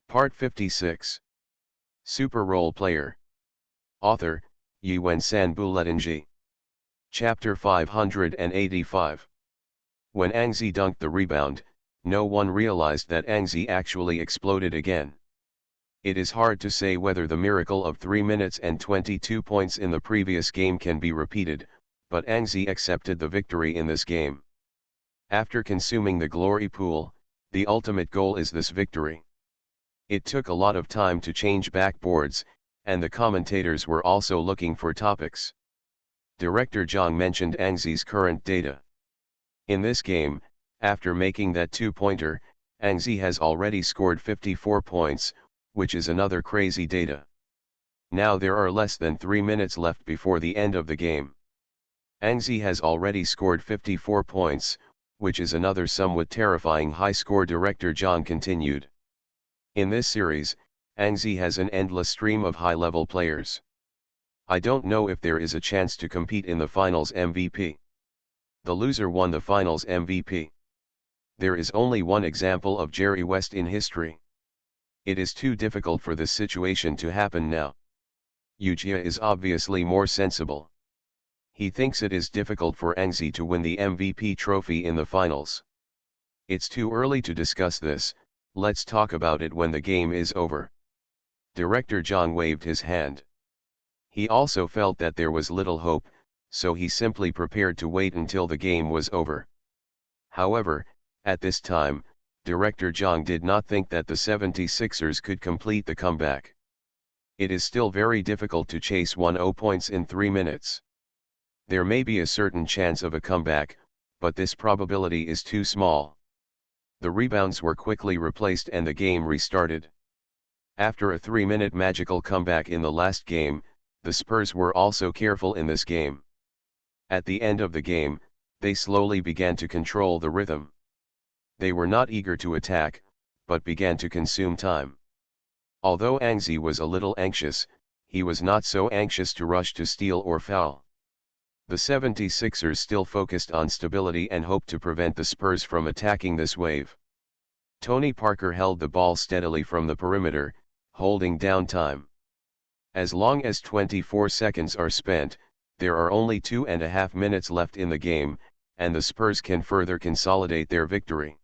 Part 56. Super Role Player. Author, Yuen San Buletinji. Chapter 585. When Angzi dunked the rebound, no one realized that Angzi actually exploded again. It is hard to say whether the miracle of 3 minutes and 22 points in the previous game can be repeated, but Angzi accepted the victory in this game. After consuming the glory pool, the ultimate goal is this victory. It took a lot of time to change backboards, and the commentators were also looking for topics. Director Zhang mentioned Angzi's current data. In this game, after making that two-pointer, Angzi has already scored 54 points, which is another crazy data. Now there are less than 3 minutes left before the end of the game. Angzi has already scored 54 points, which is another somewhat terrifying high score. Director Zhang continued. In this series, Angzi has an endless stream of high-level players. I don't know if there is a chance to compete in the finals MVP. The loser won the finals MVP. There is only one example of Jerry West in history. It is too difficult for this situation to happen now. Yujia is obviously more sensible. He thinks it is difficult for Angzi to win the MVP trophy in the finals. It's too early to discuss this. Let's talk about it when the game is over. Director Zhang waved his hand. He also felt that there was little hope, so he simply prepared to wait until the game was over. However, at this time, Director Zhang did not think that the 76ers could complete the comeback. It is still very difficult to chase 10 points in 3 minutes. There may be a certain chance of a comeback, but this probability is too small. The rebounds were quickly replaced and the game restarted. After a 3-minute magical comeback in the last game, the Spurs were also careful in this game. At the end of the game, they slowly began to control the rhythm. They were not eager to attack, but began to consume time. Although Angzi was a little anxious, he was not so anxious to rush to steal or foul. The 76ers still focused on stability and hoped to prevent the Spurs from attacking this wave. Tony Parker held the ball steadily from the perimeter, holding down time. As long as 24 seconds are spent, there are only 2.5 minutes left in the game, and the Spurs can further consolidate their victory.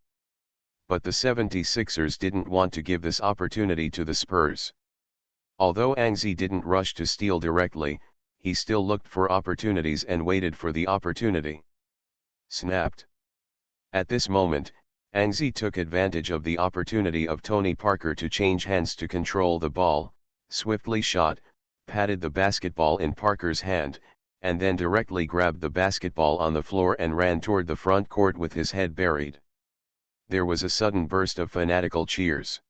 But the 76ers didn't want to give this opportunity to the Spurs. Although Angzi didn't rush to steal directly, he still looked for opportunities and waited for the opportunity. Snapped. At this moment, Angzi took advantage of the opportunity of Tony Parker to change hands to control the ball, swiftly shot, patted the basketball in Parker's hand, and then directly grabbed the basketball on the floor and ran toward the front court with his head buried. There was a sudden burst of fanatical cheers.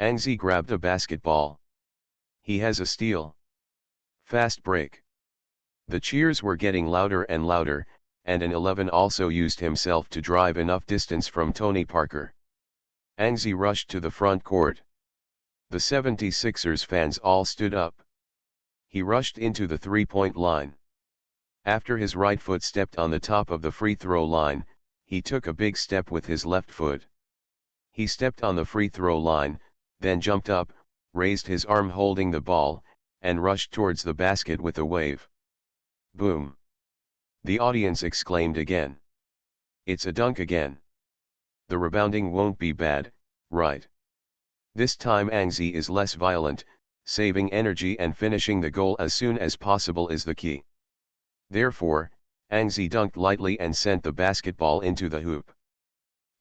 Angzi grabbed a basketball. He has a steal. Fast break. The cheers were getting louder and louder, and an 11 also used himself to drive enough distance from Tony Parker. Angzi rushed to the front court. The 76ers fans all stood up. He rushed into the three-point line. After his right foot stepped on the top of the free throw line, he took a big step with his left foot. He stepped on the free throw line, then jumped up, raised his arm holding the ball, and rushed towards the basket with a wave. Boom! The audience exclaimed again. It's a dunk again. The rebounding won't be bad, right? This time Angzi is less violent, saving energy and finishing the goal as soon as possible is the key. Therefore, Angzi dunked lightly and sent the basketball into the hoop.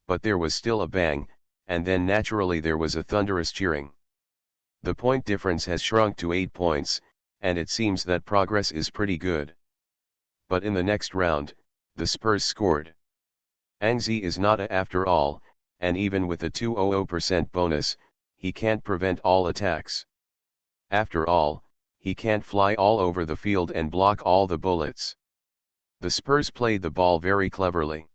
But there was still a bang, and then naturally there was a thunderous cheering. The point difference has shrunk to 8 points, and it seems that progress is pretty good. But in the next round, the Spurs scored. Angzi is not a after all, and even with a 200% bonus, he can't prevent all attacks. After all, he can't fly all over the field and block all the bullets. The Spurs played the ball very cleverly.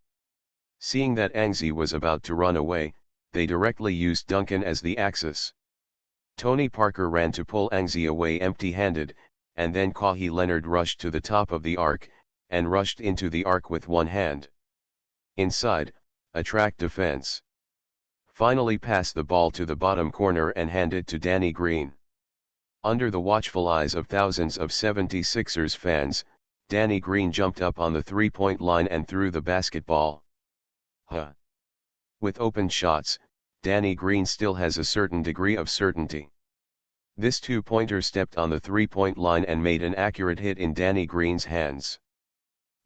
Seeing that Angzi was about to run away, they directly used Duncan as the axis. Tony Parker ran to pull Angzi away empty-handed, and then Kawhi Leonard rushed to the top of the arc, and rushed into the arc with one hand. Inside, a track defense. finally pass the ball to the bottom corner and hand it to Danny Green. Under the watchful eyes of thousands of 76ers fans, Danny Green jumped up on the three-point line and threw the basketball. With open shots, Danny Green still has a certain degree of certainty. This two-pointer stepped on the three-point line and made an accurate hit in Danny Green's hands.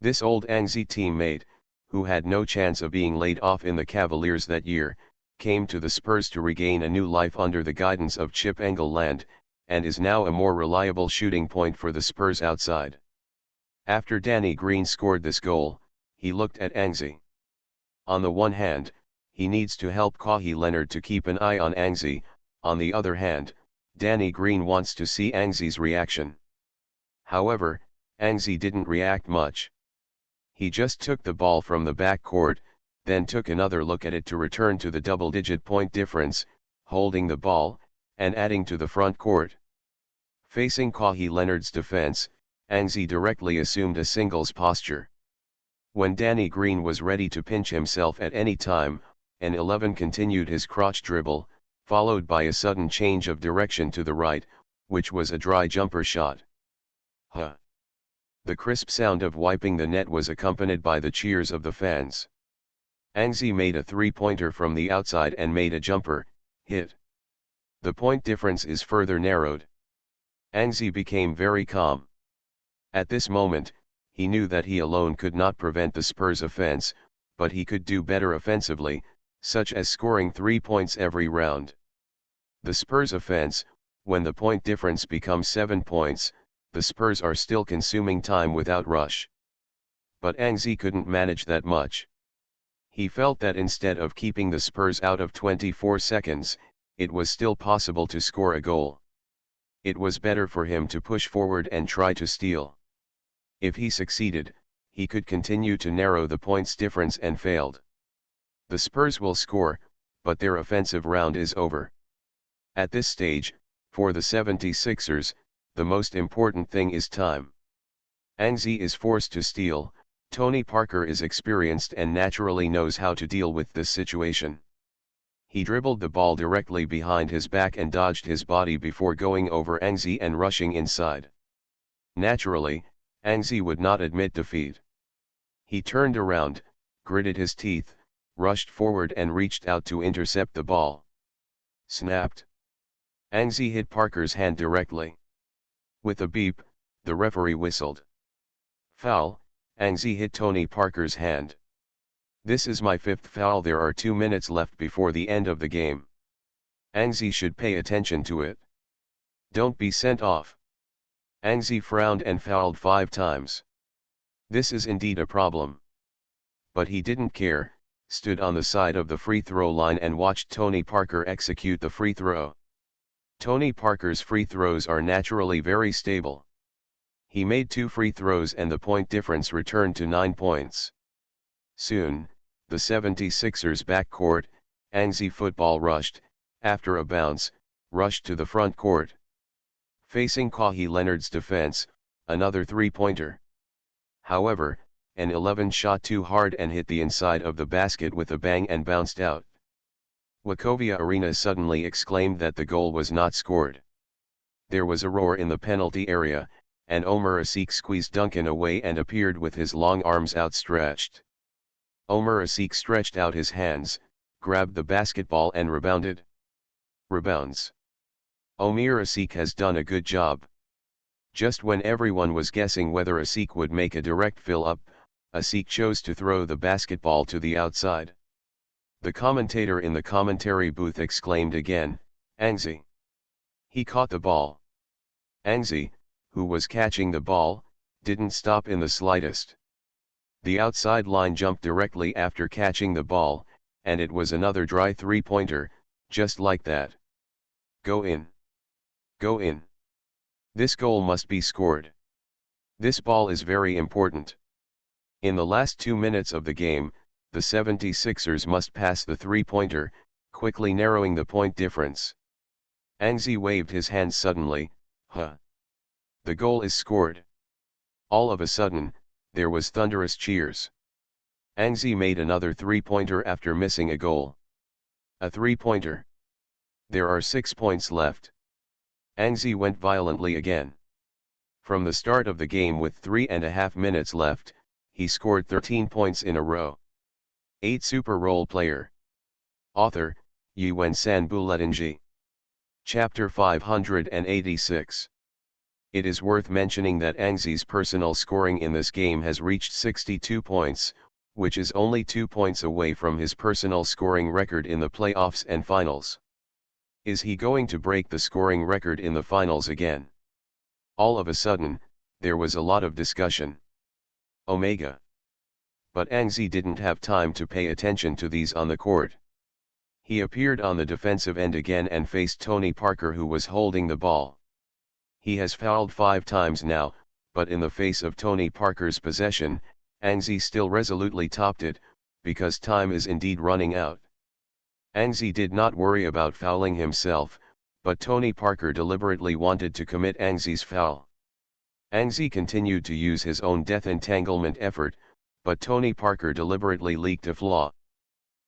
This old ANGZ teammate, who had no chance of being laid off in the Cavaliers that year, came to the Spurs to regain a new life under the guidance of Chip Engelland, and is now a more reliable shooting point for the Spurs outside. After Danny Green scored this goal, he looked at ANGZ. On the one hand, he needs to help Kawhi Leonard to keep an eye on ANGZ, on the other hand, Danny Green wants to see ANGZ's reaction. However, ANGZ didn't react much. He just took the ball from the backcourt, then took another look at it to return to the double-digit point difference, holding the ball, and adding to the front court. Facing Kawhi Leonard's defense, ANGZ directly assumed a singles posture. When Danny Green was ready to pinch himself at any time, an 11 continued his crotch dribble, followed by a sudden change of direction to the right, which was a dry jumper shot. The crisp sound of wiping the net was accompanied by the cheers of the fans. ANGZ made a three-pointer from the outside and made a jumper hit. The point difference is further narrowed. ANGZ became very calm. At this moment, he knew that he alone could not prevent the Spurs' offense, but he could do better offensively, such as scoring 3 points every round. The Spurs' offense, when the point difference becomes 7 points, the Spurs are still consuming time without rush. But ANGZ couldn't manage that much. He felt that instead of keeping the Spurs out of 24 seconds, it was still possible to score a goal. It was better for him to push forward and try to steal. If he succeeded, he could continue to narrow the points difference and failed. The Spurs will score, but their offensive round is over. At this stage, for the 76ers, the most important thing is time. ANGZ is forced to steal. Tony Parker is experienced and naturally knows how to deal with this situation. He dribbled the ball directly behind his back and dodged his body before going over ANGZ and rushing inside. Naturally, ANGZ would not admit defeat. He turned around, gritted his teeth, rushed forward and reached out to intercept the ball. Snapped. ANGZ hit Parker's hand directly. With a beep, the referee whistled. Foul. ANGZ hit Tony Parker's hand. This is my 5th foul. There are 2 minutes left before the end of the game. ANGZ should pay attention to it. Don't be sent off. ANGZ frowned and fouled 5 times. This is indeed a problem. But he didn't care, stood on the side of the free throw line and watched Tony Parker execute the free throw. Tony Parker's free throws are naturally very stable. He made 2 free throws and the point difference returned to 9 points. Soon, the 76ers backcourt, ANGZ football rushed, after a bounce, rushed to the front court. Facing Kawhi Leonard's defense, another three-pointer. However, an 11 shot too hard and hit the inside of the basket with a bang and bounced out. Wachovia Arena suddenly exclaimed that the goal was not scored. There was a roar in the penalty area, and Omer Asik squeezed Duncan away and appeared with his long arms outstretched. Omer Asik stretched out his hands, grabbed the basketball and rebounded. Rebounds. Omer Asik has done a good job. Just when everyone was guessing whether Asik would make a direct fill-up, Asik chose to throw the basketball to the outside. The commentator in the commentary booth exclaimed again, ANGZ. He caught the ball. ANGZ, who was catching the ball, didn't stop in the slightest. The outside line jumped directly after catching the ball, and it was another dry three-pointer, just like that. Go in. Go in. This goal must be scored. This ball is very important. In the last 2 minutes of the game, the 76ers must pass the three-pointer, quickly narrowing the point difference. ANGZ waved his hands suddenly. The goal is scored. All of a sudden, there was thunderous cheers. ANGZ made another three-pointer after missing a goal. A three-pointer. There are 6 points left. Angzi went violently again. From the start of the game with 3.5 minutes left, he scored 13 points in a row. 8 Super Role Player. Author, Yuen San Buletinji. Chapter 586. It is worth mentioning that Angzi's personal scoring in this game has reached 62 points, which is only 2 points away from his personal scoring record in the playoffs and finals. Is he going to break the scoring record in the finals again? All of a sudden, there was a lot of discussion. Omega. But Angzi didn't have time to pay attention to these on the court. He appeared on the defensive end again and faced Tony Parker, who was holding the ball. He has fouled 5 times now, but in the face of Tony Parker's possession, Angzi still resolutely topped it, because time is indeed running out. Angzi did not worry about fouling himself, but Tony Parker deliberately wanted to commit Angzi's foul. Angzi continued to use his own death entanglement effort, but Tony Parker deliberately leaked a flaw.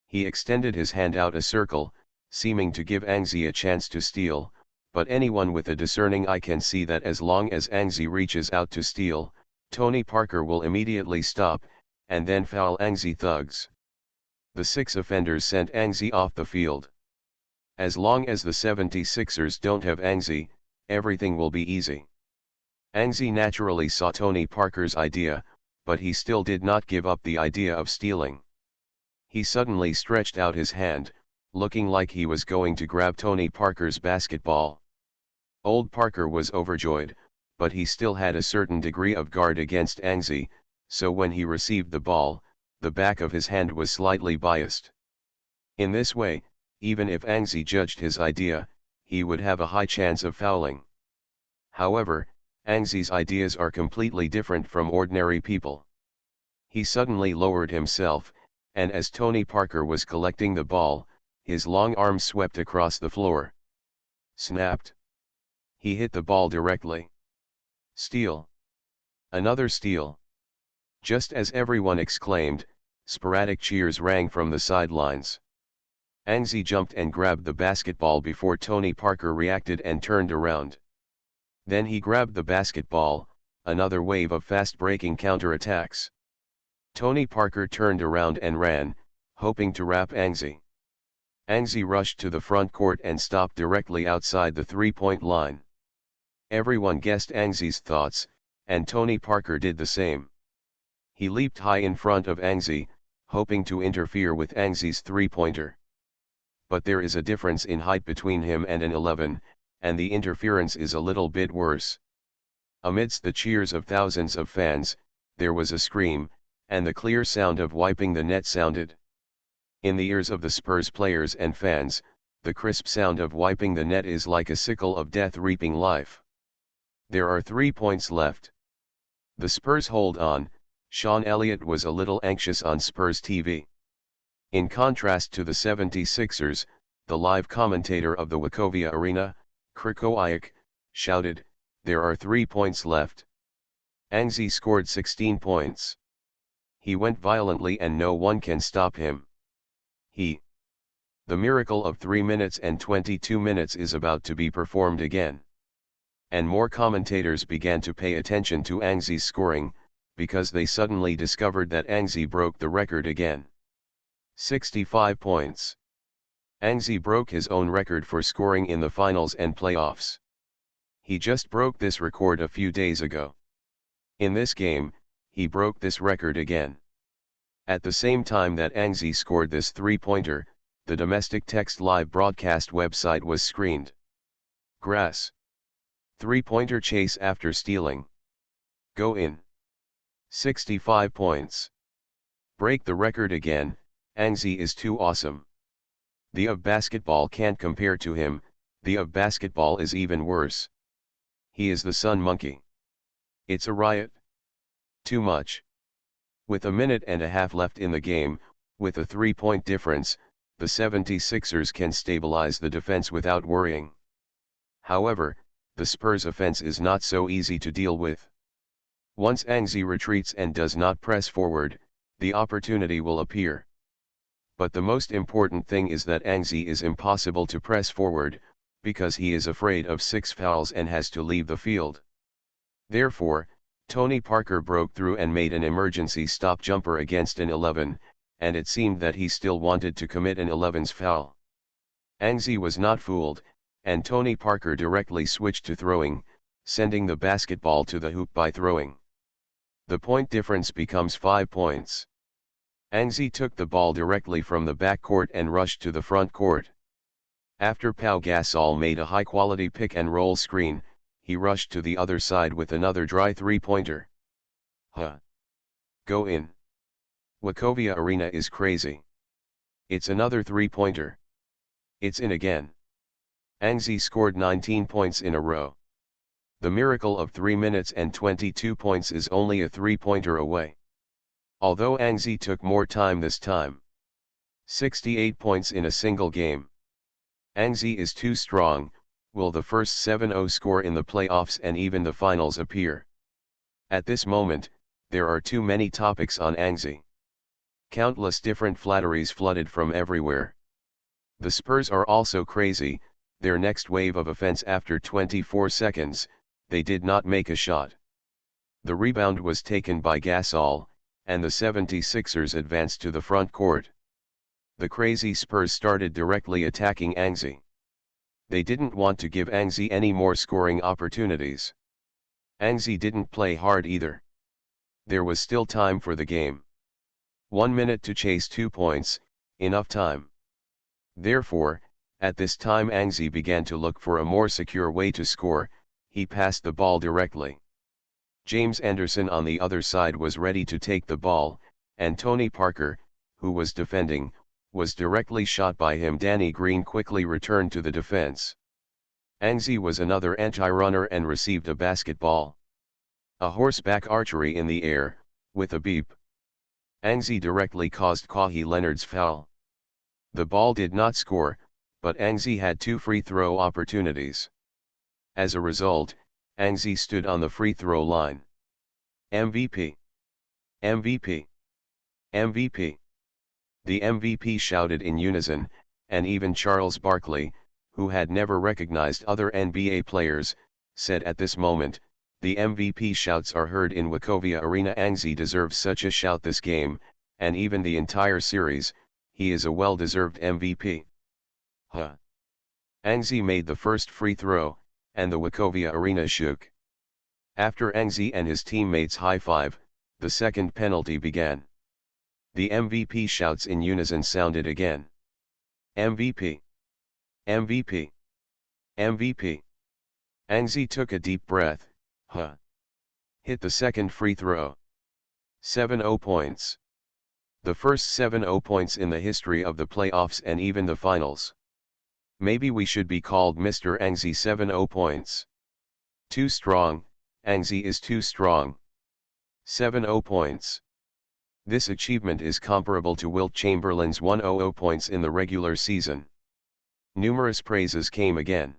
He extended his hand out a circle, seeming to give Angzi a chance to steal, but anyone with a discerning eye can see that as long as Angzi reaches out to steal, Tony Parker will immediately stop, and then foul Angzi thugs. The 6 offenders sent Angzi off the field. As long as the 76ers don't have Angzi, everything will be easy. Angzi naturally saw Tony Parker's idea, but he still did not give up the idea of stealing. He suddenly stretched out his hand, looking like he was going to grab Tony Parker's basketball. Old Parker was overjoyed, but he still had a certain degree of guard against Angzi, so when he received the ball, the back of his hand was slightly biased. In this way, even if Angzi judged his idea, he would have a high chance of fouling. However, Angzi's ideas are completely different from ordinary people. He suddenly lowered himself, and as Tony Parker was collecting the ball, his long arm swept across the floor. Snapped. He hit the ball directly. Steal. Another steal. Just as everyone exclaimed, sporadic cheers rang from the sidelines. Angzi jumped and grabbed the basketball before Tony Parker reacted and turned around. Then he grabbed the basketball, another wave of fast-breaking counterattacks. Tony Parker turned around and ran, hoping to wrap Angzi. Angzi rushed to the front court and stopped directly outside the three-point line. Everyone guessed Angzi's thoughts, and Tony Parker did the same. He leaped high in front of Angzi, hoping to interfere with Angzi's three-pointer. But there is a difference in height between him and an 11, and the interference is a little bit worse. Amidst the cheers of thousands of fans, there was a scream, and the clear sound of wiping the net sounded. In the ears of the Spurs players and fans, the crisp sound of wiping the net is like a sickle of death reaping life. There are 3 points left. The Spurs hold on. Sean Elliott was a little anxious on Spurs TV. In contrast to the 76ers, the live commentator of the Wachovia Arena, Krikowiak, shouted, "There are 3 points left." Angzi scored 16 points. He went violently and no one can stop him. The miracle of 3 minutes and 22 minutes is about to be performed again. And more commentators began to pay attention to Angzi's scoring, because they suddenly discovered that Angzi broke the record again. 65 points. Angzi broke his own record for scoring in the finals and playoffs. He just broke this record a few days ago. In this game, he broke this record again. At the same time that Angzi scored this three-pointer, the domestic text live broadcast website was screened. Grass. Three-pointer chase after stealing. Go in. 65 points. Break the record again. Angzi is too awesome. The of basketball can't compare to him, the of basketball is even worse. He is the sun monkey. It's a riot. Too much. With a minute and a half left in the game, with a 3-point difference, the 76ers can stabilize the defense without worrying. However, the Spurs offense is not so easy to deal with. Once Angzi retreats and does not press forward, the opportunity will appear. But the most important thing is that Angzi is impossible to press forward, because he is afraid of 6 fouls and has to leave the field. Therefore, Tony Parker broke through and made an emergency stop jumper against an 11, and it seemed that he still wanted to commit an 11's foul. Angzi was not fooled, and Tony Parker directly switched to throwing, sending the basketball to the hoop by throwing. The point difference becomes 5 points. Angzi took the ball directly from the backcourt and rushed to the front court. After Pau Gasol made a high-quality pick-and-roll screen, he rushed to the other side with another dry three-pointer. Go in. Wachovia Arena is crazy. It's another three-pointer. It's in again. Angzi scored 19 points in a row. The miracle of 3 minutes and 22 points is only a three-pointer away. Although Angzi took more time this time. 68 points in a single game. Angzi is too strong. Will the first 7-0 score in the playoffs and even the finals appear? At this moment, there are too many topics on Angzi. Countless different flatteries flooded from everywhere. The Spurs are also crazy. Their next wave of offense after 24 seconds, they did not make a shot. The rebound was taken by Gasol, and the 76ers advanced to the front court. The crazy Spurs started directly attacking Angzi. They didn't want to give Angzi any more scoring opportunities. Angzi didn't play hard either. There was still time for the game. 1 minute to chase 2 points, enough time. Therefore, at this time Angzi began to look for a more secure way to score. He passed the ball directly. James Anderson on the other side was ready to take the ball, and Tony Parker, who was defending, was directly shot by him. Danny Green quickly returned to the defense. Angzi was another anti-runner and received a basketball. A horseback archery in the air, with a beep. Angzi directly caused Kawhi Leonard's foul. The ball did not score, but Angzi had 2 free throw opportunities. As a result, Angzi stood on the free throw line. MVP! MVP! MVP! The MVP shouted in unison, and even Charles Barkley, who had never recognized other NBA players, said at this moment, the MVP shouts are heard in Wachovia Arena. Angzi deserves such a shout this game, and even the entire series. He is a well-deserved MVP. Angzi made the first free throw, and the Wachovia Arena shook. After Angzi and his teammates high-five, the second penalty began. The MVP shouts in unison sounded again. MVP! MVP! MVP! Angzi took a deep breath. Hit the second free throw. 7-0 points. The first 7-0 points in the history of the playoffs and even the finals. Maybe we should be called Mr. Angzi 7-0 points. Too strong, Angzi is too strong. 7-0 points. This achievement is comparable to Wilt Chamberlain's 100 points in the regular season. Numerous praises came again.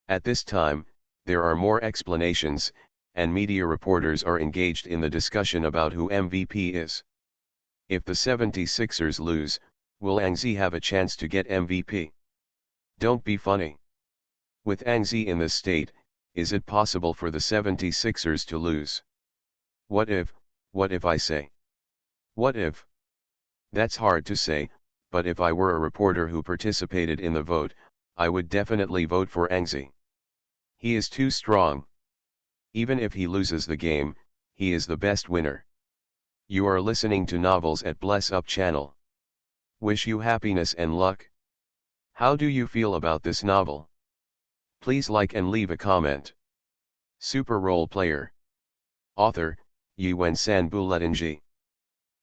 At this time, there are more explanations, and media reporters are engaged in the discussion about who MVP is. If the 76ers lose, will Angzi have a chance to get MVP? Don't be funny. With Angzi in this state, is it possible for the 76ers to lose? What if I say? What if? That's hard to say, but if I were a reporter who participated in the vote, I would definitely vote for Angzi. He is too strong. Even if he loses the game, he is the best winner. You are listening to Novels at Bless Up channel. Wish you happiness and luck. How do you feel about this novel? Please like and leave a comment. Super Role Player. Author, Yuen Sanbuletinji.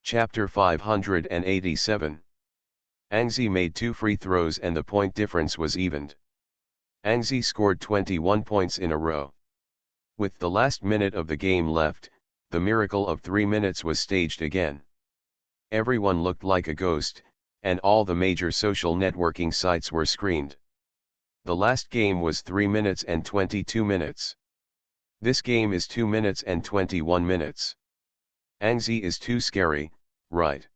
Chapter 587. Angzi made 2 free throws and the point difference was evened. Angzi scored 21 points in a row. With the last minute of the game left, the miracle of 3 minutes was staged again. Everyone looked like a ghost, and all the major social networking sites were screened. The last game was 3 minutes and 22 minutes. This game is 2 minutes and 21 minutes. Angzi is too scary, right?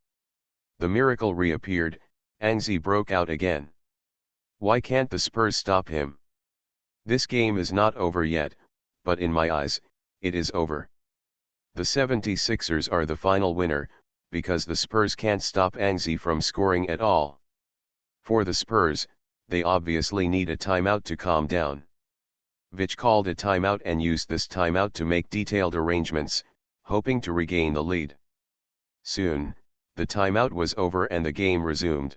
The miracle reappeared, Anxi broke out again. Why can't the Spurs stop him? This game is not over yet, but in my eyes, it is over. The 76ers are the final winner, because the Spurs can't stop Anxi from scoring at all. For the Spurs, they obviously need a timeout to calm down. Vich called a timeout and used this timeout to make detailed arrangements, hoping to regain the lead. Soon, the timeout was over and the game resumed.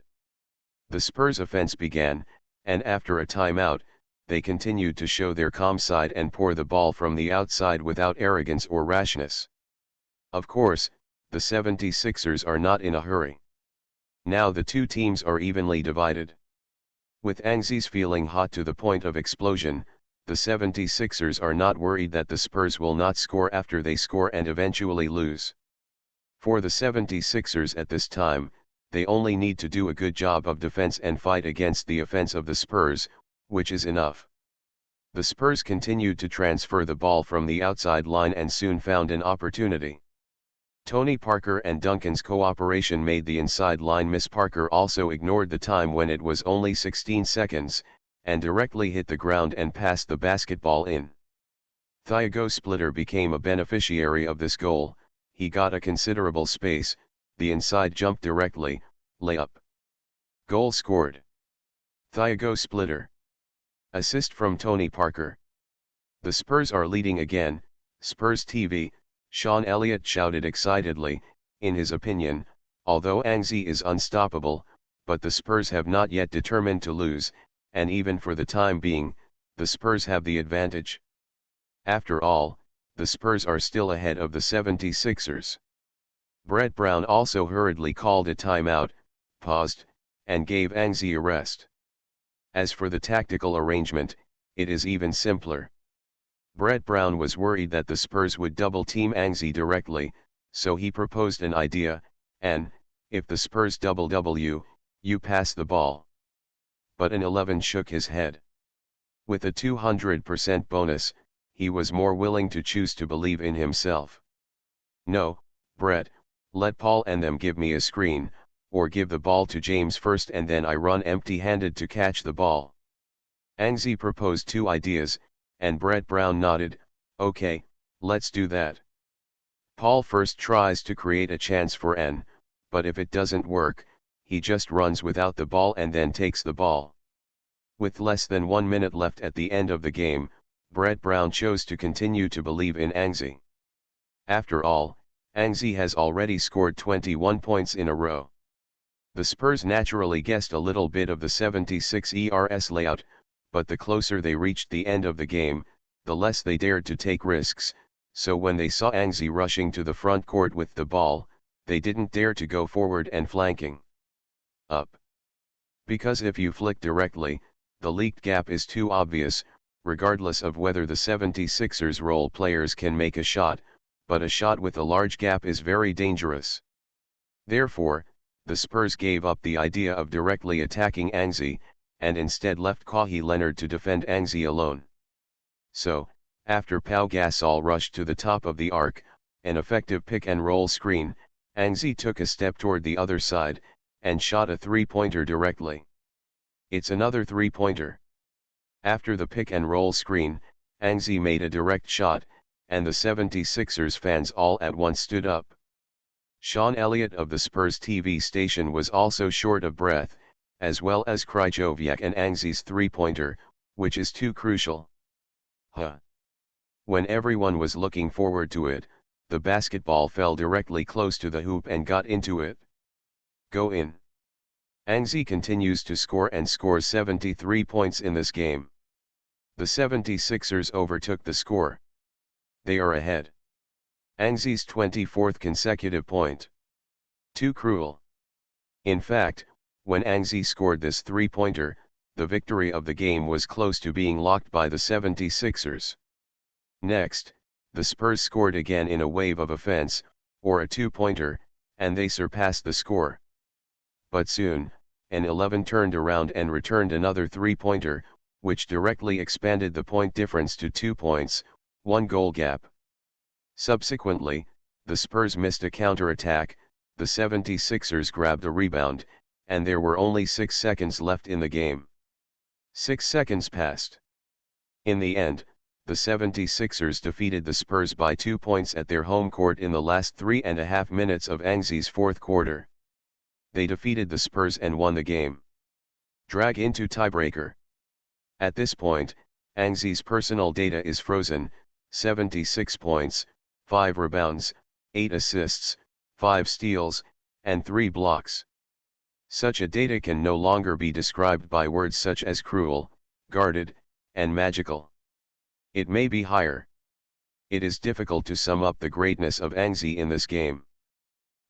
The Spurs' offense began, and after a timeout, they continued to show their calm side and pour the ball from the outside without arrogance or rashness. Of course, the 76ers are not in a hurry. Now the two teams are evenly divided. With Anxi's feeling hot to the point of explosion, the 76ers are not worried that the Spurs will not score after they score and eventually lose. For the 76ers at this time, they only need to do a good job of defense and fight against the offense of the Spurs, which is enough. The Spurs continued to transfer the ball from the outside line and soon found an opportunity. Tony Parker and Duncan's cooperation made the inside line miss. Parker also ignored the time when it was only 16 seconds, and directly hit the ground and passed the basketball in. Thiago Splitter became a beneficiary of this goal. He got a considerable space, the inside jump directly, layup. Goal scored. Thiago Splitter. Assist from Tony Parker. The Spurs are leading again. Spurs TV, Sean Elliott shouted excitedly. In his opinion, although Anxi is unstoppable, but the Spurs have not yet determined to lose, and even for the time being, the Spurs have the advantage. After all, the Spurs are still ahead of the 76ers. Brett Brown also hurriedly called a timeout, paused, and gave Anxi a rest. As for the tactical arrangement, it is even simpler. Brett Brown was worried that the Spurs would double-team Anxi directly, so he proposed an idea, and, if the Spurs double you pass the ball. But an 11 shook his head. With a 200% bonus, he was more willing to choose to believe in himself. No, Brett, let Paul and them give me a screen, or give the ball to James first and then I run empty-handed to catch the ball. Anxi proposed two ideas, and Brett Brown nodded, okay, let's do that. Paul first tries to create a chance for N, but if it doesn't work, he just runs without the ball and then takes the ball. With less than 1 minute left at the end of the game, Brett Brown chose to continue to believe in Anxi. After all, Anxi has already scored 21 points in a row. The Spurs naturally guessed a little bit of the 76ers layout, but the closer they reached the end of the game, the less they dared to take risks, so when they saw Anxi rushing to the front court with the ball, they didn't dare to go forward and flanking up. Because if you flick directly, the leaked gap is too obvious, regardless of whether the 76ers role players can make a shot, but a shot with a large gap is very dangerous. Therefore, the Spurs gave up the idea of directly attacking Anxi, and instead left Kawhi Leonard to defend Anxi alone. So, after Pau Gasol rushed to the top of the arc, an effective pick-and-roll screen, Anxi took a step toward the other side, and shot a three-pointer directly. It's another three-pointer. After the pick-and-roll screen, Anxi made a direct shot, and the 76ers fans all at once stood up. Sean Elliott of the Spurs TV station was also short of breath, as well as Krychowiak and Anxi's three-pointer, which is too crucial. When everyone was looking forward to it, the basketball fell directly close to the hoop and got into it. Go in. Anxi continues to score and scores 73 points in this game. The 76ers overtook the score. They are ahead. Anxi's 24th consecutive point. Too cruel. In fact, when Anxi scored this three-pointer, the victory of the game was close to being locked by the 76ers. Next, the Spurs scored again in a wave of offense, or a two-pointer, and they surpassed the score. But soon, an 11 turned around and returned another three-pointer, which directly expanded the point difference to 2 points, 1 goal gap. Subsequently, the Spurs missed a counter-attack, the 76ers grabbed a rebound, and there were only 6 seconds left in the game. 6 seconds passed. In the end, the 76ers defeated the Spurs by 2 points at their home court in the last 3.5 minutes of Angie's fourth quarter. They defeated the Spurs and won the game. Drag into tiebreaker. At this point, Angie's personal data is frozen: 76 points, 5 rebounds, 8 assists, 5 steals, and 3 blocks. Such a data can no longer be described by words such as cruel, guarded, and magical. It may be higher. It is difficult to sum up the greatness of Angie in this game.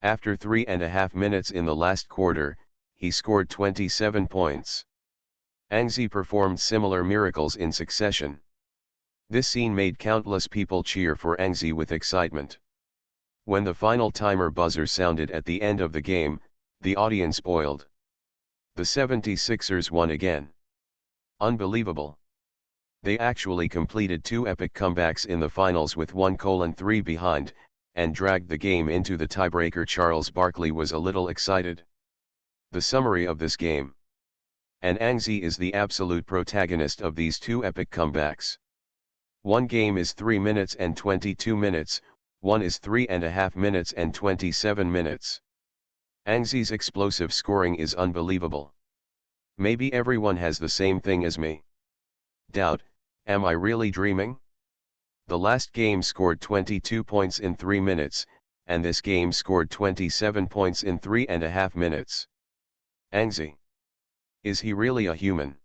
After 3.5 minutes in the last quarter, he scored 27 points. Angie performed similar miracles in succession. This scene made countless people cheer for Angie with excitement. When the final timer buzzer sounded at the end of the game, the audience boiled. The 76ers won again. Unbelievable. They actually completed 2 epic comebacks in the finals with 1:3 behind, and dragged the game into the tiebreaker. Charles Barkley was a little excited. The summary of this game. And Angie is the absolute protagonist of these 2 epic comebacks. One game is 3 minutes and 22 minutes, one is 3.5 minutes and 27 minutes. Angie's explosive scoring is unbelievable. Maybe everyone has the same thing as me. Doubt, am I really dreaming? The last game scored 22 points in 3 minutes, and this game scored 27 points in 3.5 minutes. Angie. Is he really a human?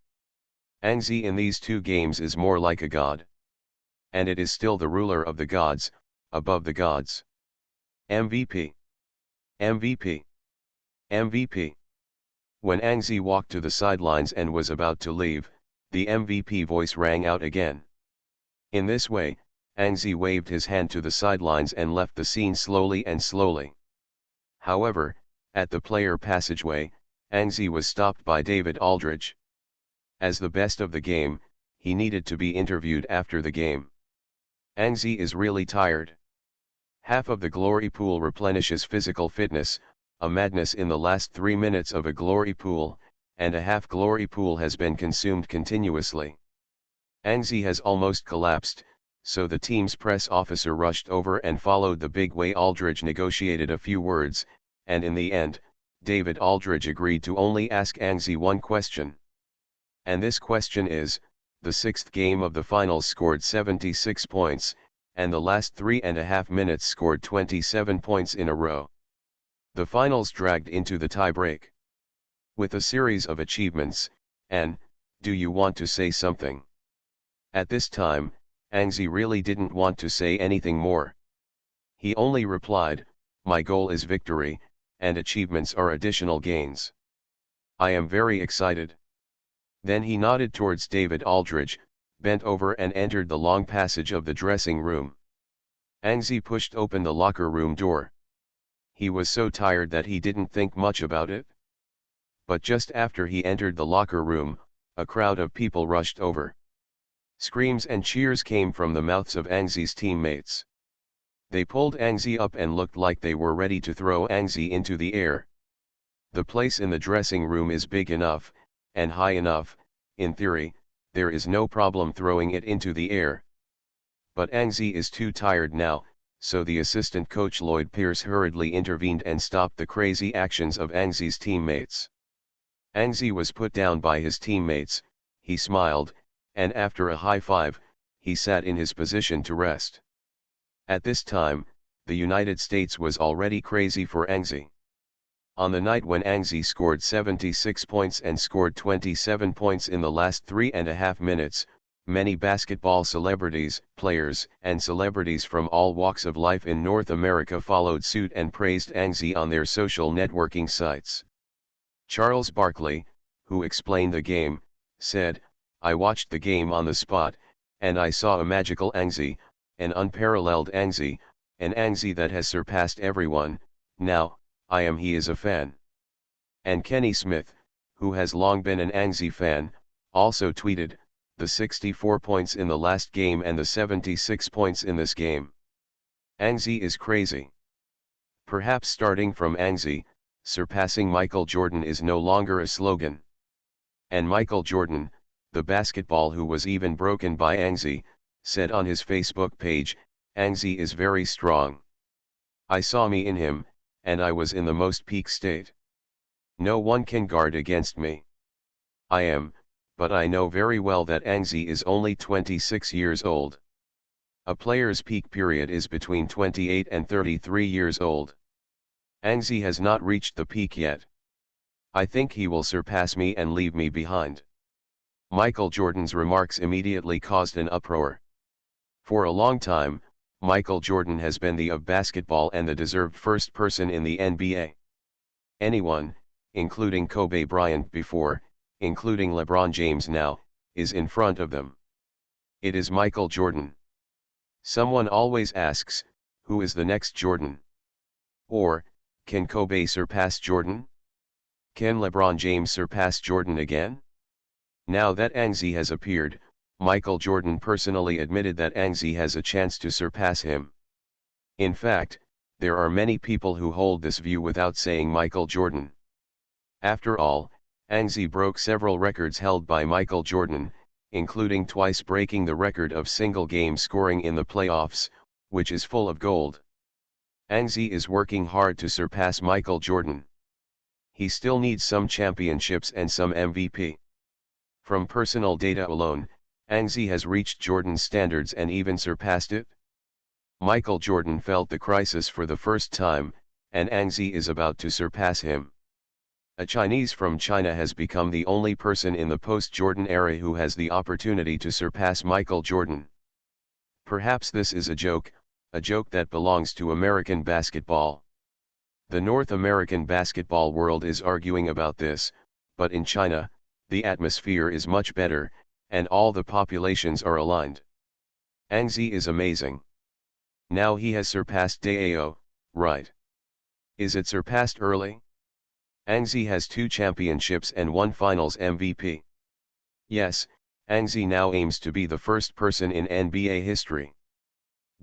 Angie in these 2 games is more like a god. And it is still the ruler of the gods, above the gods. MVP. MVP. MVP. When Angie walked to the sidelines and was about to leave, the MVP voice rang out again. In this way, Angie waved his hand to the sidelines and left the scene slowly and slowly. However, at the player passageway, Angie was stopped by David Aldridge. As the best of the game, he needed to be interviewed after the game. Angie is really tired. Half of the glory pool replenishes physical fitness, a madness in the last 3 minutes of a glory pool, and a half glory pool has been consumed continuously. Angie has almost collapsed, so the team's press officer rushed over and followed the big way. Aldridge negotiated a few words, and in the end, David Aldridge agreed to only ask Angie one question. And this question is, the 6th game of the finals scored 76 points, and the last 3.5 minutes scored 27 points in a row. The finals dragged into the tiebreak. With a series of achievements, and, do you want to say something? At this time, Angie really didn't want to say anything more. He only replied, my goal is victory, and achievements are additional gains. I am very excited. Then he nodded towards David Aldridge, bent over and entered the long passage of the dressing room. Angie pushed open the locker room door. He was so tired that he didn't think much about it. But just after he entered the locker room, a crowd of people rushed over. Screams and cheers came from the mouths of Angie's teammates. They pulled Angie up and looked like they were ready to throw Angie into the air. The place in the dressing room is big enough, and high enough, in theory, there is no problem throwing it into the air. But Angie is too tired now, so the assistant coach Lloyd Pierce hurriedly intervened and stopped the crazy actions of Angie's teammates. Angie was put down by his teammates, he smiled, and after a high five, he sat in his position to rest. At this time, the United States was already crazy for Angie. On the night when Angie scored 76 points and scored 27 points in the last 3.5 minutes, many basketball celebrities, players, and celebrities from all walks of life in North America followed suit and praised Angie on their social networking sites. Charles Barkley, who explained the game, said, I watched the game on the spot, and I saw a magical Angie, an unparalleled Angie, an Angie that has surpassed everyone. Now, he is a fan. And Kenny Smith, who has long been an Angie fan, also tweeted, the 64 points in the last game and the 76 points in this game. Angie is crazy. Perhaps starting from Angzi, surpassing Michael Jordan is no longer a slogan. And Michael Jordan, the basketball who was even broken by Angzi, said on his Facebook page, "Angzi is very strong. I saw me in him, and I was in the most peak state. No one can guard against me. I am, but I know very well that Angzi is only 26 years old. A player's peak period is between 28 and 33 years old. Angzi has not reached the peak yet. I think he will surpass me and leave me behind." Michael Jordan's remarks immediately caused an uproar. For a long time, Michael Jordan has been the of basketball and the deserved first person in the NBA. Anyone, including Kobe Bryant before, including LeBron James now, is in front of them. It is Michael Jordan. Someone always asks, who is the next Jordan? Or, can Kobe surpass Jordan? Can LeBron James surpass Jordan again? Now that Angzi has appeared, Michael Jordan personally admitted that Angzi has a chance to surpass him. In fact, there are many people who hold this view without saying Michael Jordan. After all, Angzi broke several records held by Michael Jordan, including twice breaking the record of single game scoring in the playoffs, which is full of gold. Angzi is working hard to surpass Michael Jordan. He still needs some championships and some MVP. From personal data alone, Angzi has reached Jordan's standards and even surpassed it. Michael Jordan felt the crisis for the first time, and Angzi is about to surpass him. A Chinese from China has become the only person in the post-Jordan era who has the opportunity to surpass Michael Jordan. Perhaps this is a joke that belongs to American basketball. The North American basketball world is arguing about this, but in China, the atmosphere is much better, and all the populations are aligned. Angzi is amazing. Now he has surpassed Dao, right? Is it surpassed early? Angzi has 2 championships and 1 finals MVP. Yes, Angzi now aims to be the first person in NBA history.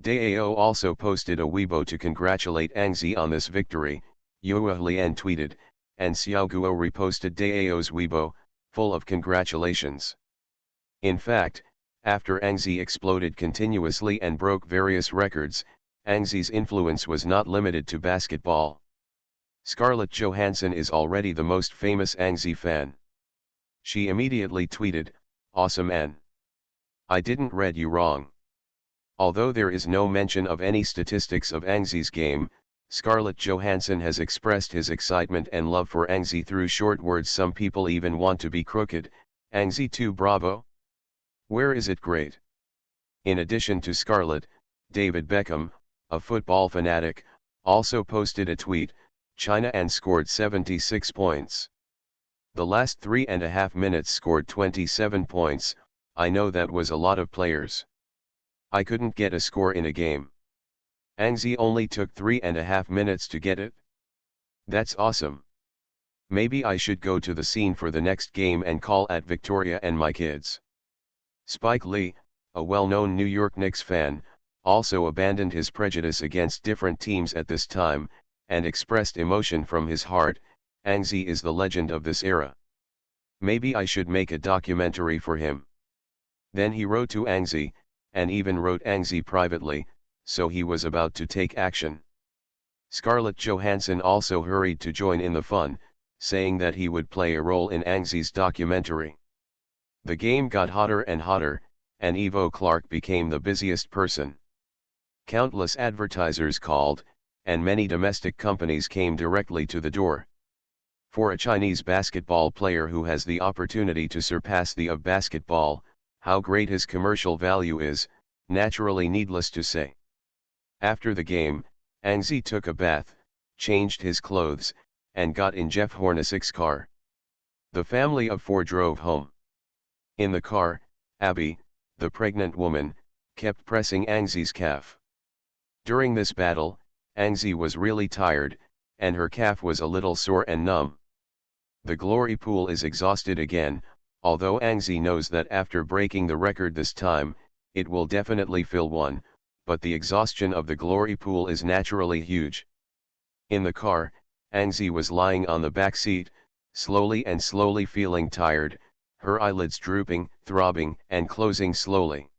Dao also posted a Weibo to congratulate Angzi on this victory, Yue Lian tweeted, and Xiao Guo reposted Dao's Weibo, full of congratulations. In fact, after Angzi exploded continuously and broke various records, Angzi's influence was not limited to basketball. Scarlett Johansson is already the most famous Angzi fan. She immediately tweeted, "Awesome An. I didn't read you wrong." Although there is no mention of any statistics of Angzi's game, Scarlett Johansson has expressed his excitement and love for Angzi through short words. Some people even want to be crooked. Angzi 2 bravo? Where is it great? In addition to Scarlett, David Beckham, a football fanatic, also posted a tweet, "China and scored 76 points. The last 3.5 minutes scored 27 points, I know that was a lot of players. I couldn't get a score in a game. Angzi only took 3.5 minutes to get it? That's awesome. Maybe I should go to the scene for the next game and call at Victoria and my kids." Spike Lee, a well-known New York Knicks fan, also abandoned his prejudice against different teams at this time, and expressed emotion from his heart. "Angzi is the legend of this era. Maybe I should make a documentary for him." Then he wrote to Angzi, and even wrote Angzi privately, so he was about to take action. Scarlett Johansson also hurried to join in the fun, saying that he would play a role in Angzi's documentary. The game got hotter and hotter, and Evo Clark became the busiest person. Countless advertisers called, and many domestic companies came directly to the door. For a Chinese basketball player who has the opportunity to surpass the of basketball, how great his commercial value is, naturally needless to say. After the game, Angzi took a bath, changed his clothes, and got in Jeff Hornacek's car. The family of 4 drove home. In the car, Abby, the pregnant woman, kept pressing Angzi's calf. During this battle, Angzi was really tired, and her calf was a little sore and numb. The glory pool is exhausted again, although Angzi knows that after breaking the record this time, it will definitely fill one, but the exhaustion of the glory pool is naturally huge. In the car, Angzi was lying on the back seat, slowly and slowly feeling tired, her eyelids drooping, throbbing, and closing slowly.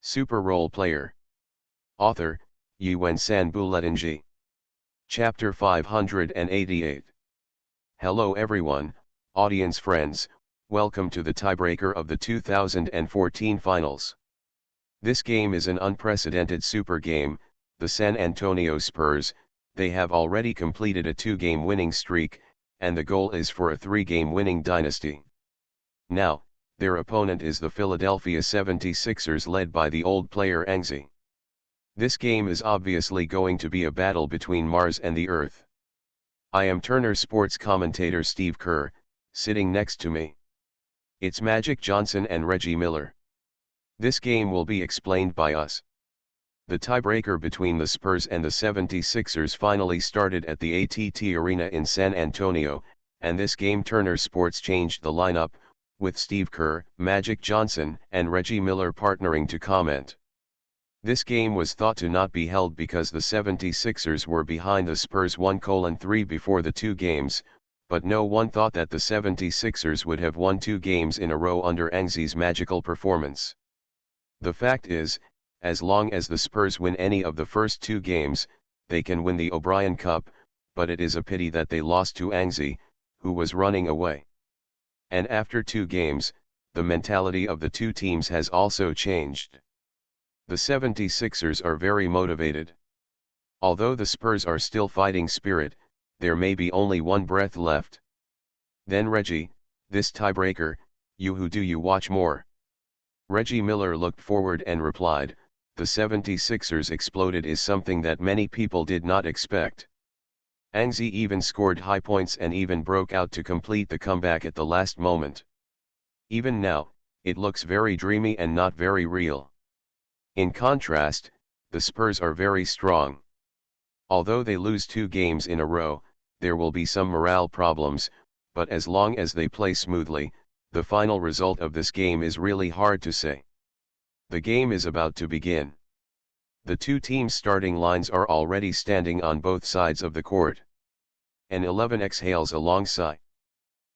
Super Role Player. Author, Yuan-san Buletinji. Chapter 588. Hello everyone, audience friends, welcome to the tiebreaker of the 2014 finals. This game is an unprecedented super game. The San Antonio Spurs, they have already completed a 2-game winning streak, and the goal is for a 3-game winning dynasty. Now, their opponent is the Philadelphia 76ers led by the old player Angzi. This game is obviously going to be a battle between Mars and the Earth. I am Turner Sports commentator Steve Kerr, sitting next to me. It's Magic Johnson and Reggie Miller. This game will be explained by us. The tiebreaker between the Spurs and the 76ers finally started at the AT&T Arena in San Antonio, and this game Turner Sports changed the lineup, with Steve Kerr, Magic Johnson, and Reggie Miller partnering to comment. This game was thought to not be held because the 76ers were behind the Spurs 1-3 before the 2 games, but no one thought that the 76ers would have won 2 games in a row under Angzi's magical performance. The fact is, as long as the Spurs win any of the first 2 games, they can win the O'Brien Cup, but it is a pity that they lost to Angzi, who was running away. And after 2 games, the mentality of the 2 teams has also changed. The 76ers are very motivated. Although the Spurs are still fighting spirit, there may be only one breath left. Then Reggie, this tiebreaker, who do you watch more? Reggie Miller looked forward and replied, the 76ers exploded is something that many people did not expect. Angzi even scored high points and even broke out to complete the comeback at the last moment. Even now, it looks very dreamy and not very real. In contrast, the Spurs are very strong. Although they lose 2 games in a row, there will be some morale problems, but as long as they play smoothly, the final result of this game is really hard to say. The game is about to begin. The 2 teams' starting lines are already standing on both sides of the court. An 11 exhales alongside.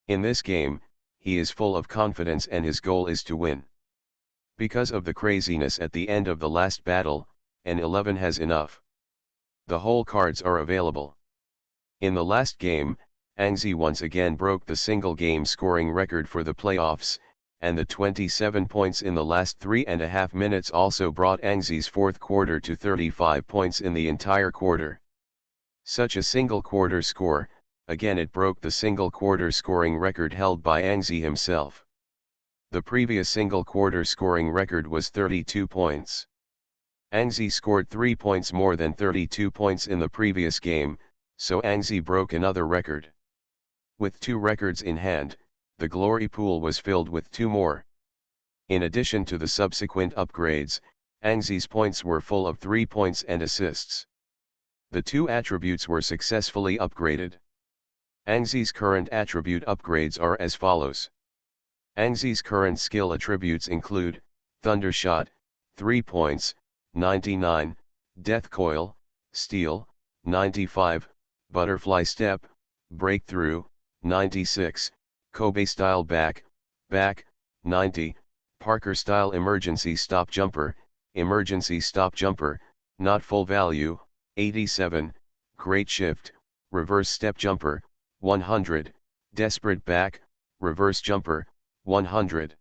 In this game, he is full of confidence and his goal is to win. Because of the craziness at the end of the last battle, an 11 has enough. The whole cards are available. In the last game, Angzi once again broke the single game scoring record for the playoffs, and the 27 points in the last 3.5 minutes also brought Angzi's 4th quarter to 35 points in the entire quarter. Such a single quarter score, again it broke the single quarter scoring record held by Angzi himself. The previous single quarter scoring record was 32 points. Angzi scored 3 points more than 32 points in the previous game, so Angzi broke another record. With 2 records in hand, the glory pool was filled with 2 more. In addition to the subsequent upgrades, Angzi's points were full of 3 points and assists. The 2 attributes were successfully upgraded. Angzi's current attribute upgrades are as follows. Angzi's current skill attributes include, Thundershot, 3 points, 99, Death Coil, Steal, 95, Butterfly Step, Breakthrough, 96, Kobe Style Back, 90, Parker Style Emergency Stop Jumper, Not Full Value, 87, Great Shift, Reverse Step Jumper, 100, Desperate Back, Reverse Jumper, 100.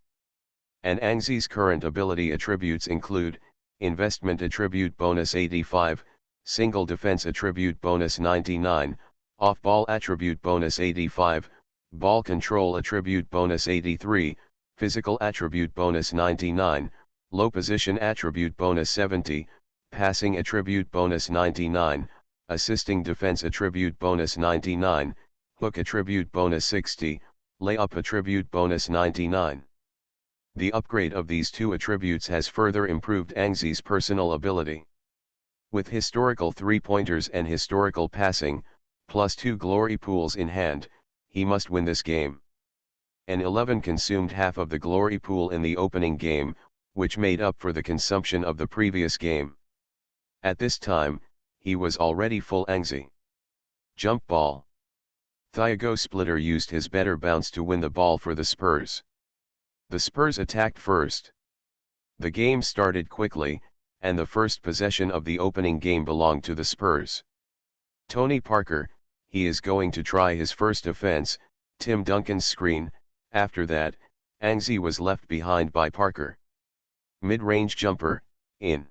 And Angzi's current ability attributes include, Investment Attribute Bonus 85, Single Defense Attribute Bonus 99, Off-Ball Attribute Bonus 85, Ball Control Attribute Bonus 83, Physical Attribute Bonus 99, Low Position Attribute Bonus 70, Passing Attribute Bonus 99, Assisting Defense Attribute Bonus 99, Hook Attribute Bonus 60, Layup Attribute Bonus 99. The upgrade of these 2 attributes has further improved Angzi's personal ability. With historical 3-pointers and historical passing, plus 2 glory pools in hand, he must win this game. An 11 consumed half of the glory pool in the opening game, which made up for the consumption of the previous game. At this time, he was already full Angzi. Jump ball. Thiago Splitter used his better bounce to win the ball for the Spurs. The Spurs attacked first. The game started quickly, and the first possession of the opening game belonged to the Spurs. Tony Parker, he is going to try his first offense, Tim Duncan's screen. After that, Anzi was left behind by Parker. Mid-range jumper, in.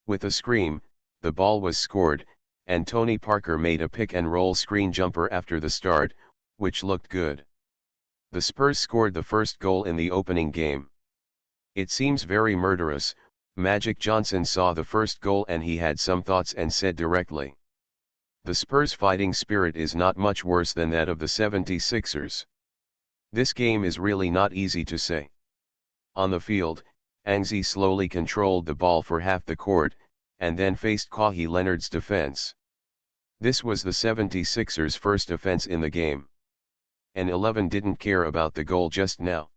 With a scream, the ball was scored, and Tony Parker made a pick-and-roll screen jumper after the start, which looked good. The Spurs scored the first goal in the opening game. It seems very murderous. Magic Johnson saw the first goal and he had some thoughts and said directly, "The Spurs' fighting spirit is not much worse than that of the 76ers. This game is really not easy to say." On the field, Anzi slowly controlled the ball for half the court, and then faced Kawhi Leonard's defense. This was the 76ers' first offense in the game. And 11 didn't care about the goal just now.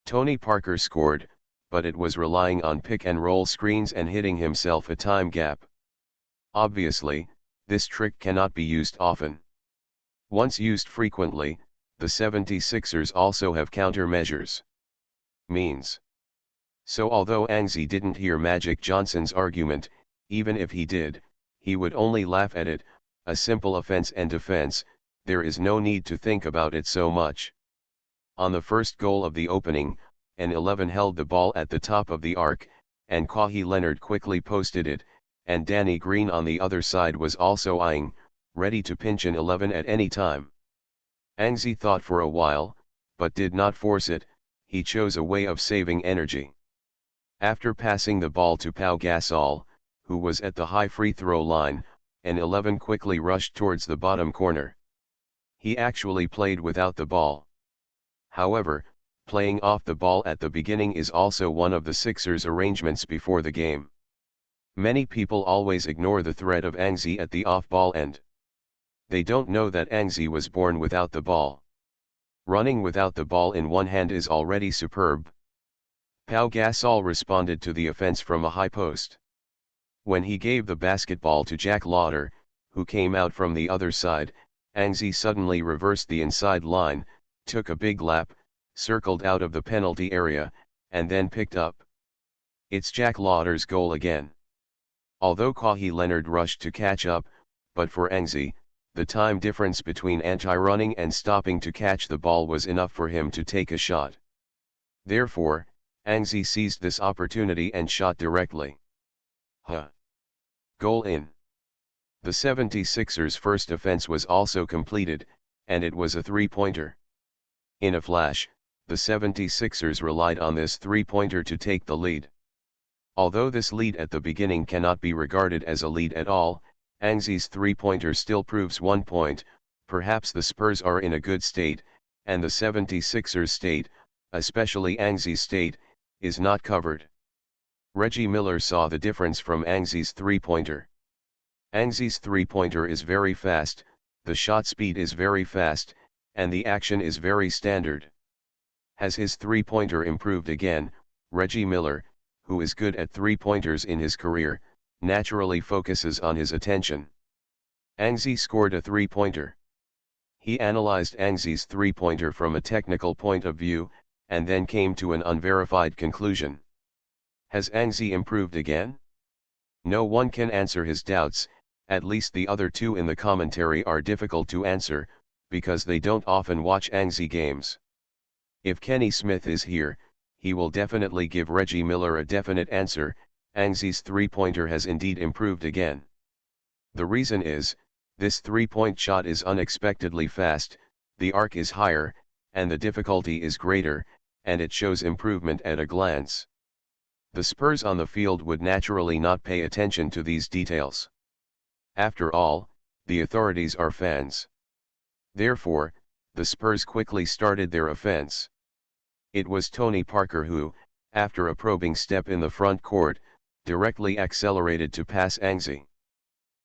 Tony Parker scored, but it was relying on pick-and-roll screens and hitting himself a time gap. Obviously, this trick cannot be used often. Once used frequently, the 76ers also have countermeasures. Means. So although Anzi didn't hear Magic Johnson's argument, even if he did, he would only laugh at it. A simple offense and defense, there is no need to think about it so much. On the first goal of the opening, an 11 held the ball at the top of the arc, and Kawhi Leonard quickly posted it, and Danny Green on the other side was also eyeing, ready to pinch an 11 at any time. Anzi thought for a while, but did not force it. He chose a way of saving energy. After passing the ball to Pau Gasol, who was at the high free throw line, an 11 quickly rushed towards the bottom corner. He actually played without the ball. However, playing off the ball at the beginning is also one of the Sixers' arrangements before the game. Many people always ignore the threat of Anzi at the off-ball end. They don't know that Anzi was born without the ball. Running without the ball in one hand is already superb. Pau Gasol responded to the offense from a high post. When he gave the basketball to Jack Lauder, who came out from the other side, Anzi suddenly reversed the inside line, took a big lap, circled out of the penalty area, and then picked up. It's Jack Lauder's goal again. Although Kawhi Leonard rushed to catch up, but for Anzi, the time difference between anti-running and stopping to catch the ball was enough for him to take a shot. Therefore, Anzi seized this opportunity and shot directly. Goal in. The 76ers' first offense was also completed, and it was a three-pointer. In a flash, the 76ers relied on this three-pointer to take the lead. Although this lead at the beginning cannot be regarded as a lead at all, Anzi's three-pointer still proves 1 point. Perhaps the Spurs are in a good state, and the 76ers' state, especially Anzi's state, is not covered. Reggie Miller saw the difference from Anzi's three-pointer. Anzi's three-pointer is very fast, the shot speed is very fast, and the action is very standard. Has his three-pointer improved again? Reggie Miller, who is good at three-pointers in his career, naturally focuses on his attention. Anzi scored a three-pointer. He analyzed Anzi's three-pointer from a technical point of view, and then came to an unverified conclusion. Has Anzi improved again? No one can answer his doubts. At least the other two in the commentary are difficult to answer, because they don't often watch Anzi games. If Kenny Smith is here, he will definitely give Reggie Miller a definite answer. Anzi's three-pointer has indeed improved again. The reason is, this three-point shot is unexpectedly fast, the arc is higher, and the difficulty is greater, and it shows improvement at a glance. The Spurs on the field would naturally not pay attention to these details. After all, the authorities are fans. Therefore, the Spurs quickly started their offense. It was Tony Parker who, after a probing step in the front court, directly accelerated to pass Anzi.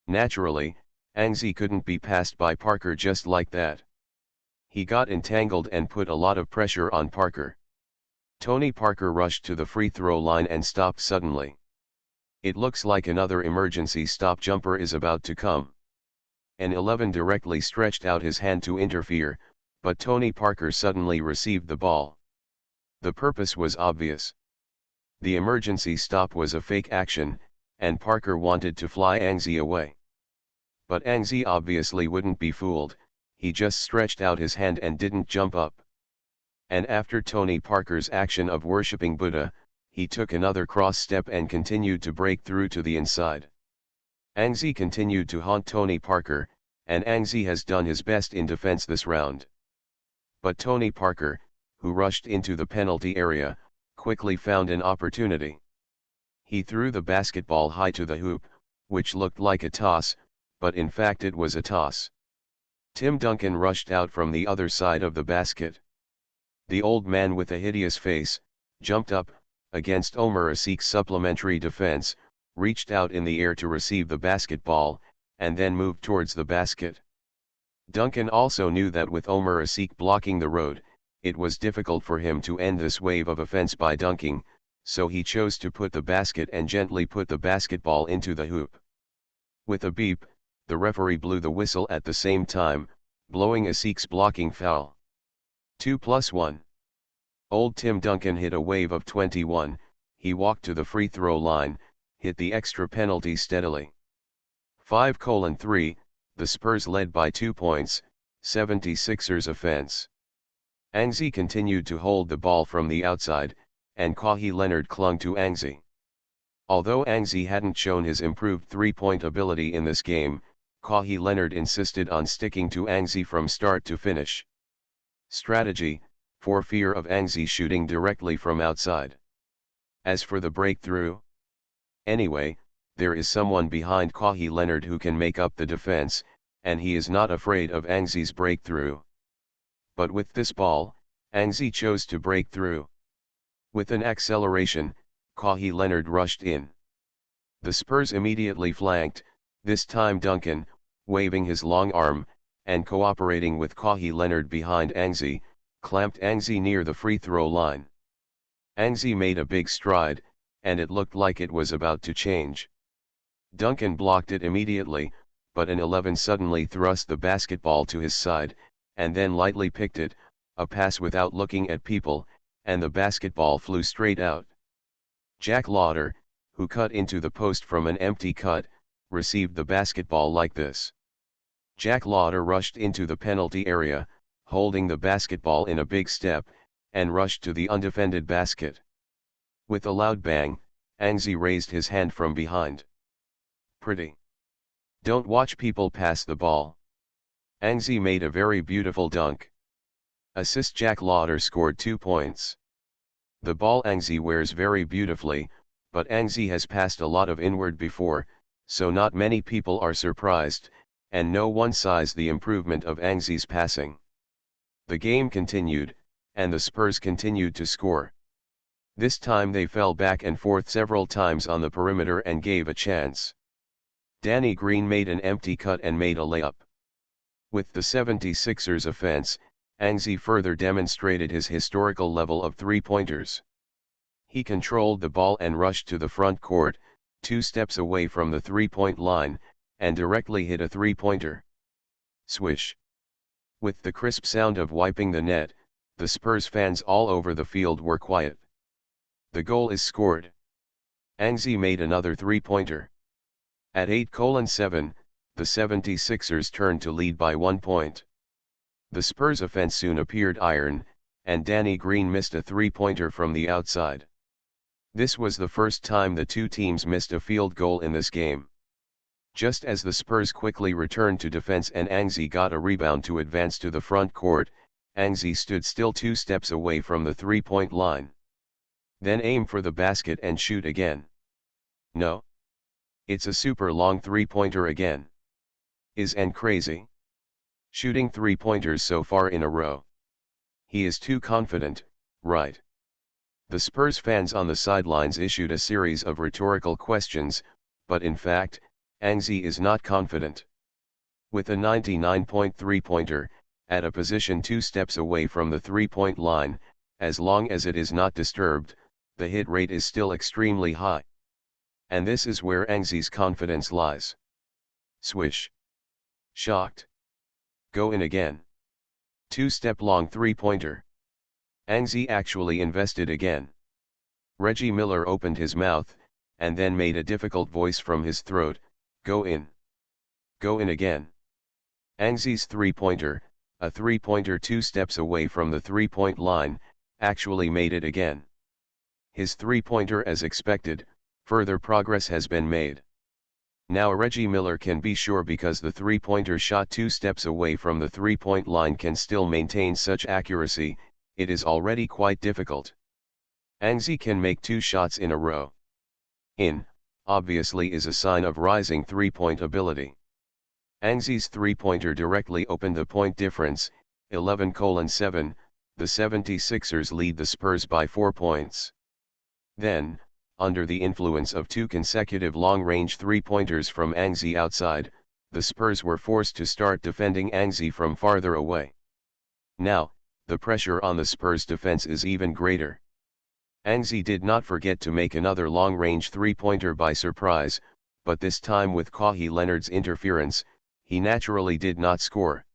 Naturally, Anzi couldn't be passed by Parker just like that. He got entangled and put a lot of pressure on Parker. Tony Parker rushed to the free throw line and stopped suddenly. It looks like another emergency stop jumper is about to come. An 11 directly stretched out his hand to interfere, but Tony Parker suddenly received the ball. The purpose was obvious. The emergency stop was a fake action, and Parker wanted to fly Angzi away. But Angzi obviously wouldn't be fooled, he just stretched out his hand and didn't jump up. And after Tony Parker's action of worshipping Buddha, he took another cross step and continued to break through to the inside. Angzi continued to haunt Tony Parker, and Angzi has done his best in defense this round. But Tony Parker, who rushed into the penalty area, quickly found an opportunity. He threw the basketball high to the hoop, which looked like a toss, but in fact it was a toss. Tim Duncan rushed out from the other side of the basket. The old man with a hideous face, jumped up, against Omer Asik's supplementary defense, reached out in the air to receive the basketball, and then moved towards the basket. Duncan also knew that with Omer Asik blocking the road, it was difficult for him to end this wave of offense by dunking, so he chose to put the basket and gently put the basketball into the hoop. With a beep, the referee blew the whistle at the same time, blowing Asik's blocking foul. 2+1. Old Tim Duncan hit a wave of 21, he walked to the free throw line, hit the extra penalty steadily. 5:3, the Spurs led by 2 points, 76ers offense. Angzi continued to hold the ball from the outside, and Kawhi Leonard clung to Angzi. Although Angzi hadn't shown his improved three-point ability in this game, Kawhi Leonard insisted on sticking to Angzi from start to finish. Strategy, for fear of Angzi shooting directly from outside. As for the breakthrough, anyway, there is someone behind Kawhi Leonard who can make up the defense, and he is not afraid of Angzi's breakthrough. But with this ball, Angzi chose to break through. With an acceleration, Kawhi Leonard rushed in. The Spurs immediately flanked, this time Duncan, waving his long arm, and cooperating with Kawhi Leonard behind Angzi, clamped Angzi near the free throw line. Angzi made a big stride, and it looked like it was about to change. Duncan blocked it immediately, but an 11 suddenly thrust the basketball to his side, and then lightly picked it, a pass without looking at people, and the basketball flew straight out. Jack Lauder, who cut into the post from an empty cut, received the basketball like this. Jack Lauder rushed into the penalty area, holding the basketball in a big step, and rushed to the undefended basket. With a loud bang, Angzi raised his hand from behind. Pretty. Don't watch people pass the ball. Angzi made a very beautiful dunk. Assist Jack Lauder scored 2 points. The ball Angzi wears very beautifully, but Angzi has passed a lot of inward before, so not many people are surprised, and no one sees the improvement of Angzi's passing. The game continued, and the Spurs continued to score. This time they fell back and forth several times on the perimeter and gave a chance. Danny Green made an empty cut and made a layup. With the 76ers offense, Angzi further demonstrated his historical level of three-pointers. He controlled the ball and rushed to the front court, 2 steps away from the three-point line, and directly hit a three-pointer. Swish. With the crisp sound of wiping the net, the Spurs fans all over the field were quiet. The goal is scored. Angzi made another three-pointer. At 8:7, the 76ers turned to lead by 1 point. The Spurs offense soon appeared iron, and Danny Green missed a three-pointer from the outside. This was the first time the two teams missed a field goal in this game. Just as the Spurs quickly returned to defense and Angzi got a rebound to advance to the front court, Angzi stood still 2 steps away from the three-point line. Then aim for the basket and shoot again. No. It's a super long three-pointer again. Isn't crazy? Shooting three-pointers so far in a row. He is too confident, right? The Spurs fans on the sidelines issued a series of rhetorical questions, but in fact, Angzi is not confident. With a 99-point three-pointer, at a position 2 steps away from the three-point line, as long as it is not disturbed, the hit rate is still extremely high. And this is where Angzi's confidence lies. Swish. Shocked. Go in again. Two-step long three-pointer. Angzi actually invested again. Reggie Miller opened his mouth, and then made a difficult voice from his throat, go in. Go in again. Angzi's three-pointer, a three-pointer 2 steps away from the three-point line, actually made it again. His three-pointer as expected, further progress has been made. Now Reggie Miller can be sure because the three-pointer shot 2 steps away from the three-point line can still maintain such accuracy, it is already quite difficult. Angzi can make 2 shots in a row. In, obviously is a sign of rising three-point ability. Angzi's three-pointer directly opened the point difference, 11-7, the 76ers lead the Spurs by 4 points. Then, under the influence of 2 consecutive long-range three-pointers from Angzi outside, the Spurs were forced to start defending Angzi from farther away. Now, the pressure on the Spurs defense is even greater. Angzi did not forget to make another long-range three-pointer by surprise, but this time with Kawhi Leonard's interference, he naturally did not score.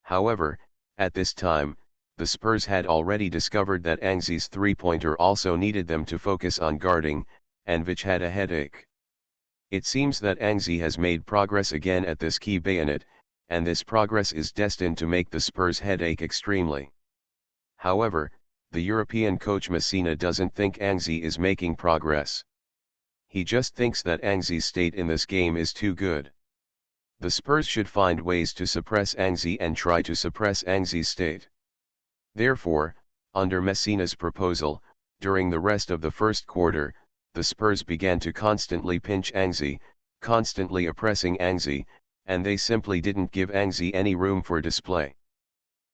However, at this time, the Spurs had already discovered that Angzi's three-pointer also needed them to focus on guarding, and Vich had a headache. It seems that Angzi has made progress again at this key bayonet, and this progress is destined to make the Spurs headache extremely. However, the European coach Messina doesn't think Angzi is making progress. He just thinks that Angzi's state in this game is too good. The Spurs should find ways to suppress Angzi and try to suppress Angzi's state. Therefore, under Messina's proposal, during the rest of the first quarter, the Spurs began to constantly pinch Angzi, constantly oppressing Angzi, and they simply didn't give Angzi any room for display.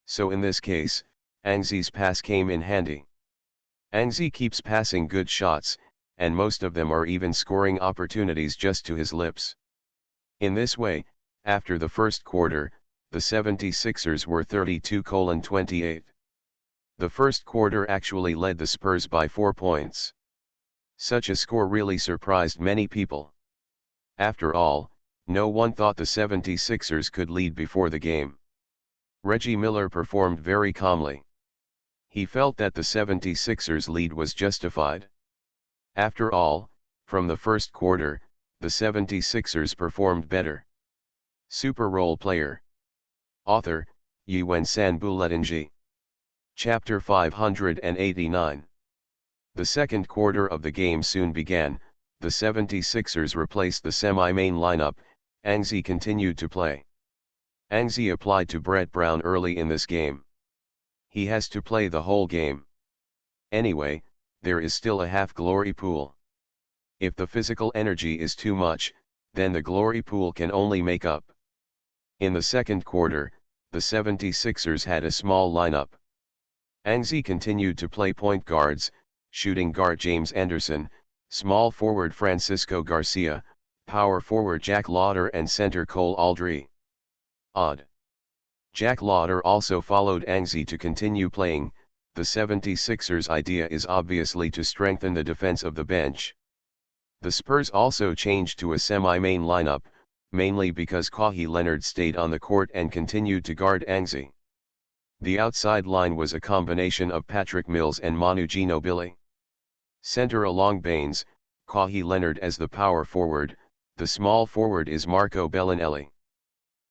So in this case, Angzi's pass came in handy. Angzi keeps passing good shots, and most of them are even scoring opportunities just to his lips. In this way, after the first quarter, the 76ers were 32-28. The first quarter actually led the Spurs by 4 points. Such a score really surprised many people. After all, no one thought the 76ers could lead before the game. Reggie Miller performed very calmly. He felt that the 76ers' lead was justified. After all, from the first quarter, the 76ers performed better. Super Role Player. Author, Yuen Sanbuletinji. Chapter 589. The second quarter of the game soon began. The 76ers replaced the semi-main lineup. Angzi continued to play. Angzi applied to Brett Brown early in this game. He has to play the whole game. Anyway, there is still a half glory pool. If the physical energy is too much, then the glory pool can only make up. In the second quarter, the 76ers had a small lineup. Angzi continued to play point guards, shooting guard James Anderson, small forward Francisco Garcia, power forward Jack Lauder and center Cole Aldry. Odd. Jack Lauder also followed Angzi to continue playing. The 76ers' idea is obviously to strengthen the defense of the bench. The Spurs also changed to a semi-main lineup, mainly because Kawhi Leonard stayed on the court and continued to guard Angzi. The outside line was a combination of Patrick Mills and Manu Ginobili. Center along Baines, Kawhi Leonard as the power forward, the small forward is Marco Bellinelli.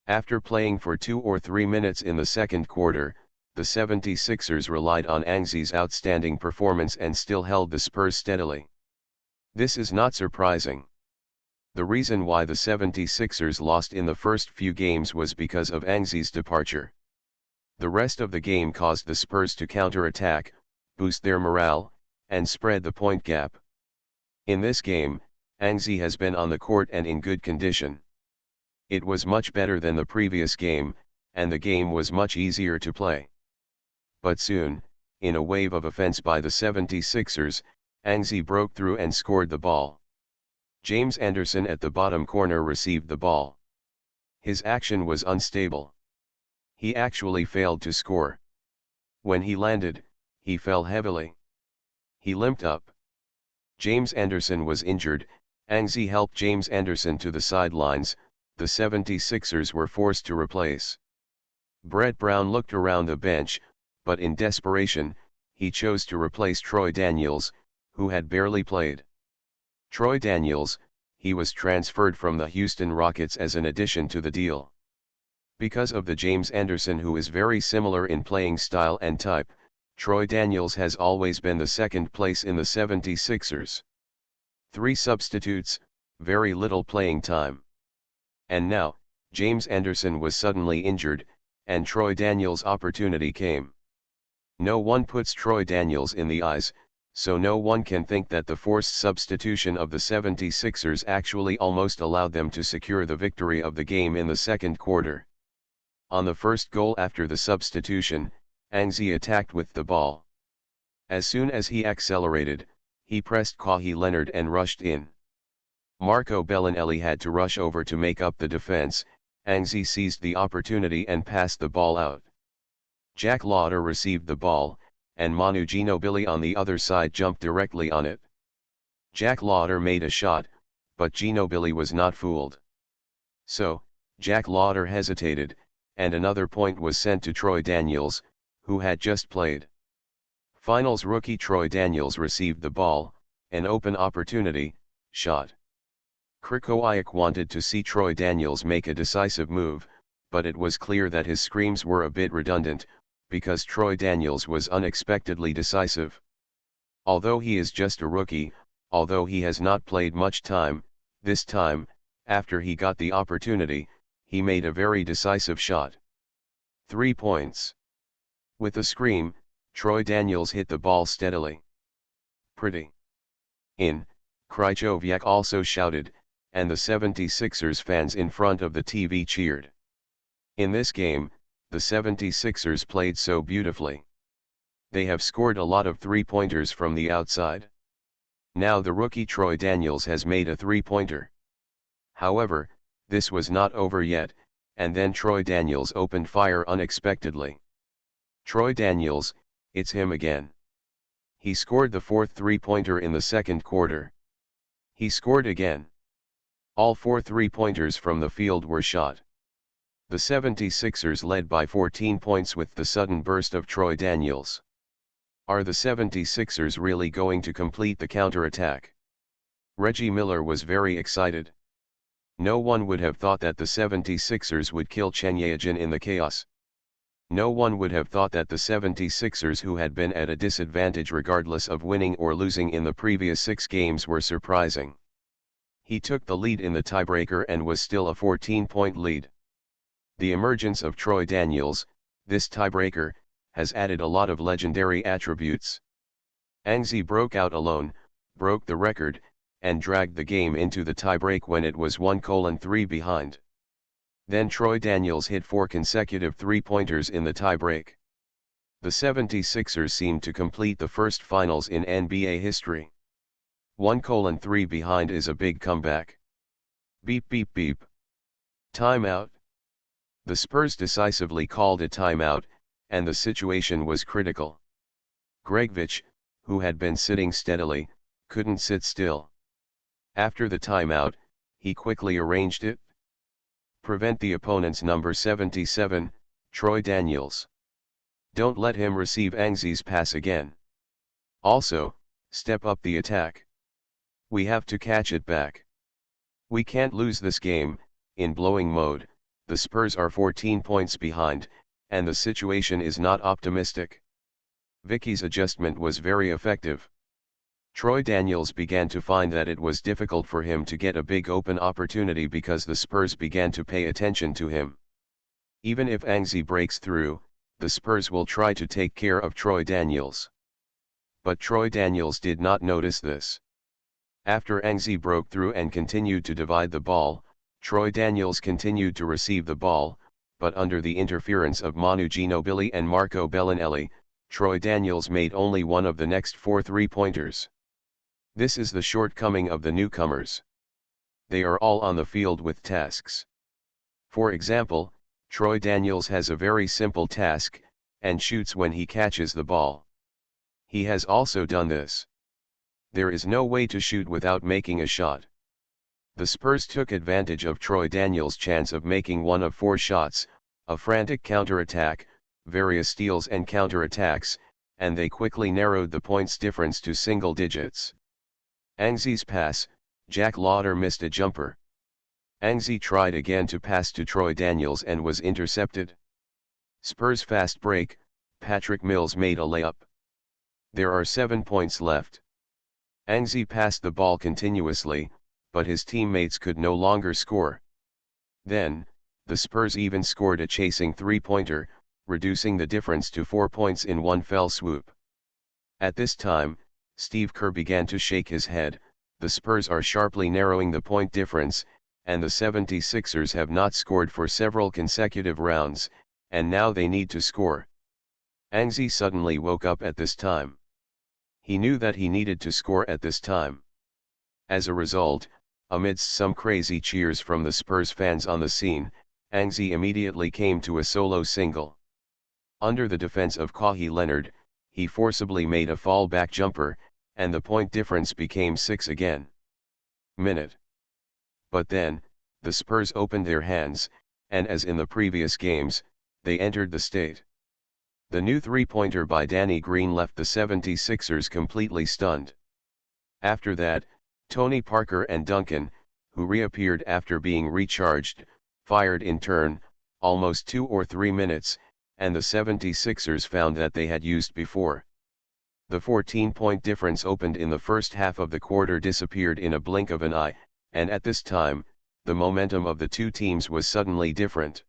After playing for 2 or 3 minutes in the second quarter, the 76ers relied on Angzi's outstanding performance and still held the Spurs steadily. This is not surprising. The reason why the 76ers lost in the first few games was because of Angzi's departure. The rest of the game caused the Spurs to counter-attack, boost their morale, and spread the point gap. In this game, Angzi has been on the court and in good condition. It was much better than the previous game, and the game was much easier to play. But soon, in a wave of offense by the 76ers, Angzi broke through and scored the ball. James Anderson at the bottom corner received the ball. His action was unstable. He actually failed to score. When he landed, he fell heavily. He limped up. James Anderson was injured. Angzi helped James Anderson to the sidelines, the 76ers were forced to replace. Brett Brown looked around the bench, but in desperation, he chose to replace Troy Daniels, who had barely played. Troy Daniels, he was transferred from the Houston Rockets as an addition to the deal. Because of the James Anderson, who is very similar in playing style and type, Troy Daniels has always been the second place in the 76ers. 3 substitutes, very little playing time. And now, James Anderson was suddenly injured, and Troy Daniels' opportunity came. No one puts Troy Daniels in the eyes, so no one can think that the forced substitution of the 76ers actually almost allowed them to secure the victory of the game in the second quarter. On the first goal after the substitution, Anzi attacked with the ball. As soon as he accelerated, he pressed Kawhi Leonard and rushed in. Marco Bellinelli had to rush over to make up the defense. Anzi seized the opportunity and passed the ball out. Jack Lauder received the ball, and Manu Ginobili on the other side jumped directly on it. Jack Lauder made a shot, but Ginobili was not fooled. So, Jack Lauder hesitated, and another point was sent to Troy Daniels, who had just played. Finals rookie Troy Daniels received the ball, an open opportunity, shot. Krikowiak wanted to see Troy Daniels make a decisive move, but it was clear that his screams were a bit redundant, because Troy Daniels was unexpectedly decisive. Although he is just a rookie, although he has not played much time, this time, after he got the opportunity, he made a very decisive shot. 3 points. With a scream, Troy Daniels hit the ball steadily. Pretty. In, Krychowiak also shouted, and the 76ers fans in front of the TV cheered. In this game, the 76ers played so beautifully. They have scored a lot of three-pointers from the outside. Now the rookie Troy Daniels has made a three-pointer. However, this was not over yet, and then Troy Daniels opened fire unexpectedly. Troy Daniels, it's him again. He scored the 4th three-pointer in the second quarter. He scored again. All 4 three-pointers from the field were shot. The 76ers led by 14 points with the sudden burst of Troy Daniels. Are the 76ers really going to complete the counterattack? Reggie Miller was very excited. No one would have thought that the 76ers would kill Chenyagin in the chaos. No one would have thought that the 76ers, who had been at a disadvantage regardless of winning or losing in the previous 6 games, were surprising. He took the lead in the tiebreaker and was still a 14-point lead. The emergence of Troy Daniels, this tiebreaker, has added a lot of legendary attributes. Anzi broke out alone, broke the record, and dragged the game into the tiebreak when it was 1-3 behind. Then Troy Daniels hit 4 consecutive three-pointers in the tiebreak. The 76ers seemed to complete the first finals in NBA history. 1-3 behind is a big comeback. Beep beep beep. Timeout. The Spurs decisively called a timeout, and the situation was critical. Gregvich, who had been sitting steadily, couldn't sit still. After the timeout, he quickly arranged it. Prevent the opponent's number 77, Troy Daniels. Don't let him receive Anzi's pass again. Also, step up the attack. We have to catch it back. We can't lose this game. In blowing mode, the Spurs are 14 points behind, and the situation is not optimistic. Vicky's adjustment was very effective. Troy Daniels began to find that it was difficult for him to get a big open opportunity because the Spurs began to pay attention to him. Even if Anzi breaks through, the Spurs will try to take care of Troy Daniels. But Troy Daniels did not notice this. After Anzi broke through and continued to divide the ball, Troy Daniels continued to receive the ball, but under the interference of Manu Ginobili and Marco Bellinelli, Troy Daniels made only one of the next 4 three-pointers. This is the shortcoming of the newcomers. They are all on the field with tasks. For example, Troy Daniels has a very simple task, and shoots when he catches the ball. He has also done this. There is no way to shoot without making a shot. The Spurs took advantage of Troy Daniels' chance of making one of 4 shots, a frantic counter-attack, various steals and counter-attacks, and they quickly narrowed the points difference to single digits. Angzi's pass, Jack Lauder missed a jumper. Angzi tried again to pass to Troy Daniels and was intercepted. Spurs fast break, Patrick Mills made a layup. There are 7 points left. Angzi passed the ball continuously, but his teammates could no longer score. Then, the Spurs even scored a chasing 3-pointer, reducing the difference to 4 points in one fell swoop. At this time, Steve Kerr began to shake his head. The Spurs are sharply narrowing the point difference, and the 76ers have not scored for several consecutive rounds, and now they need to score. Angzi suddenly woke up at this time. He knew that he needed to score at this time. As a result, amidst some crazy cheers from the Spurs fans on the scene, Angzi immediately came to a solo single. Under the defense of Kawhi Leonard, he forcibly made a fallback jumper, and the point difference became 6 again. But then, the Spurs opened their hands, and as in the previous games, they entered the state. The new 3-pointer by Danny Green left the 76ers completely stunned. After that, Tony Parker and Duncan, who reappeared after being recharged, fired in turn, almost 2 or 3 minutes, and the 76ers found that they had used before. The 14-point difference opened in the first half of the quarter disappeared in a blink of an eye, and at this time, the momentum of the two teams was suddenly different.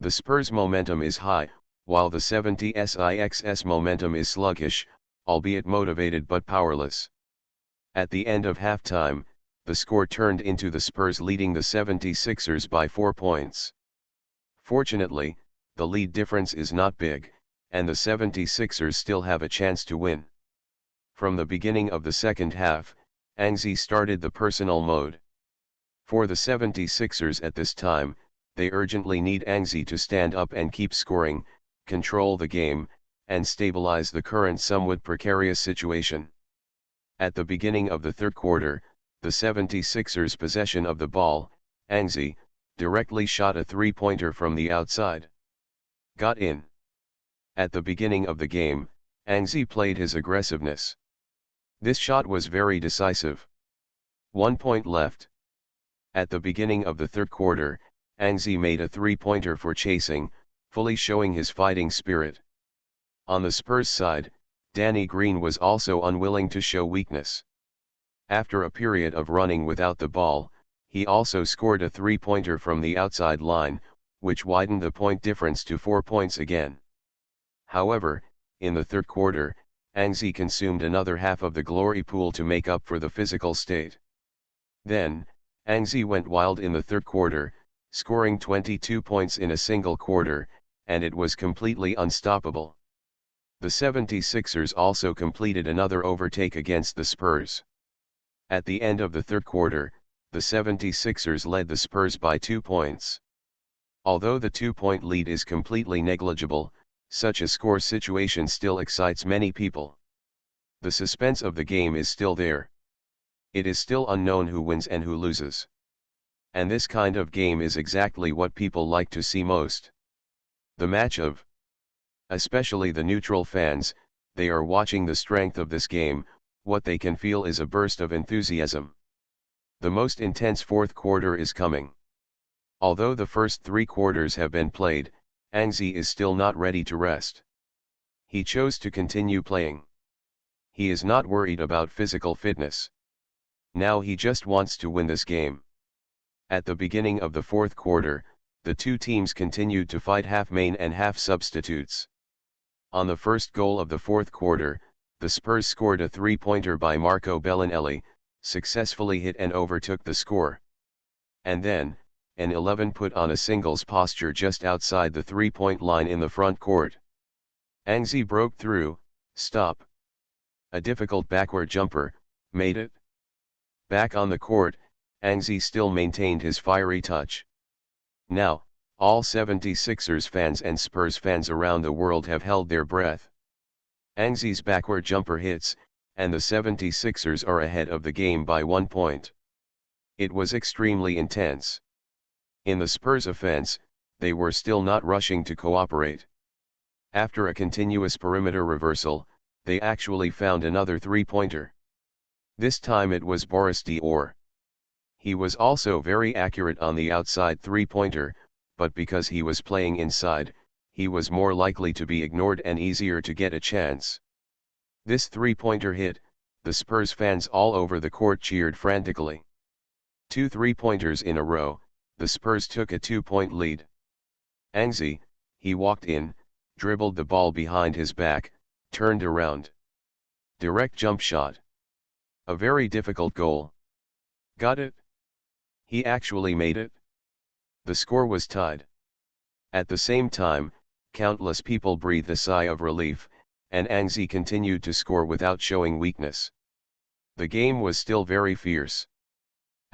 The Spurs' momentum is high, while the 76ers' momentum is sluggish, albeit motivated but powerless. At the end of halftime, the score turned into the Spurs leading the 76ers by 4 points. Fortunately, the lead difference is not big, and the 76ers still have a chance to win. From the beginning of the second half, Angzi started the personal mode. For the 76ers at this time, they urgently need Angzi to stand up and keep scoring, control the game, and stabilize the current somewhat precarious situation. At the beginning of the third quarter, the 76ers' possession of the ball, Angzi, directly shot a 3-pointer from the outside. Got in. At the beginning of the game, Angzi played his aggressiveness. This shot was very decisive. 1 point left. At the beginning of the third quarter, Angzi made a 3-pointer for chasing, fully showing his fighting spirit. On the Spurs side, Danny Green was also unwilling to show weakness. After a period of running without the ball, he also scored a 3-pointer from the outside line, which widened the point difference to 4 points again. However, in the third quarter, Angzi consumed another half of the glory pool to make up for the physical state. Then, Angzi went wild in the third quarter, scoring 22 points in a single quarter, and it was completely unstoppable. The 76ers also completed another overtake against the Spurs. At the end of the third quarter, the 76ers led the Spurs by 2 points. Although the 2-point lead is completely negligible, such a score situation still excites many people. The suspense of the game is still there. It is still unknown who wins and who loses. And this kind of game is exactly what people like to see most. The match of. Especially the neutral fans, they are watching the strength of this game. What they can feel is a burst of enthusiasm. The most intense fourth quarter is coming. Although the first 3 quarters have been played, Angzi is still not ready to rest. He chose to continue playing. He is not worried about physical fitness. Now he just wants to win this game. At the beginning of the fourth quarter, the two teams continued to fight half main and half substitutes. On the first goal of the fourth quarter, the Spurs scored a 3-pointer by Marco Bellinelli, successfully hit and overtook the score. And then, an 11 put on a singles posture just outside the 3-point line in the front court. Angzi broke through, stop. A difficult backward jumper, made it. Back on the court, Angzi still maintained his fiery touch. Now, all 76ers fans and Spurs fans around the world have held their breath. Angzi's backward jumper hits, and the 76ers are ahead of the game by 1 point. It was extremely intense. In the Spurs' offense, they were still not rushing to cooperate. After a continuous perimeter reversal, they actually found another three-pointer. This time it was Boris Dior. He was also very accurate on the outside three-pointer, but because he was playing inside, he was more likely to be ignored and easier to get a chance. This three-pointer hit, the Spurs fans all over the court cheered frantically. 2 three-pointers in a row, the Spurs took a 2-point lead. Angzi, he walked in, dribbled the ball behind his back, turned around. Direct jump shot. A very difficult goal. Got it? He actually made it. The score was tied. At the same time, countless people breathed a sigh of relief, and Angzi continued to score without showing weakness. The game was still very fierce.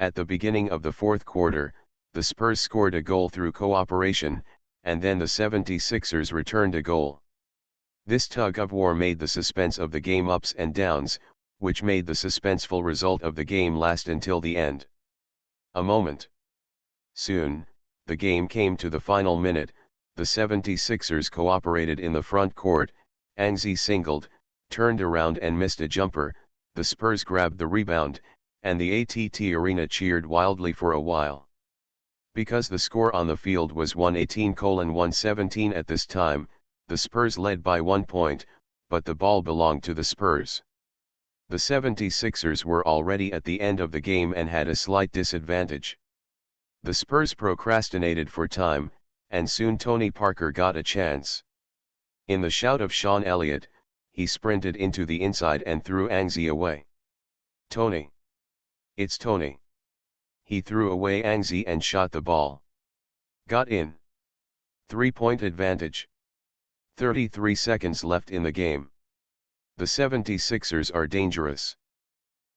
At the beginning of the fourth quarter, the Spurs scored a goal through cooperation, and then the 76ers returned a goal. This tug-of-war made the suspense of the game ups and downs, which made the suspenseful result of the game last until the end. A moment. Soon, the game came to the final minute. The 76ers cooperated in the front court. Angzi singled, turned around and missed a jumper. The Spurs grabbed the rebound, and the ATT arena cheered wildly for a while. Because the score on the field was 118-117 at this time, the Spurs led by 1 point, but the ball belonged to the Spurs. The 76ers were already at the end of the game and had a slight disadvantage. The Spurs procrastinated for time, and soon Tony Parker got a chance. In the shout of Sean Elliott, he sprinted into the inside and threw Angzi away. Tony! It's Tony! He threw away Angzi and shot the ball. Got in. 3-point advantage. 33 seconds left in the game. The 76ers are dangerous.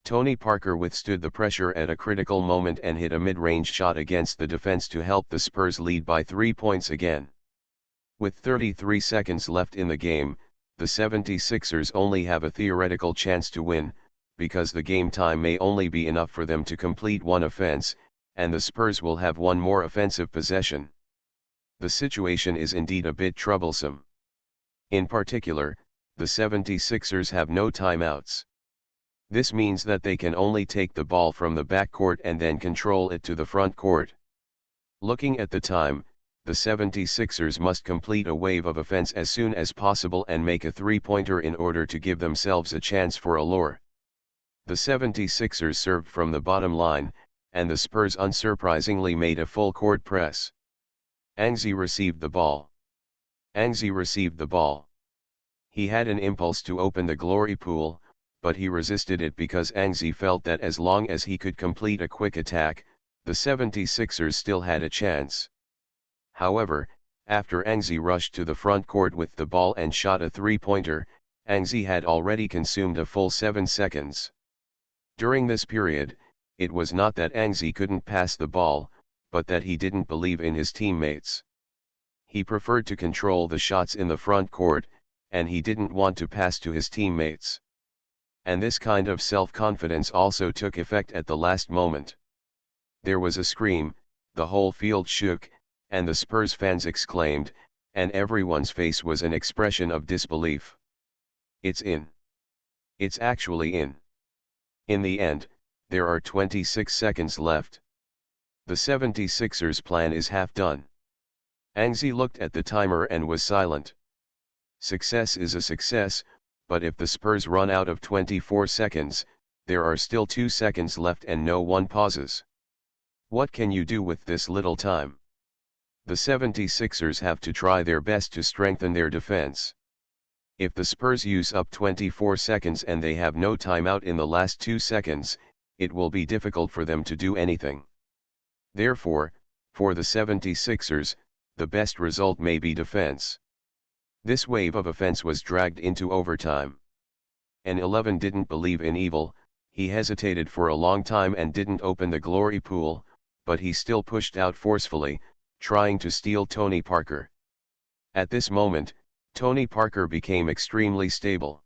Tony Parker withstood the pressure at a critical moment and hit a mid-range shot against the defense to help the Spurs lead by 3 points again. With 33 seconds left in the game, the 76ers only have a theoretical chance to win, because the game time may only be enough for them to complete one offense, and the Spurs will have one more offensive possession. The situation is indeed a bit troublesome. In particular, the 76ers have no timeouts. This means that they can only take the ball from the backcourt and then control it to the front court. Looking at the time, the 76ers must complete a wave of offense as soon as possible and make a three-pointer in order to give themselves a chance for a lure. The 76ers served from the bottom line, and the Spurs unsurprisingly made a full-court press. Angzi received the ball. Angzi received the ball. He had an impulse to open the glory pool, but he resisted it because Angzi felt that as long as he could complete a quick attack, the 76ers still had a chance. However, after Angzi rushed to the front court with the ball and shot a three-pointer, Angzi had already consumed a full 7 seconds. During this period, it was not that Angzi couldn't pass the ball, but that he didn't believe in his teammates. He preferred to control the shots in the front court, and he didn't want to pass to his teammates. And this kind of self-confidence also took effect at the last moment. There was a scream, the whole field shook, and the Spurs fans exclaimed, and everyone's face was an expression of disbelief. It's in. It's actually in. In the end, there are 26 seconds left. The 76ers' plan is half done. Angzi looked at the timer and was silent. Success is a success, but if the Spurs run out of 24 seconds, there are still 2 seconds left and no one pauses. What can you do with this little time? The 76ers have to try their best to strengthen their defense. If the Spurs use up 24 seconds and they have no timeout in the last 2 seconds, it will be difficult for them to do anything. Therefore, for the 76ers, the best result may be defense. This wave of offense was dragged into overtime. N11 didn't believe in evil, he hesitated for a long time and didn't open the glory pool, but he still pushed out forcefully, trying to steal Tony Parker. At this moment, Tony Parker became extremely stable.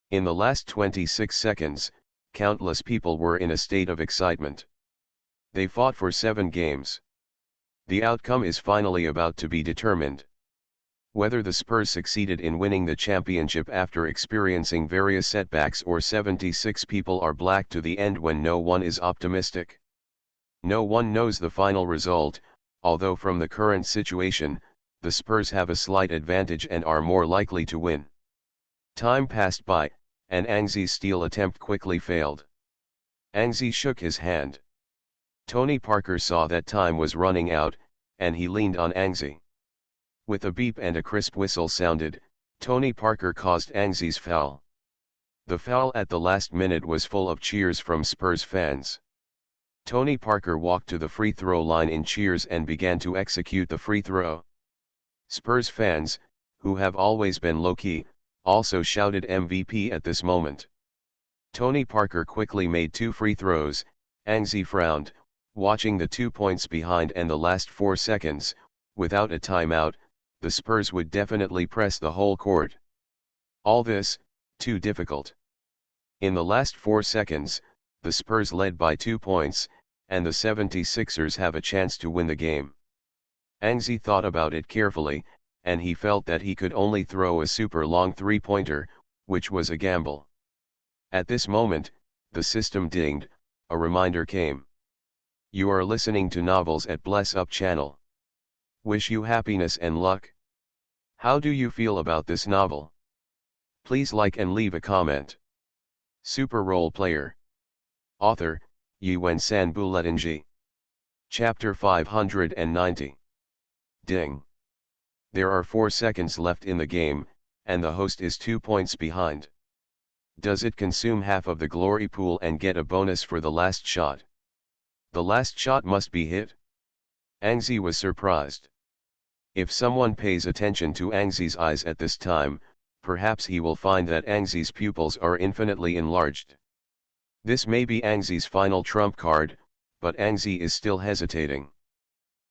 In the last 26 seconds, countless people were in a state of excitement. They fought for 7 games. The outcome is finally about to be determined. Whether the Spurs succeeded in winning the championship after experiencing various setbacks or 76 people are black to the end when no one is optimistic. No one knows the final result, although from the current situation, the Spurs have a slight advantage and are more likely to win. Time passed by, and Angzi's steal attempt quickly failed. Angzi shook his hand. Tony Parker saw that time was running out, and he leaned on Angzi. With a beep and a crisp whistle sounded, Tony Parker caused Angzi's foul. The foul at the last minute was full of cheers from Spurs fans. Tony Parker walked to the free throw line in cheers and began to execute the free throw. Spurs fans, who have always been low-key, also shouted MVP at this moment. Tony Parker quickly made 2 free throws. Angzi frowned, watching the 2 points behind and the last 4 seconds. Without a timeout, the Spurs would definitely press the whole court. All this, too difficult. In the last 4 seconds, the Spurs led by 2 points, and the 76ers have a chance to win the game. Angzi thought about it carefully, and he felt that he could only throw a super long 3-pointer, which was a gamble. At this moment, the system dinged, a reminder came. You are listening to Novels at Bless Up channel. Wish you happiness and luck. How do you feel about this novel? Please like and leave a comment. Super Role Player. Author, Yuen San Buletinji. Chapter 590. Ding. There are 4 seconds left in the game, and the host is 2 points behind. Does it consume half of the glory pool and get a bonus for the last shot? The last shot must be hit. Angzi was surprised. If someone pays attention to Angzi's eyes at this time, perhaps he will find that Angzi's pupils are infinitely enlarged. This may be Angzi's final trump card, but Angzi is still hesitating.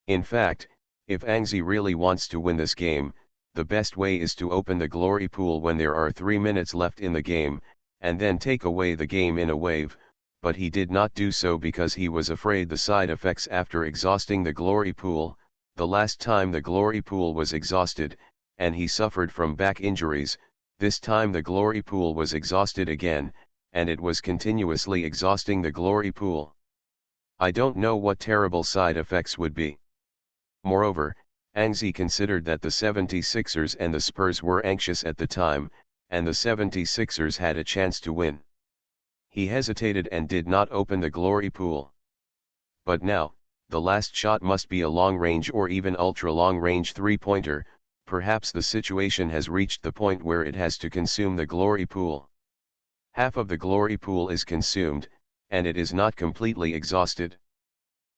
In fact, if Angzi really wants to win this game, the best way is to open the glory pool when there are 3 minutes left in the game, and then take away the game in a wave, but he did not do so because he was afraid the side effects after exhausting the glory pool. The last time the glory pool was exhausted, and he suffered from back injuries, this time the glory pool was exhausted again, and it was continuously exhausting the glory pool. I don't know what terrible side effects would be. Moreover, Angzi considered that the 76ers and the Spurs were anxious at the time, and the 76ers had a chance to win. He hesitated and did not open the glory pool. But now, the last shot must be a long-range or even ultra-long-range 3-pointer. Perhaps the situation has reached the point where it has to consume the glory pool. Half of the glory pool is consumed, and it is not completely exhausted.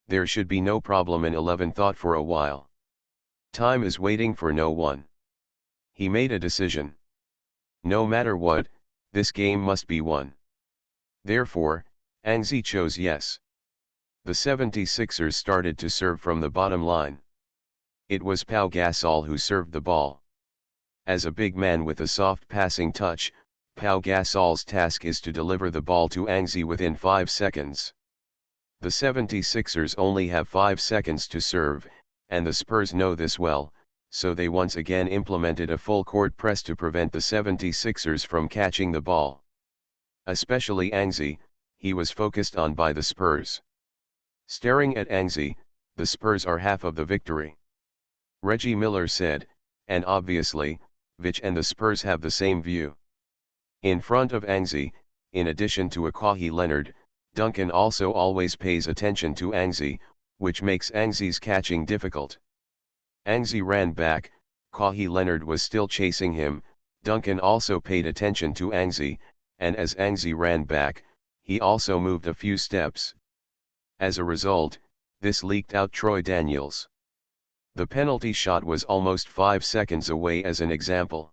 There should be no problem, in 11 thought for a while. Time is waiting for no one. He made a decision. No matter what, this game must be won. Therefore, Angzi chose yes. The 76ers started to serve from the bottom line. It was Pau Gasol who served the ball. As a big man with a soft passing touch, Pau Gasol's task is to deliver the ball to Angzi within 5 seconds. The 76ers only have 5 seconds to serve, and the Spurs know this well, so they once again implemented a full court press to prevent the 76ers from catching the ball. Especially Angzi, he was focused on by the Spurs. Staring at Angzi, the Spurs are half of the victory. Reggie Miller said, and obviously, Vich and the Spurs have the same view. In front of Angzi, in addition to Kawhi Leonard, Duncan also always pays attention to Angzi, which makes Angzi's catching difficult. Angzi ran back, Kawhi Leonard was still chasing him. Duncan also paid attention to Angzi, and as Angzi ran back, he also moved a few steps. As a result, this leaked out Troy Daniels. The penalty shot was almost 5 seconds away as an example.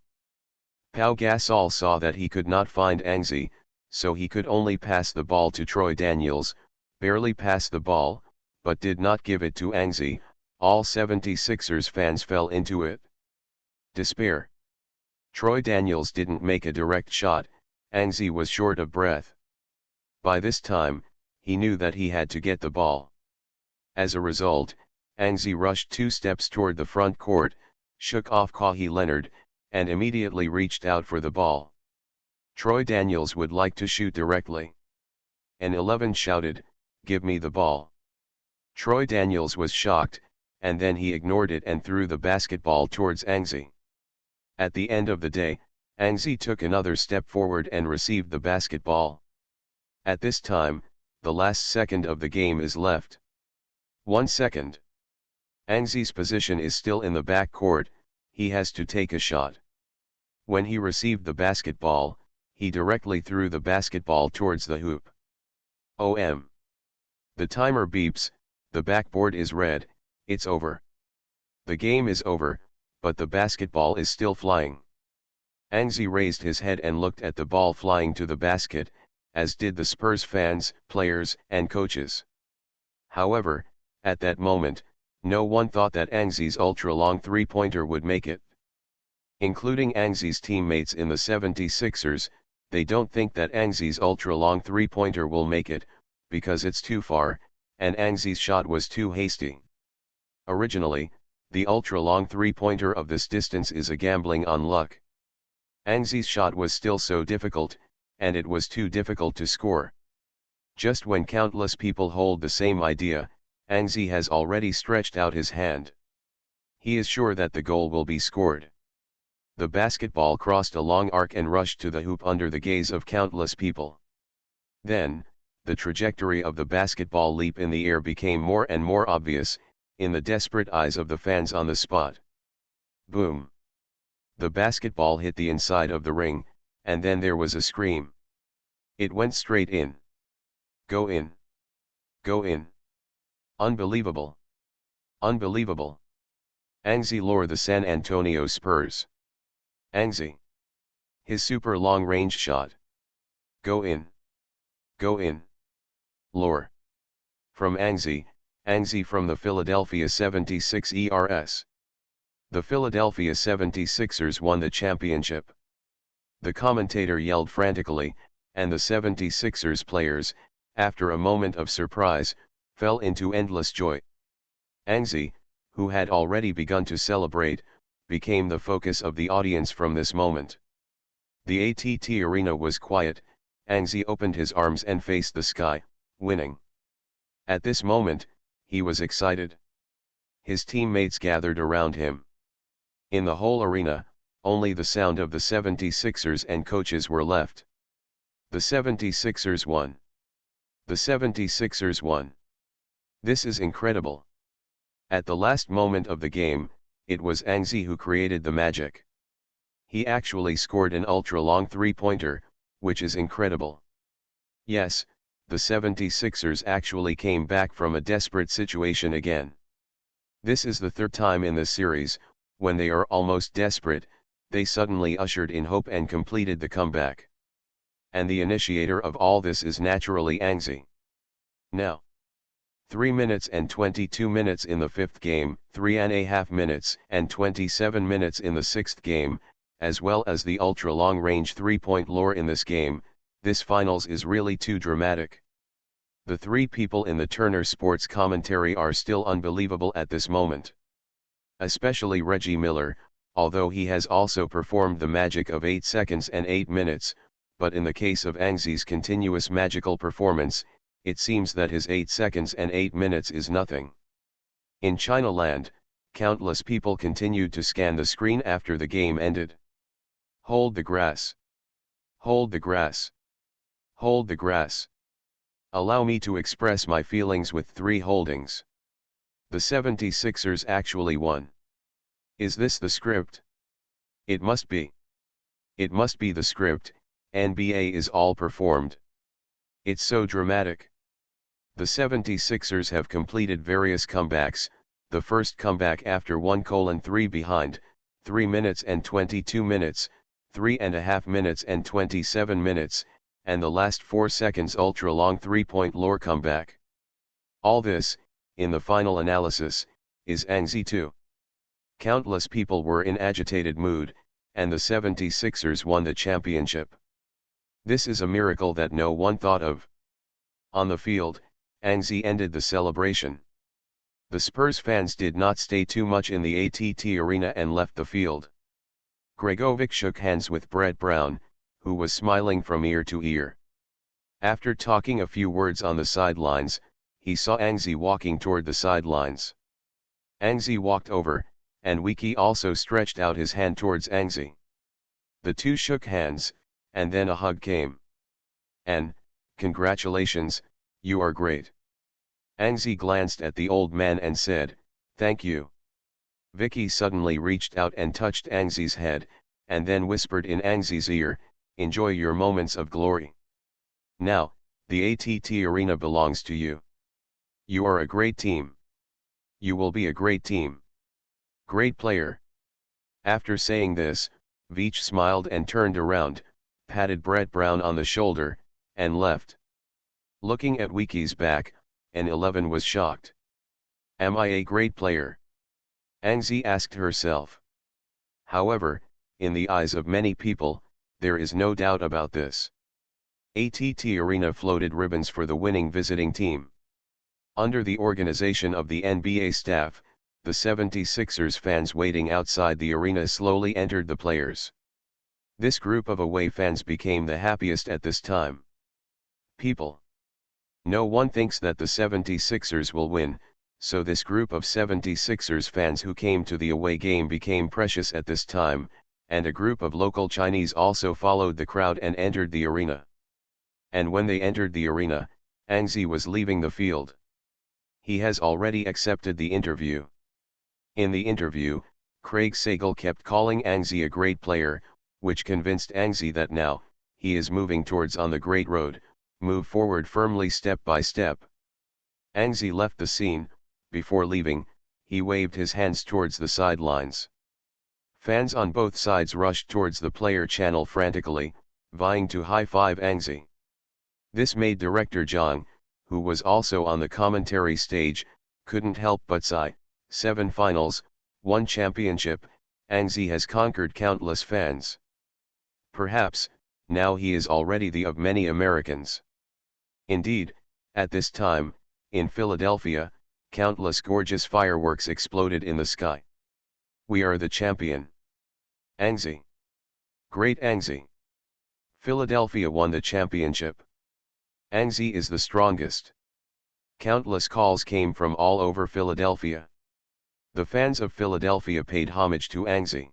Pau Gasol saw that he could not find Angzi, so he could only pass the ball to Troy Daniels, barely pass the ball, but did not give it to Angzi. All 76ers fans fell into it. Despair. Troy Daniels didn't make a direct shot. Angzi was short of breath. By this time, he knew that he had to get the ball. As a result, Angzi rushed 2 steps toward the front court, shook off Kawhi Leonard, and immediately reached out for the ball. Troy Daniels would like to shoot directly. An 11 shouted, "Give me the ball." Troy Daniels was shocked, and then he ignored it and threw the basketball towards Angzi. At the end of the day, Angzi took another step forward and received the basketball. At this time, the last second of the game is left. 1 second. Angzi's position is still in the back court, he has to take a shot. When he received the basketball, he directly threw the basketball towards the hoop. OM. The timer beeps, the backboard is red, it's over. The game is over, but the basketball is still flying. Angzi raised his head and looked at the ball flying to the basket, as did the Spurs fans, players, and coaches. However, at that moment, no one thought that Angzi's ultra-long three-pointer would make it. Including Angzi's teammates in the 76ers, they don't think that Angzi's ultra-long three-pointer will make it, because it's too far, and Angzi's shot was too hasty. Originally, the ultra-long three-pointer of this distance is a gambling on luck. Angzi's shot was still so difficult, and it was too difficult to score. Just when countless people hold the same idea, Angzi has already stretched out his hand. He is sure that the goal will be scored. The basketball crossed a long arc and rushed to the hoop under the gaze of countless people. Then, the trajectory of the basketball leap in the air became more and more obvious, in the desperate eyes of the fans on the spot. Boom! The basketball hit the inside of the ring, and then there was a scream. It went straight in. Go in! Go in! Unbelievable! Unbelievable! Angzi lure the San Antonio Spurs. Angzi. His super long-range shot. Go in. Go in. Lure. From Angzi, Angzi from the Philadelphia 76ers. The Philadelphia 76ers won the championship. The commentator yelled frantically, and the 76ers players, after a moment of surprise, fell into endless joy. Angzi, who had already begun to celebrate, became the focus of the audience from this moment. The ATT arena was quiet, Angzi opened his arms and faced the sky, winning. At this moment, he was excited. His teammates gathered around him. In the whole arena, only the sound of the 76ers and coaches were left. The 76ers won. The 76ers won. This is incredible. At the last moment of the game, it was Angzi who created the magic. He actually scored an ultra-long three-pointer, which is incredible. Yes, the 76ers actually came back from a desperate situation again. This is the third time in this series, when they are almost desperate, they suddenly ushered in hope and completed the comeback. And the initiator of all this is naturally Angzi. Now, 3 minutes and 22 minutes in the fifth game, 3.5 minutes and 27 minutes in the sixth game, as well as the ultra-long range three-point lure in this game, this finals is really too dramatic. The three people in the Turner Sports commentary are still unbelievable at this moment. Especially Reggie Miller, although he has also performed the magic of 8 seconds and 8 minutes, but in the case of Angzi's continuous magical performance, it seems that his 8 seconds and 8 minutes is nothing. In Chinaland, countless people continued to scan the screen after the game ended. Hold the grass. Hold the grass. Hold the grass. Allow me to express my feelings with 3 holdings. The 76ers actually won. Is this the script? It must be. It must be the script, NBA is all performed. It's so dramatic. The 76ers have completed various comebacks, the first comeback after 1:3 behind, 3 minutes and 22 minutes, 3.5 minutes and 27 minutes, and the last 4 seconds ultra-long three-point lure comeback. All this, in the final analysis, is Angzi 2. Countless people were in agitated mood, and the 76ers won the championship. This is a miracle that no one thought of. On the field, Angzi ended the celebration. The Spurs fans did not stay too much in the ATT arena and left the field. Gregovic shook hands with Brett Brown, who was smiling from ear to ear. After talking a few words on the sidelines, he saw Angzi walking toward the sidelines. Angzi walked over, and Wiki also stretched out his hand towards Angzi. The two shook hands, and then a hug came. "And, congratulations, you are great." Angzi glanced at the old man and said, "Thank you." Vicky suddenly reached out and touched Angzi's head, and then whispered in Angzi's ear, "Enjoy your moments of glory. Now, the ATT arena belongs to you. You are a great team. You will be a great team. Great player." After saying this, Veach smiled and turned around, patted Brett Brown on the shoulder, and left. Looking at Wiki's back, an 11 was shocked. "Am I a great player?" Angzi asked herself. However, in the eyes of many people, there is no doubt about this. ATT Arena floated ribbons for the winning visiting team. Under the organization of the NBA staff, the 76ers fans waiting outside the arena slowly entered the players. This group of away fans became the happiest at this time. People. No one thinks that the 76ers will win, so this group of 76ers fans who came to the away game became precious at this time, and a group of local Chinese also followed the crowd and entered the arena. And when they entered the arena, Angzi was leaving the field. He has already accepted the interview. In the interview, Craig Sagal kept calling Angzi a great player, which convinced Angzi that now, he is moving towards on the great road, move forward firmly step by step. Angzi left the scene. Before leaving, he waved his hands towards the sidelines. Fans on both sides rushed towards the player channel frantically, vying to high-five Angzi. This made director Zhang, who was also on the commentary stage, couldn't help but sigh. 7 finals, 1 championship, Angzi has conquered countless fans. Perhaps, now he is already the of many Americans. Indeed, at this time, in Philadelphia, countless gorgeous fireworks exploded in the sky. We are the champion. Angzi. Great Angzi. Philadelphia won the championship. Angzi is the strongest. Countless calls came from all over Philadelphia. The fans of Philadelphia paid homage to Angzi.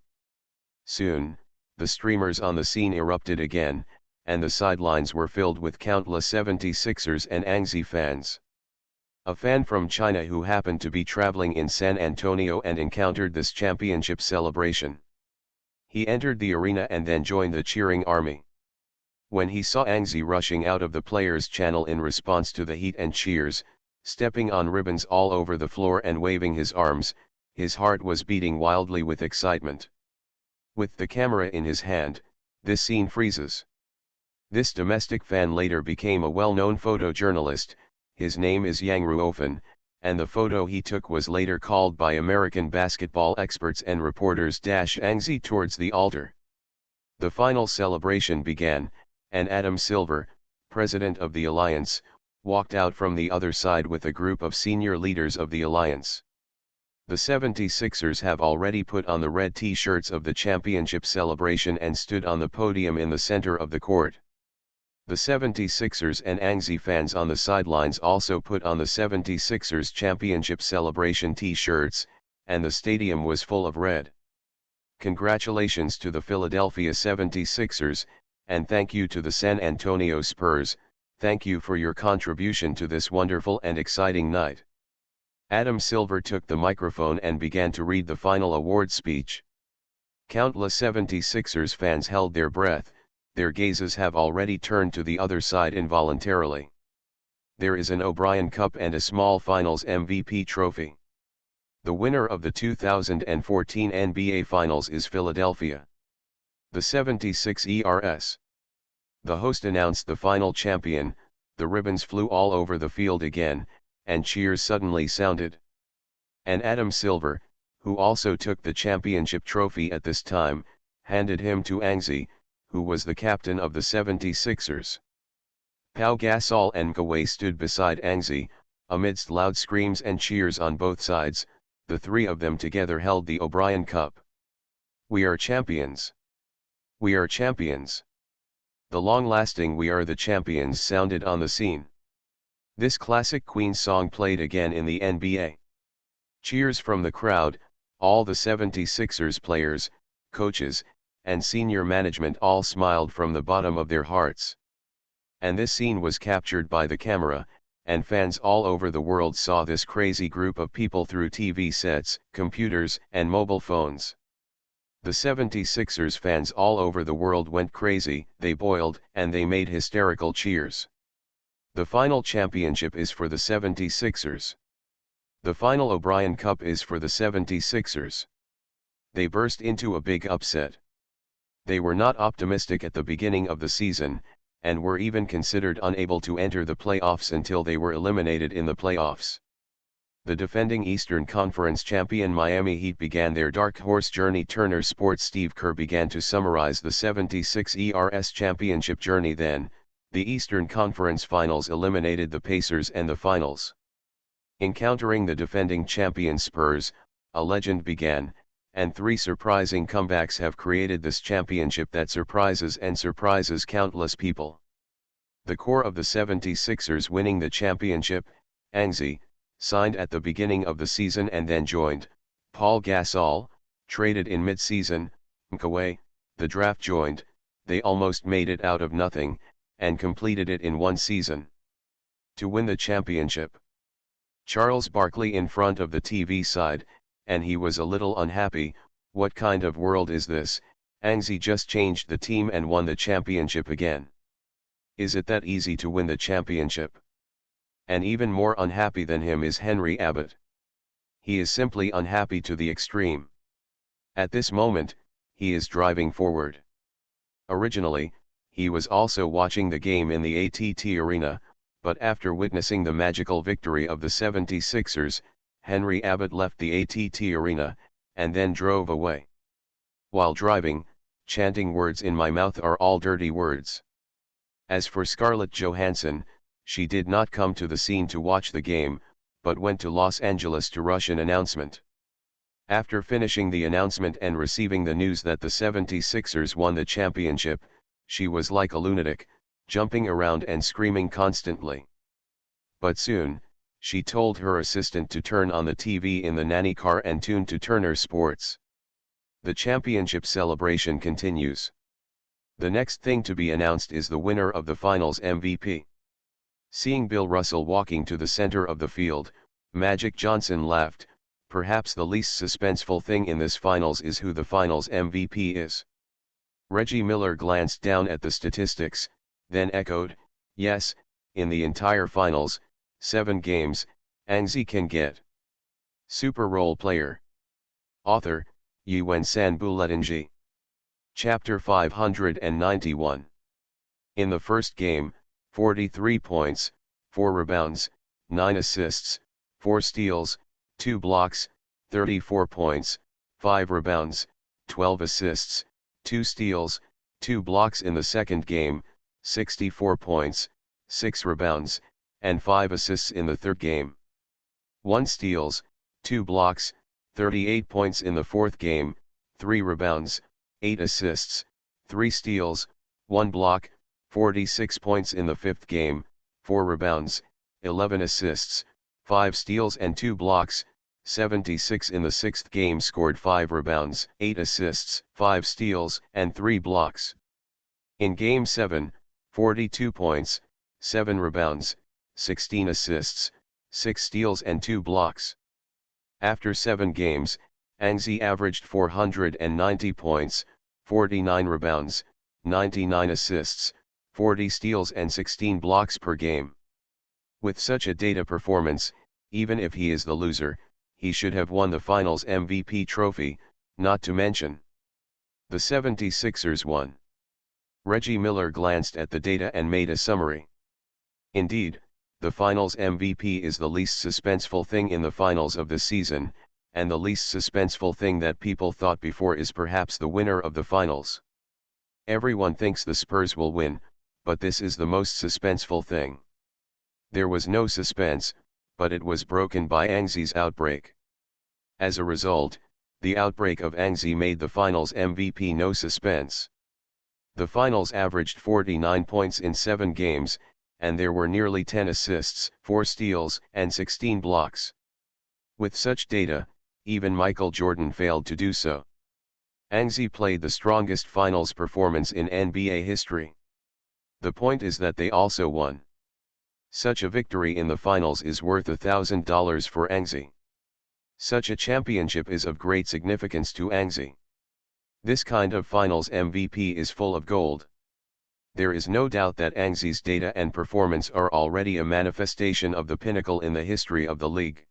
Soon, the streamers on the scene erupted again, and the sidelines were filled with countless 76ers and Angzi fans. A fan from China who happened to be traveling in San Antonio and encountered this championship celebration. He entered the arena and then joined the cheering army. When he saw Angzi rushing out of the players' channel in response to the heat and cheers, stepping on ribbons all over the floor and waving his arms, his heart was beating wildly with excitement. With the camera in his hand, this scene freezes. This domestic fan later became a well-known photojournalist. His name is Yang Ruofen, and the photo he took was later called by American basketball experts and reporters Angzi towards the altar. The final celebration began, and Adam Silver, president of the alliance, walked out from the other side with a group of senior leaders of the alliance. The 76ers have already put on the red t-shirts of the championship celebration and stood on the podium in the center of the court. The 76ers and Angzi fans on the sidelines also put on the 76ers championship celebration t-shirts, and the stadium was full of red. Congratulations to the Philadelphia 76ers, and thank you to the San Antonio Spurs. Thank you for your contribution to this wonderful and exciting night. Adam Silver took the microphone and began to read the final award speech. Countless 76ers fans held their breath. Their gazes have already turned to the other side involuntarily. There is an O'Brien Cup and a small Finals MVP trophy. The winner of the 2014 NBA Finals is Philadelphia. The 76ers. The host announced the final champion. The ribbons flew all over the field again, and cheers suddenly sounded. And Adam Silver, who also took the championship trophy at this time, handed him to Angzi, who was the captain of the 76ers. Pau Gasol and Kawhi stood beside Angzi, Amidst loud screams and cheers on both sides, the three of them together held the O'Brien Cup. "We are champions! We are champions!" The long-lasting "We Are the Champions" sounded on the scene. This classic Queen song played again in the NBA. Cheers from the crowd, all the 76ers players, coaches, and senior management all smiled from the bottom of their hearts. And this scene was captured by the camera, and fans all over the world saw this crazy group of people through TV sets, computers, and mobile phones. The 76ers fans all over the world went crazy, they boiled, and they made hysterical cheers. The final championship is for the 76ers. The final O'Brien Cup is for the 76ers. They burst into a big upset. They were not optimistic at the beginning of the season, and were even considered unable to enter the playoffs until they were eliminated in the playoffs. The defending Eastern Conference champion Miami Heat began their dark horse journey. Turner Sports' Steve Kerr began to summarize the 76ers championship journey. Then, the Eastern Conference Finals eliminated the Pacers and the Finals. Encountering the defending champion Spurs, a legend began, and three surprising comebacks have created this championship that surprises and surprises countless people. The core of the 76ers winning the championship, Anzi, signed at the beginning of the season and then joined, Paul Gasol, traded in mid-season, Kawhi, the draft joined, they almost made it out of nothing, and completed it in one season. To win the championship. Charles Barkley in front of the TV side, and he was a little unhappy. What kind of world is this? Anzi just changed the team and won the championship again. Is it that easy to win the championship? And even more unhappy than him is Henry Abbott. He is simply unhappy to the extreme. At this moment, he is driving forward. Originally, he was also watching the game in the AT&T Arena, but after witnessing the magical victory of the 76ers, Henry Abbott left the AT&T Arena, and then drove away. While driving, chanting "words in my mouth are all dirty words." As for Scarlett Johansson, she did not come to the scene to watch the game, but went to Los Angeles to rush an announcement. After finishing the announcement and receiving the news that the 76ers won the championship, she was like a lunatic, jumping around and screaming constantly. But soon, she told her assistant to turn on the TV in the nanny car and tune to Turner Sports. The championship celebration continues. The next thing to be announced is the winner of the finals MVP. Seeing Bill Russell walking to the center of the field, Magic Johnson laughed. Perhaps the least suspenseful thing in this finals is who the finals MVP is. Reggie Miller glanced down at the statistics, then echoed, "Yes, in the entire finals, 7 games, Anzi can get." Super Role Player. Author, Yuen Sanbuletnji. Chapter 591. In the first game, 43 points, 4 rebounds, 9 assists, 4 steals, 2 blocks, 34 points, 5 rebounds, 12 assists, 2 steals, 2 blocks. In the second game, 64 points, 6 rebounds, and 5 assists. In the third game, 1 steals, 2 blocks, 38 points. In the fourth game, 3 rebounds, 8 assists, 3 steals, 1 block, 46 points. In the fifth game, 4 rebounds, 11 assists, 5 steals and 2 blocks, 76. In the sixth game, scored 5 rebounds, 8 assists, 5 steals, and 3 blocks. In Game 7, 42 points, 7 rebounds, 16 assists, 6 steals and 2 blocks. After 7 games, Anzi averaged 490 points, 49 rebounds, 99 assists, 40 steals and 16 blocks per game. With such a data performance, even if he is the loser, he should have won the finals MVP trophy, not to mention. The 76ers won. Reggie Miller glanced at the data and made a summary. Indeed, the finals MVP is the least suspenseful thing in the finals of the season, and the least suspenseful thing that people thought before is perhaps the winner of the finals. Everyone thinks the Spurs will win, but this is the most suspenseful thing. There was no suspense, but it was broken by Angzi's outbreak. As a result, the outbreak of Angzi made the finals MVP no suspense. The finals averaged 49 points in 7 games, and there were nearly 10 assists, 4 steals, and 16 blocks. With such data, even Michael Jordan failed to do so. Angzi played the strongest finals performance in NBA history. The point is that they also won. Such a victory in the finals is worth $1,000 for Angzi. Such a championship is of great significance to Angzi. This kind of finals MVP is full of gold. There is no doubt that Angzi's data and performance are already a manifestation of the pinnacle in the history of the league.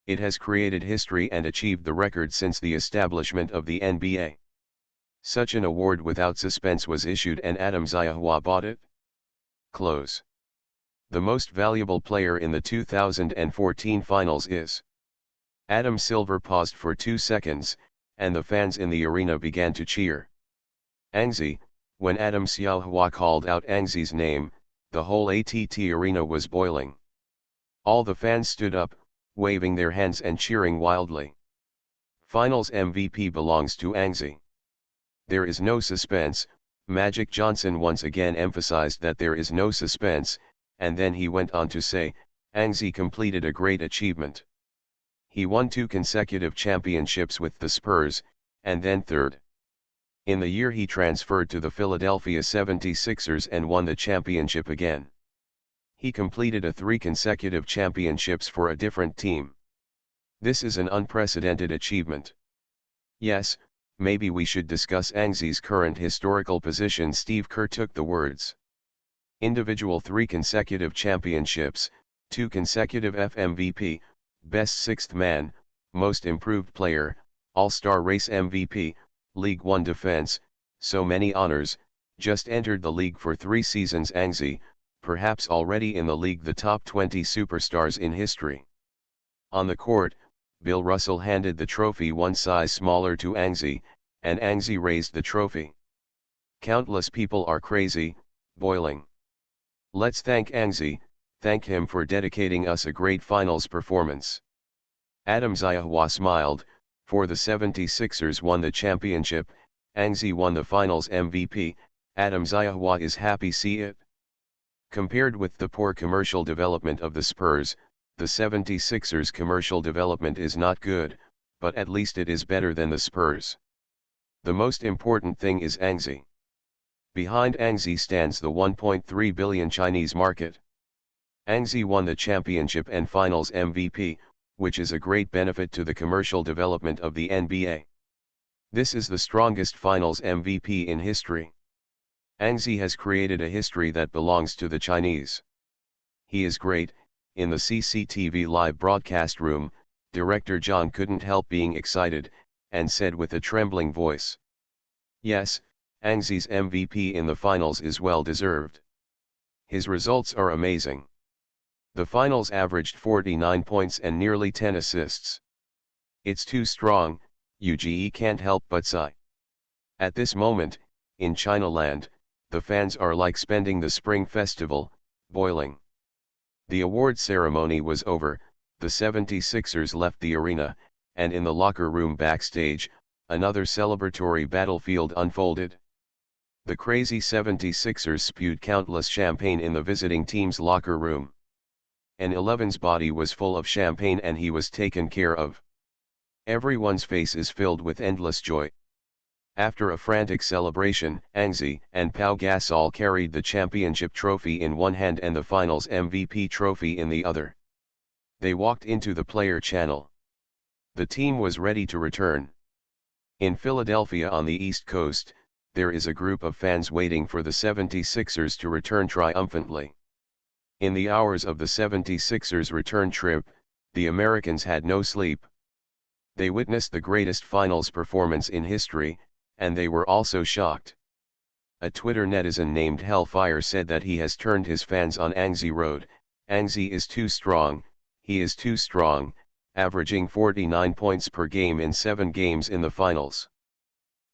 It has created history and achieved the record since the establishment of the NBA. Such an award without suspense was issued and Adam Zayawa bought it. Close. The most valuable player in the 2014 finals is. Adam Silver paused for 2 seconds, and the fans in the arena began to cheer. Angzi. When Adam Zayawa called out Angzi's name, the whole ATT arena was boiling. All the fans stood up, waving their hands and cheering wildly. Finals MVP belongs to Angzi. There is no suspense. Magic Johnson once again emphasized that there is no suspense, and then he went on to say, Angzi completed a great achievement. He won 2 consecutive championships with the Spurs, and then 3rd. In the year he transferred to the Philadelphia 76ers and won the championship again. He completed 3 consecutive championships for a different team. This is an unprecedented achievement. Yes, maybe we should discuss Angzi's current historical position. Steve Kerr took the words. Individual 3 consecutive championships, 2 consecutive FMVP, Best Sixth Man, Most Improved Player, All-Star Race MVP, League One Defense, so many honors, just entered the league for 3 seasons. Angzi, perhaps already in the league the top 20 superstars in history. On the court, Bill Russell handed the trophy one size smaller to Angzi, and Angzi raised the trophy. Countless people are crazy, boiling. Let's thank Angzi, thank him for dedicating us a great finals performance. Adam Zayawa smiled, for the 76ers won the championship, Angzi won the finals MVP, Adam Zayawa is happy see it. Compared with the poor commercial development of the Spurs, the 76ers commercial development is not good, but at least it is better than the Spurs. The most important thing is Angzi. Behind Angzi stands the 1.3 billion Chinese market. Angzi won the championship and finals MVP, which is a great benefit to the commercial development of the NBA. This is the strongest finals MVP in history. Angzi has created a history that belongs to the Chinese. He is great. In the CCTV live broadcast room, director John couldn't help being excited, and said with a trembling voice. Yes, Angzi's MVP in the finals is well deserved. His results are amazing. The finals averaged 49 points and nearly 10 assists. It's too strong, UGE can't help but sigh. At this moment, in Chinaland, the fans are like spending the Spring Festival, boiling. The award ceremony was over, the 76ers left the arena, and in the locker room backstage, another celebratory battlefield unfolded. The crazy 76ers spewed countless champagne in the visiting team's locker room. An 11's body was full of champagne and he was taken care of. Everyone's face is filled with endless joy. After a frantic celebration, Angzi and Pau Gasol carried the championship trophy in one hand and the finals MVP trophy in the other. They walked into the player channel. The team was ready to return. In Philadelphia on the East Coast, there is a group of fans waiting for the 76ers to return triumphantly. In the hours of the 76ers' return trip, the Americans had no sleep. They witnessed the greatest finals performance in history, and they were also shocked. A Twitter netizen named Hellfire said that he has turned his fans on Angzi Road. Angzi is too strong, he is too strong, averaging 49 points per game in 7 games in the finals.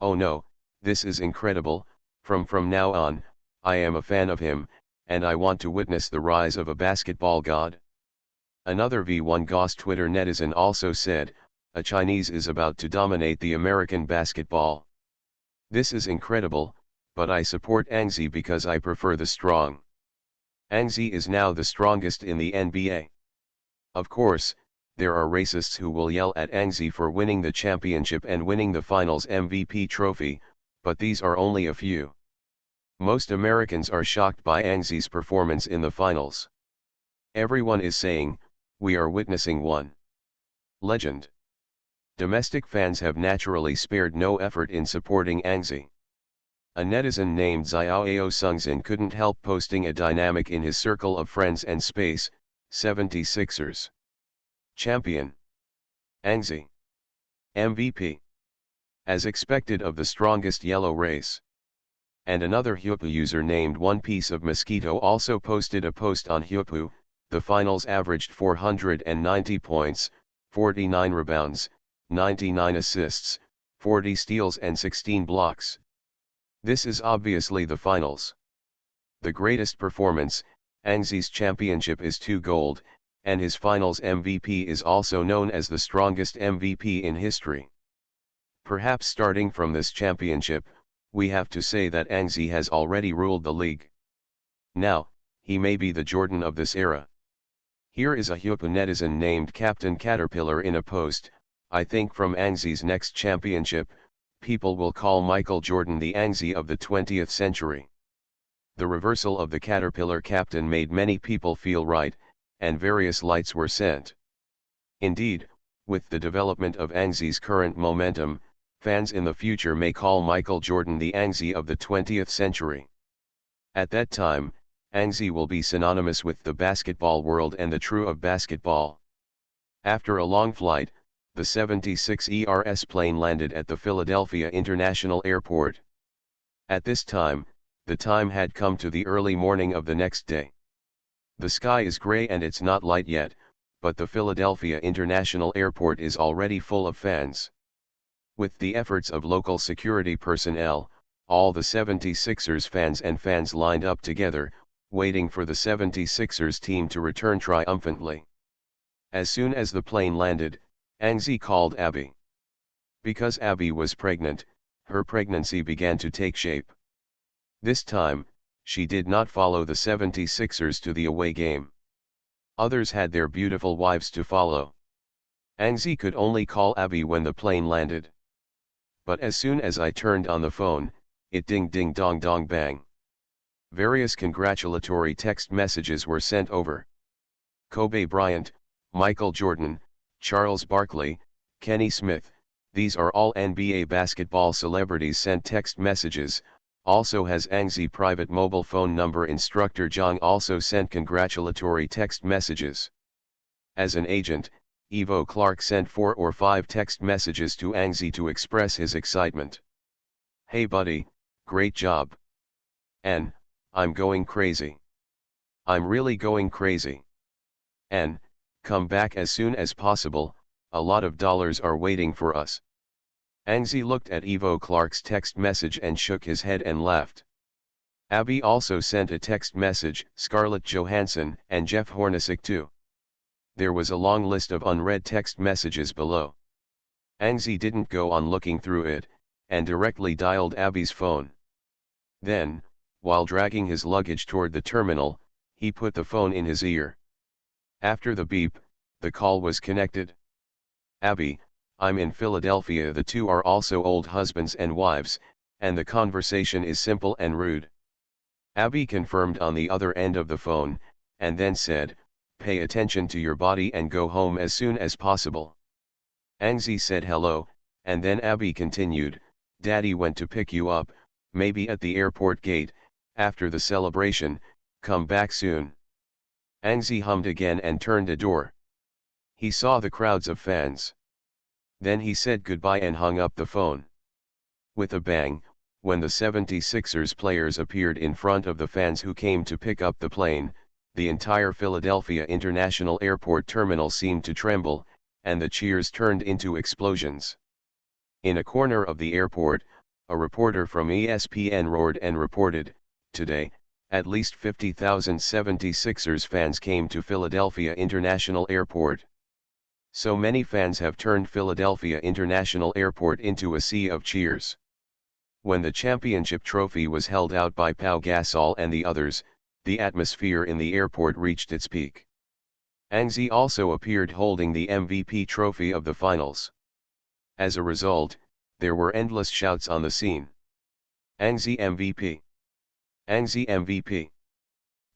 Oh no, this is incredible. From now on, I am a fan of him, and I want to witness the rise of a basketball god. Another V1 Goss Twitter netizen also said, a Chinese is about to dominate the American basketball. This is incredible, but I support Angzi because I prefer the strong. Angzi is now the strongest in the NBA. Of course, there are racists who will yell at Angzi for winning the championship and winning the finals MVP trophy, but these are only a few. Most Americans are shocked by Angzi's performance in the finals. Everyone is saying, we are witnessing one legend. Domestic fans have naturally spared no effort in supporting Angzi. A netizen named Xiaoao Sungzin couldn't help posting a dynamic in his circle of friends and space, 76ers. Champion. Angzi. MVP. As expected of the strongest yellow race. And another Hupu user named One Piece of Mosquito also posted a post on Hupu. The finals averaged 490 points, 49 rebounds, 99 assists, 40 steals and 16 blocks. This is obviously the finals. The greatest performance, Angzi's championship is 2 gold, and his finals MVP is also known as the strongest MVP in history. Perhaps starting from this championship, we have to say that Angzi has already ruled the league. Now, he may be the Jordan of this era. Here is a Hupu netizen named Captain Caterpillar in a post, I think from Angzi's next championship, people will call Michael Jordan the Angzi of the 20th century. The reversal of the Caterpillar captain made many people feel right, and various lights were sent. Indeed, with the development of Angzi's current momentum, fans in the future may call Michael Jordan the Angzi of the 20th century. At that time, Angzi will be synonymous with the basketball world and the true of basketball. After a long flight, the 76 ERS plane landed at the Philadelphia International Airport. At this time, the time had come to the early morning of the next day. The sky is gray and it's not light yet, but the Philadelphia International Airport is already full of fans. With the efforts of local security personnel, all the 76ers fans and fans lined up together, waiting for the 76ers team to return triumphantly. As soon as the plane landed, Angzi called Abby. Because Abby was pregnant, her pregnancy began to take shape. This time, she did not follow the 76ers to the away game. Others had their beautiful wives to follow. Angzi could only call Abby when the plane landed. But as soon as I turned on the phone, it ding ding dong dong bang. Various congratulatory text messages were sent over. Kobe Bryant, Michael Jordan, Charles Barkley, Kenny Smith, these are all NBA basketball celebrities sent text messages. Also has Angzi private mobile phone number. Instructor Zhang also sent congratulatory text messages. As an agent, Evo Clark sent 4 or 5 text messages to Angzi to express his excitement. Hey buddy, great job. N, I'm going crazy. I'm really going crazy. N, come back as soon as possible, a lot of dollars are waiting for us. Angzi looked at Evo Clark's text message and shook his head and laughed. Abby also sent a text message, Scarlett Johansson and Jeff Hornacek too. There was a long list of unread text messages below. Angzi didn't go on looking through it, and directly dialed Abby's phone. Then, while dragging his luggage toward the terminal, he put the phone in his ear. After the beep, the call was connected. Abby, I'm in Philadelphia. The two are also old husbands and wives, and the conversation is simple and rude. Abby confirmed on the other end of the phone, and then said, pay attention to your body and go home as soon as possible. Angzi said hello, and then Abby continued, Daddy went to pick you up, maybe at the airport gate, after the celebration, come back soon. Angzi hummed again and turned a door. He saw the crowds of fans. Then he said goodbye and hung up the phone. With a bang, when the 76ers players appeared in front of the fans who came to pick up the plane, the entire Philadelphia International Airport terminal seemed to tremble, and the cheers turned into explosions. In a corner of the airport, a reporter from ESPN roared and reported, today, At least 50,000 76ers fans came to Philadelphia International Airport. So many fans have turned Philadelphia International Airport into a sea of cheers. When the championship trophy was held out by Pau Gasol and the others, the atmosphere in the airport reached its peak. Anzi also appeared holding the MVP trophy of the finals. As a result, there were endless shouts on the scene. Anzi MVP! Anzi MVP!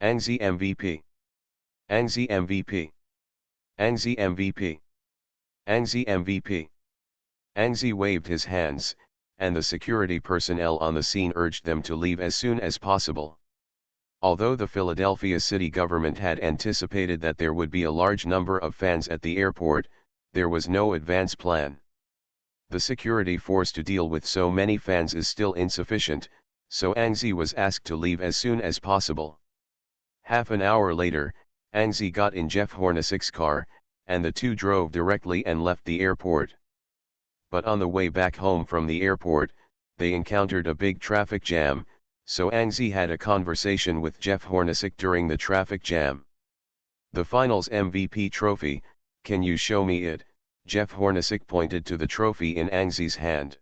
Anzi MVP! Anzi MVP! Anzi MVP! Anzi MVP! Anzi waved his hands, and the security personnel on the scene urged them to leave as soon as possible. Although the Philadelphia city government had anticipated that there would be a large number of fans at the airport, there was no advance plan. The security force to deal with so many fans is still insufficient, so Anzi was asked to leave as soon as possible. Half an hour later, Anzi got in Jeff Hornacek's car, and the two drove directly and left the airport. But on the way back home from the airport, they encountered a big traffic jam, so Anzi had a conversation with Jeff Hornacek during the traffic jam. "The finals MVP trophy, can you show me it?" Jeff Hornacek pointed to the trophy in Anzi's hand.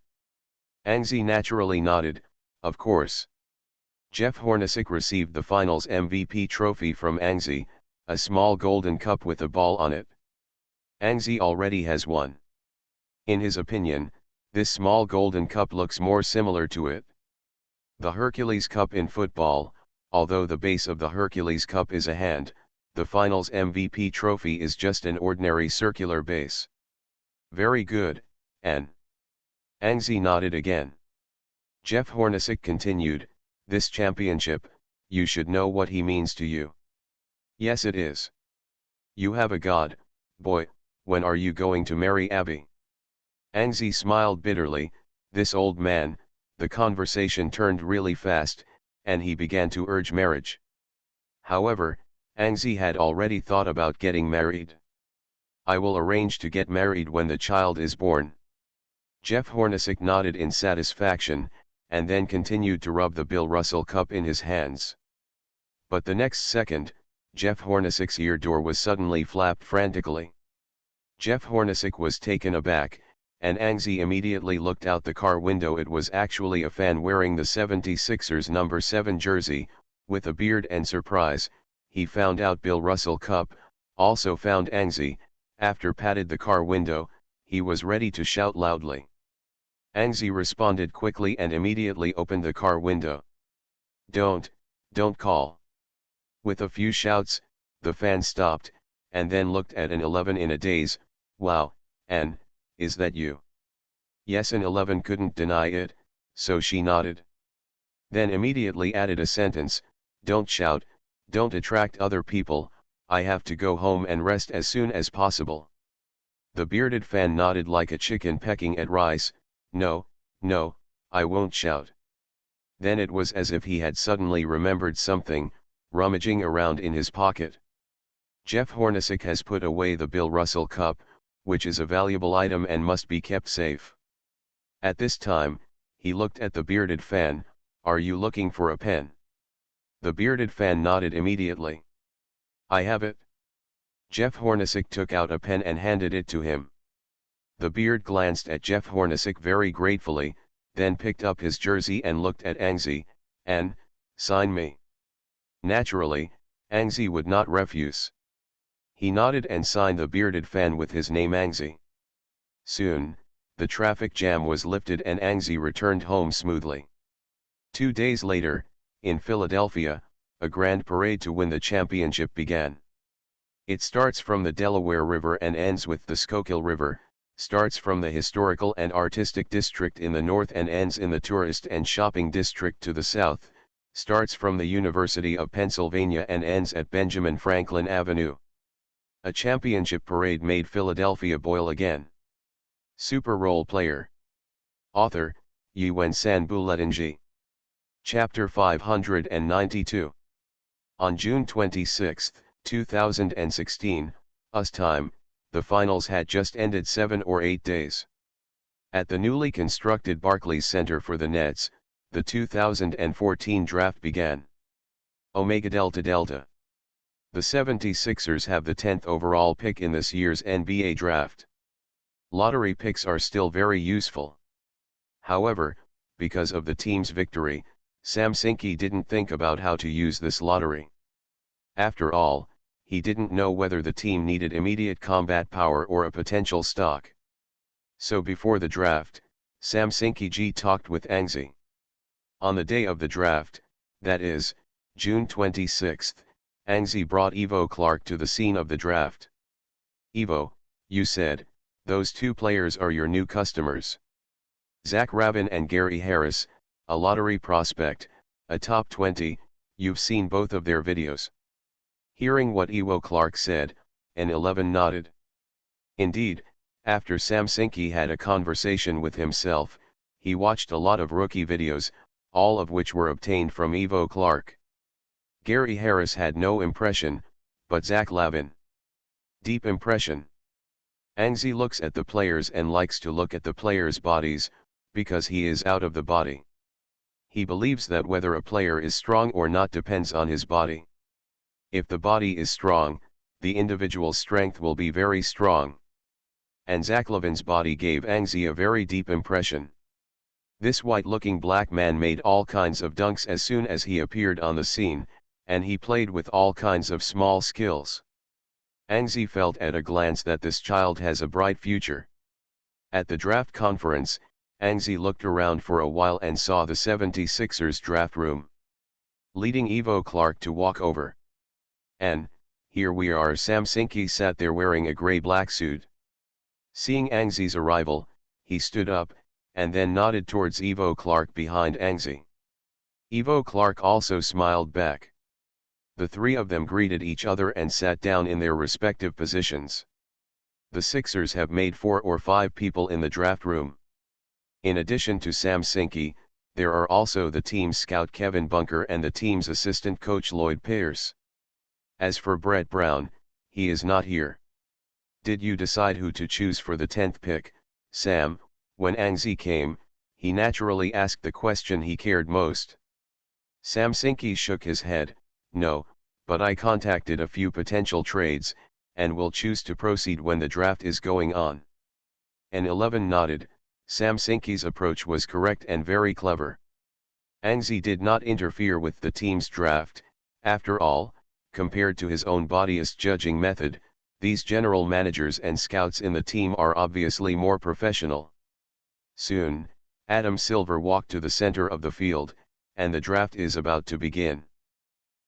Anzi naturally nodded, "Of course." Jeff Hornacek received the finals MVP trophy from Anzi, a small golden cup with a ball on it. Anzi already has one. In his opinion, this small golden cup looks more similar to it. The Hercules Cup in football, although the base of the Hercules Cup is a hand, the finals MVP trophy is just an ordinary circular base. "Very good, An." Anzi nodded again. Jeff Hornacek continued, "This championship, you should know what he means to you." "Yes, it is. You have a god, boy. When are you going to marry Abby?" Anzi smiled bitterly. This old man, the conversation turned really fast, and he began to urge marriage. However, Anzi had already thought about getting married. "I will arrange to get married when the child is born." Jeff Hornacek nodded in satisfaction, and then continued to rub the Bill Russell Cup in his hands. But the next second, Jeff Hornacek's ear door was suddenly flapped frantically. Jeff Hornacek was taken aback, and Anzi immediately looked out the car window. It was actually a fan wearing the 76ers number 7 jersey, with a beard, and surprise, he found out Bill Russell Cup, also found Anzi. After patted the car window, he was ready to shout loudly. Anzi responded quickly and immediately opened the car window. Don't call." With a few shouts, the fan stopped, and then looked at an 11 in a daze. "Wow, Ann, is that you?" "Yes." An 11 couldn't deny it, so she nodded. Then immediately added a sentence, "Don't shout, don't attract other people, I have to go home and rest as soon as possible." The bearded fan nodded like a chicken pecking at rice. No, I won't shout." Then it was as if he had suddenly remembered something, rummaging around in his pocket. Jeff Hornacek has put away the Bill Russell Cup, which is a valuable item and must be kept safe. At this time, he looked at the bearded fan. "Are you looking for a pen?" The bearded fan nodded immediately. "I have it." Jeff Hornacek took out a pen and handed it to him. The beard glanced at Jeff Hornacek very gratefully, then picked up his jersey and looked at Anzi. "Ann, sign me." Naturally, Anzi would not refuse. He nodded and signed the bearded fan with his name Anzi. Soon, the traffic jam was lifted and Anzi returned home smoothly. 2 days later, in Philadelphia, a grand parade to win the championship began. It starts from the Delaware River and ends with the Schuylkill River, starts from the historical and artistic district in the north and ends in the tourist and shopping district to the south, starts from the University of Pennsylvania and ends at Benjamin Franklin Avenue. A championship parade made Philadelphia boil again. Super Role Player. Author, Yuen San Buletinji. Chapter 592. On June 26, 2016, US time, the finals had just ended 7 or 8 days. At the newly constructed Barclays Center for the Nets, the 2014 draft began. Omega Delta Delta. The 76ers have the 10th overall pick in this year's NBA draft. Lottery picks are still very useful. However, because of the team's victory, Sam Sinke didn't think about how to use this lottery. After all, he didn't know whether the team needed immediate combat power or a potential stock. So before the draft, Sam Sinke talked with Angzi. On the day of the draft, that is, June 26, Angzi brought Ivo Clark to the scene of the draft. "Ivo," you said, "those two players are your new customers. Zach Lavin and Gary Harris, a lottery prospect, a top 20, you've seen both of their videos." Hearing what Ivo Clark said, N11 nodded. Indeed, after Sam Sinke had a conversation with himself, he watched a lot of rookie videos, all of which were obtained from Ivo Clark. Gary Harris had no impression, but Zach Lavin. Deep impression. Angzi looks at the players and likes to look at the players' bodies, because he is out of the body. He believes that whether a player is strong or not depends on his body. If the body is strong, the individual's strength will be very strong. And Zach Lavin's body gave Angzi a very deep impression. This white-looking black man made all kinds of dunks as soon as he appeared on the scene, and he played with all kinds of small skills. Angzi felt at a glance that this child has a bright future. At the draft conference, Angzi looked around for a while and saw the 76ers draft room. Leading Ivo Clark to walk over. And, here we are. Sam Sinke sat there wearing a gray-black suit. Seeing Angzi's arrival, he stood up, and then nodded towards Ivo Clark behind Angzi. Ivo Clark also smiled back. The three of them greeted each other and sat down in their respective positions. The Sixers have made 4 or 5 people in the draft room. In addition to Sam Sinke, there are also the team's scout Kevin Bunker and the team's assistant coach Lloyd Pierce. As for Brett Brown, he is not here. "Did you decide who to choose for the 10th pick, Sam?" When Angzi came, he naturally asked the question he cared most. Sam Sinke shook his head. "No, but I contacted a few potential trades, and will choose to proceed when the draft is going on." N11 nodded. Sam Sinke's approach was correct and very clever. Angzi did not interfere with the team's draft. After all, compared to his own biased judging method, these general managers and scouts in the team are obviously more professional. Soon, Adam Silver walked to the center of the field, and the draft is about to begin.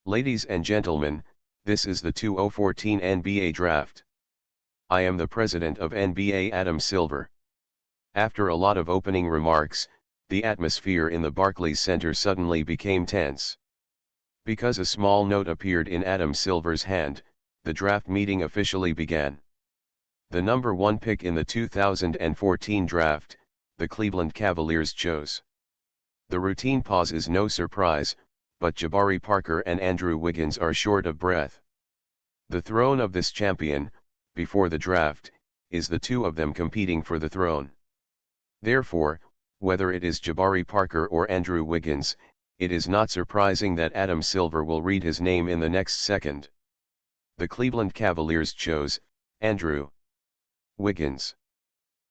"Ladies and gentlemen, this is the 2014 NBA Draft. I am the president of NBA, Adam Silver." After a lot of opening remarks, the atmosphere in the Barclays Center suddenly became tense. Because a small note appeared in Adam Silver's hand, the draft meeting officially began. The number 1 pick in the 2014 draft, the Cleveland Cavaliers chose. The routine pause is no surprise, but Jabari Parker and Andrew Wiggins are short of breath. The throne of this champion, before the draft, is the two of them competing for the throne. Therefore, whether it is Jabari Parker or Andrew Wiggins, it is not surprising that Adam Silver will read his name in the next second. The Cleveland Cavaliers chose Andrew Wiggins.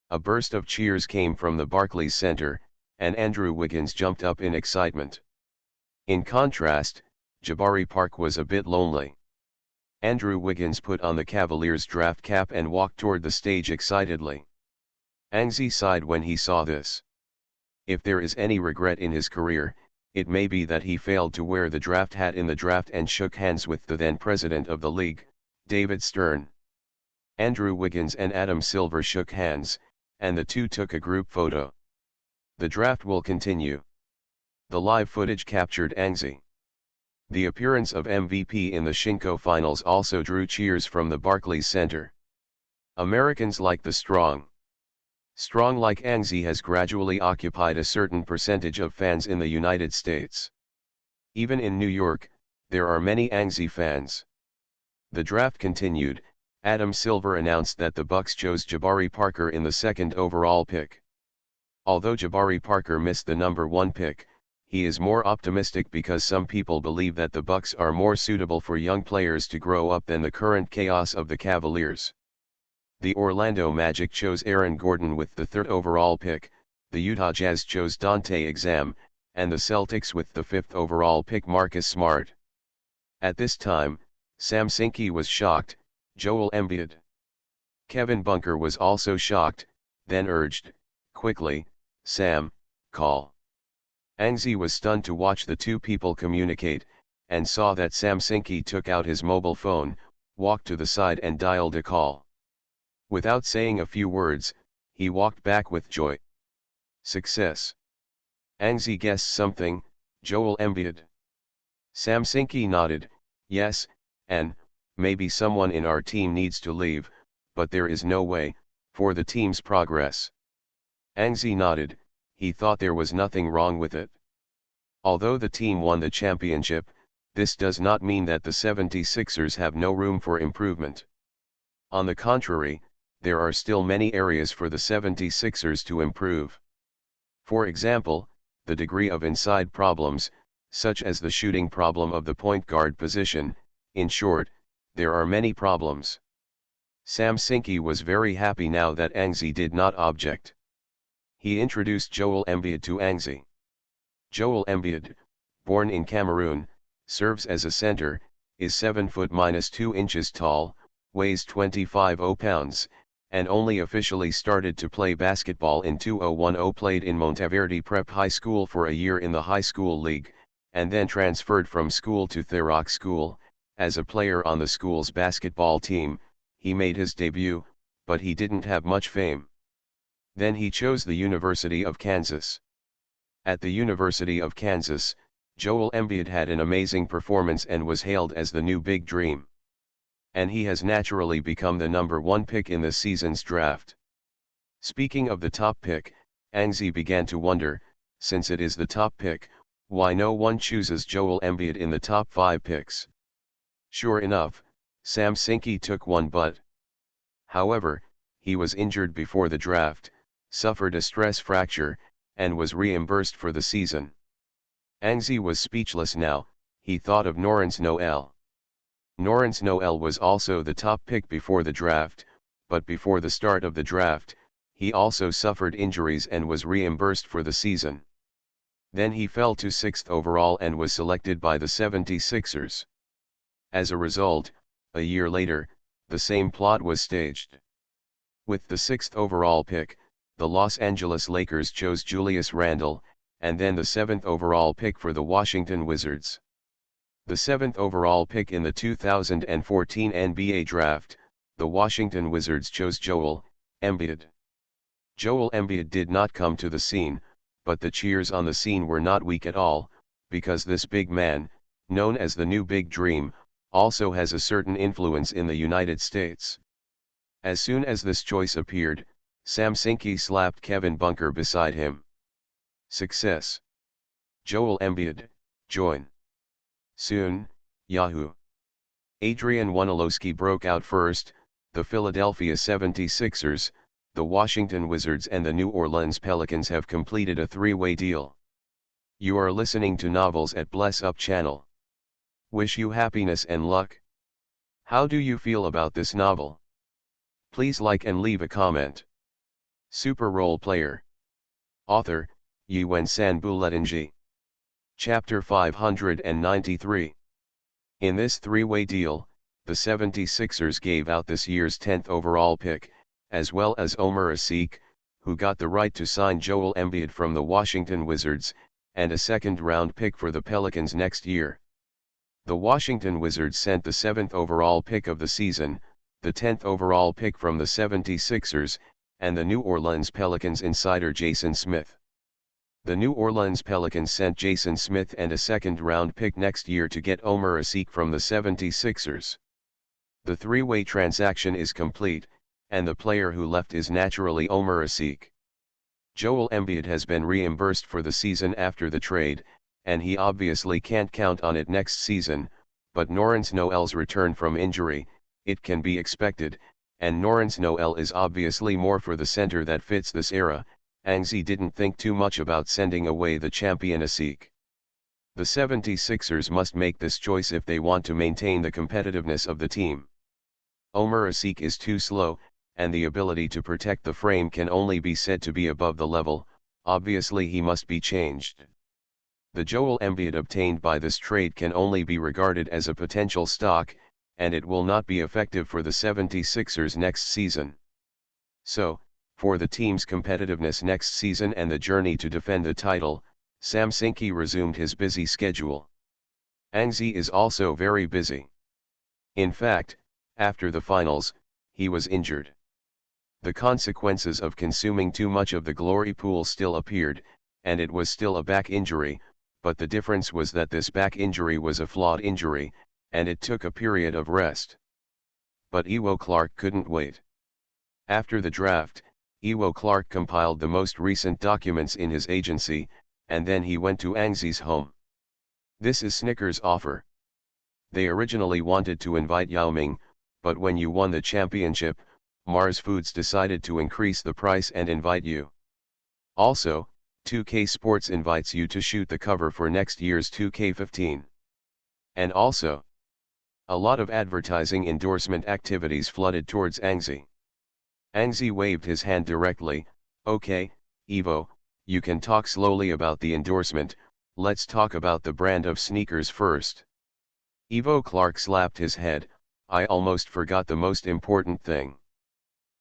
A burst of cheers came from the Barclays Center, and Andrew Wiggins jumped up in excitement. In contrast, Jabari Park was a bit lonely. Andrew Wiggins put on the Cavaliers draft cap and walked toward the stage excitedly. Angzi sighed when he saw this. If there is any regret in his career, it may be that he failed to wear the draft hat in the draft and shook hands with the then president of the league, David Stern. Andrew Wiggins and Adam Silver shook hands, and the two took a group photo. The draft will continue. The live footage captured Angzi. The appearance of MVP in the Shinko Finals also drew cheers from the Barclays Center. Americans like the strong. Strong like Angzi has gradually occupied a certain percentage of fans in the United States. Even in New York, there are many Angzi fans. The draft continued. Adam Silver announced that the Bucks chose Jabari Parker in the 2nd overall pick. Although Jabari Parker missed the number 1 pick, he is more optimistic because some people believe that the Bucks are more suitable for young players to grow up than the current chaos of the Cavaliers. The Orlando Magic chose Aaron Gordon with the 3rd overall pick, the Utah Jazz chose Dante Exum, and the Celtics with the 5th overall pick Marcus Smart. At this time, Sam Hinkie was shocked, Joel Embiid. Kevin Bunker was also shocked, then urged, "Quickly, Sam, call." Anxie was stunned to watch the two people communicate, and saw that Sam Hinkie took out his mobile phone, walked to the side and dialed a call. Without saying a few words, he walked back with joy. Success. Anxie guessed something, Joel Embiid. Sam Hinkie nodded, yes, and, maybe someone in our team needs to leave, but there is no way, for the team's progress. Anxie nodded, he thought there was nothing wrong with it. Although the team won the championship, this does not mean that the 76ers have no room for improvement. On the contrary, there are still many areas for the 76ers to improve. For example, the degree of inside problems, such as the shooting problem of the point guard position. In short, there are many problems. Sam Hinkie was very happy now that Anxie did not object. He introduced Joel Embiid to Anxie. Joel Embiid, born in Cameroon, serves as a center, is 7 foot -2 inches tall, weighs 25 pounds, and only officially started to play basketball in 2010. Played in Monteverde Prep High School for a year in the high school league, and then transferred from school to Thurrock School. As a player on the school's basketball team, he made his debut, but he didn't have much fame. Then he chose the University of Kansas. At the University of Kansas, Joel Embiid had an amazing performance and was hailed as the new big dream. And he has naturally become the number 1 pick in this season's draft. Speaking of the top pick, Anxie began to wonder, since it is the top pick, why no one chooses Joel Embiid in the top 5 picks. Sure enough, Sam Hinkie took one, but however, he was injured before the draft, suffered a stress fracture, and was reimbursed for the season. Anxie was speechless now. He thought of Norrance Noel. Norrance Noel was also the top pick before the draft, but before the start of the draft, he also suffered injuries and was reimbursed for the season. Then he fell to 6th overall and was selected by the 76ers. As a result, a year later, the same plot was staged. With the 6th overall pick, the Los Angeles Lakers chose Julius Randle, and then the 7th overall pick for the Washington Wizards. The 7th overall pick in the 2014 NBA draft, the Washington Wizards chose Joel Embiid. Joel Embiid did not come to the scene, but the cheers on the scene were not weak at all, because this big man, known as the new big dream, also has a certain influence in the United States. As soon as this choice appeared, Sam Hinkie slapped Kevin Bunker beside him. Success. Joel Embiid, join. Soon, Yahoo! Adrian Wojnarowski broke out first. The Philadelphia 76ers, the Washington Wizards and the New Orleans Pelicans have completed a 3-way deal. You are listening to Novels at Bless Up channel. Wish you happiness and luck. How do you feel about this novel? Please like and leave a comment. Super Role Player. Author, Yuen Sanbuletnji. Chapter 593. In this 3-way deal, the 76ers gave out this year's 10th overall pick, as well as Omer Asik, who got the right to sign Joel Embiid from the Washington Wizards, and a 2nd-round pick for the Pelicans next year. The Washington Wizards sent the 7th overall pick of the season, the 10th overall pick from the 76ers, and the New Orleans Pelicans insider Jason Smith. The New Orleans Pelicans sent Jason Smith and a 2nd-round pick next year to get Omer Asik from the 76ers. The 3-way transaction is complete, and the player who left is naturally Omer Asik. Joel Embiid has been reimbursed for the season after the trade, and he obviously can't count on it next season, but Norrance Noel's return from injury, it can be expected, and Norrance Noel is obviously more for the center that fits this era. Anxie didn't think too much about sending away the champion Asik. The 76ers must make this choice if they want to maintain the competitiveness of the team. Omer Asik is too slow, and the ability to protect the frame can only be said to be above the level. Obviously he must be changed. The Joel Embiid obtained by this trade can only be regarded as a potential stock, and it will not be effective for the 76ers next season. So, for the team's competitiveness next season and the journey to defend the title, Sam Hinkie resumed his busy schedule. Anzi is also very busy. In fact, after the finals, he was injured. The consequences of consuming too much of the glory pool still appeared, and it was still a back injury, but the difference was that this back injury was a flawed injury, and it took a period of rest. But Iwo Clark couldn't wait. After the draft, Iwo Clark compiled the most recent documents in his agency, and then he went to Anzi's home. This is Snickers' offer. They originally wanted to invite Yao Ming, but when you won the championship, Mars Foods decided to increase the price and invite you. Also, 2K Sports invites you to shoot the cover for next year's 2K15. And also, a lot of advertising endorsement activities flooded towards Anzi. Anzi waved his hand directly. Okay, Ivo, you can talk slowly about the endorsement, let's talk about the brand of sneakers first. Ivo Clark slapped his head. I almost forgot the most important thing.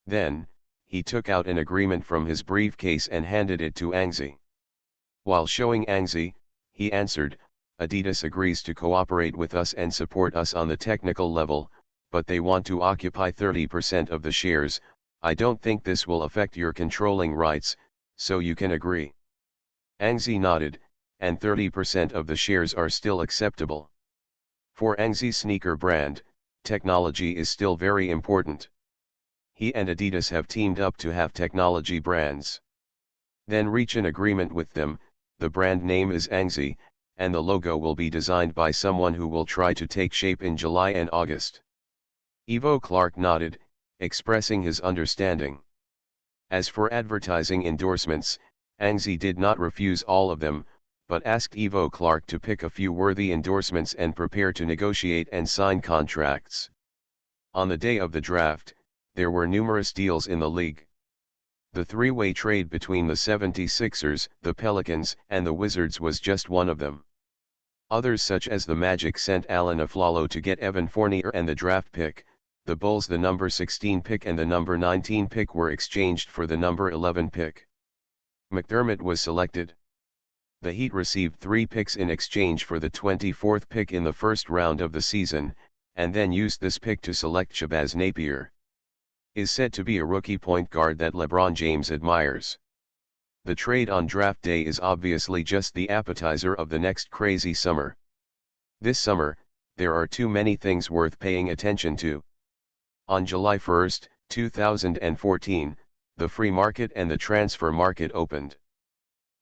Then, he took out an agreement from his briefcase and handed it to Anzi. While showing Anzi, he answered, Adidas agrees to cooperate with us and support us on the technical level, but they want to occupy 30% of the shares. I don't think this will affect your controlling rights, so you can agree. Anzi nodded, and 30% of the shares are still acceptable. For Anzi's sneaker brand, technology is still very important. He and Adidas have teamed up to have technology brands. Then reach an agreement with them. The brand name is Anzi, and the logo will be designed by someone who will try to take shape in July and August. Ivo Clark nodded, expressing his understanding. As for advertising endorsements, Anzi did not refuse all of them, but asked Ivo Clark to pick a few worthy endorsements and prepare to negotiate and sign contracts. On the day of the draft, there were numerous deals in the league. The three-way trade between the 76ers, the Pelicans, and the Wizards was just one of them. Others such as the Magic sent Alan Aflalo to get Evan Fournier and the draft pick, the Bulls the number 16 pick and the number 19 pick were exchanged for the number 11 pick. McDermott was selected. The Heat received 3 picks in exchange for the 24th pick in the first round of the season, and then used this pick to select Shabazz Napier. Is said to be a rookie point guard that LeBron James admires. The trade on draft day is obviously just the appetizer of the next crazy summer. This summer, there are too many things worth paying attention to. On July 1, 2014, the free market and the transfer market opened.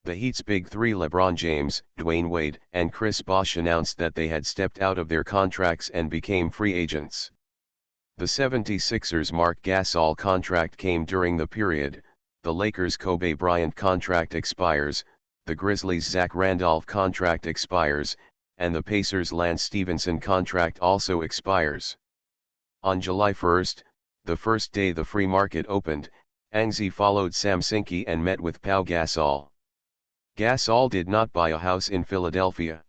The Heat's big three LeBron James, Dwayne Wade, and Chris Bosh announced that they had stepped out of their contracts and became free agents. The 76ers' Mark Gasol contract came during the period, the Lakers' Kobe Bryant contract expires, the Grizzlies' Zach Randolph contract expires, and the Pacers' Lance Stevenson contract also expires. On July 1, the first day the free market opened, Anzi followed Sam Hinkie and met with Pau Gasol. Gasol did not buy a house in Philadelphia.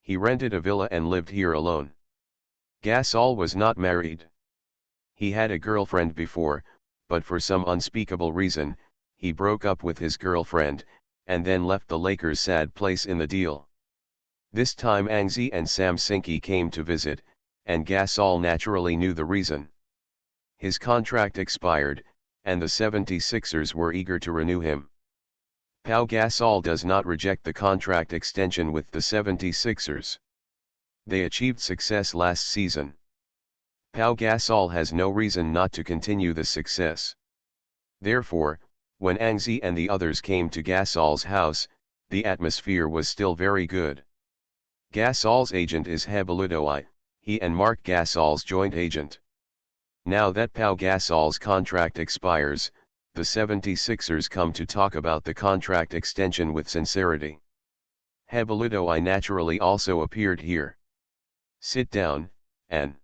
He rented a villa and lived here alone. Gasol was not married. He had a girlfriend before, but for some unspeakable reason, he broke up with his girlfriend, and then left the Lakers' sad place in the deal. This time Anzi and Sam Hinkie came to visit, and Gasol naturally knew the reason. His contract expired, and the 76ers were eager to renew him. Pau Gasol does not reject the contract extension with the 76ers. They achieved success last season. Pau Gasol has no reason not to continue the success. Therefore, when Anzi and the others came to Gasol's house, the atmosphere was still very good. Gasol's agent is Hebaludoi, he and Mark Gasol's joint agent. Now that Pau Gasol's contract expires, the 76ers come to talk about the contract extension with sincerity. Hebeludo naturally also appeared here. Sit down, and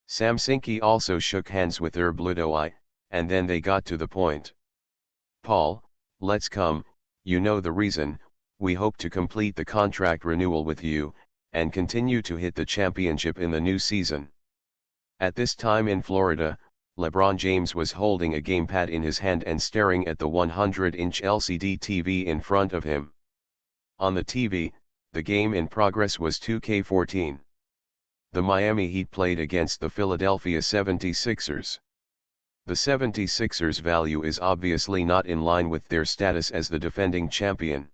Samsinki also shook hands with Herbludo, and then they got to the point. Paul, let's come, you know the reason, we hope to complete the contract renewal with you, and continue to hit the championship in the new season. At this time in Florida, LeBron James was holding a gamepad in his hand and staring at the 100-inch LCD TV in front of him. On the TV, the game in progress was 2K14. The Miami Heat played against the Philadelphia 76ers. The 76ers' value is obviously not in line with their status as the defending champion.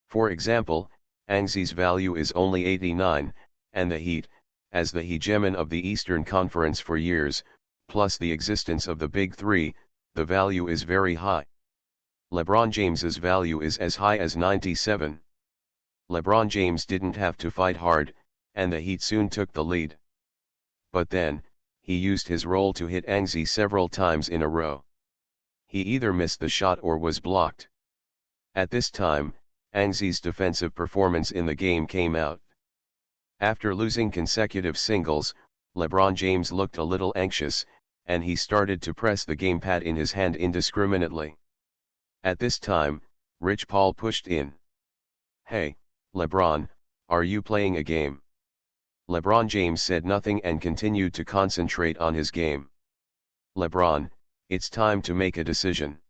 For example, Angzi's value is only 89, and the Heat, as the hegemon of the Eastern Conference for years, plus the existence of the Big Three, the value is very high. LeBron James's value is as high as 97. LeBron James didn't have to fight hard, and the Heat soon took the lead. But then, he used his role to hit Angzi several times in a row. He either missed the shot or was blocked. At this time, Angzi's defensive performance in the game came out. After losing consecutive singles, LeBron James looked a little anxious, and he started to press the gamepad in his hand indiscriminately. At this time, Rich Paul pushed in. "Hey, LeBron, are you playing a game?" LeBron James said nothing and continued to concentrate on his game. "LeBron, it's time to make a decision.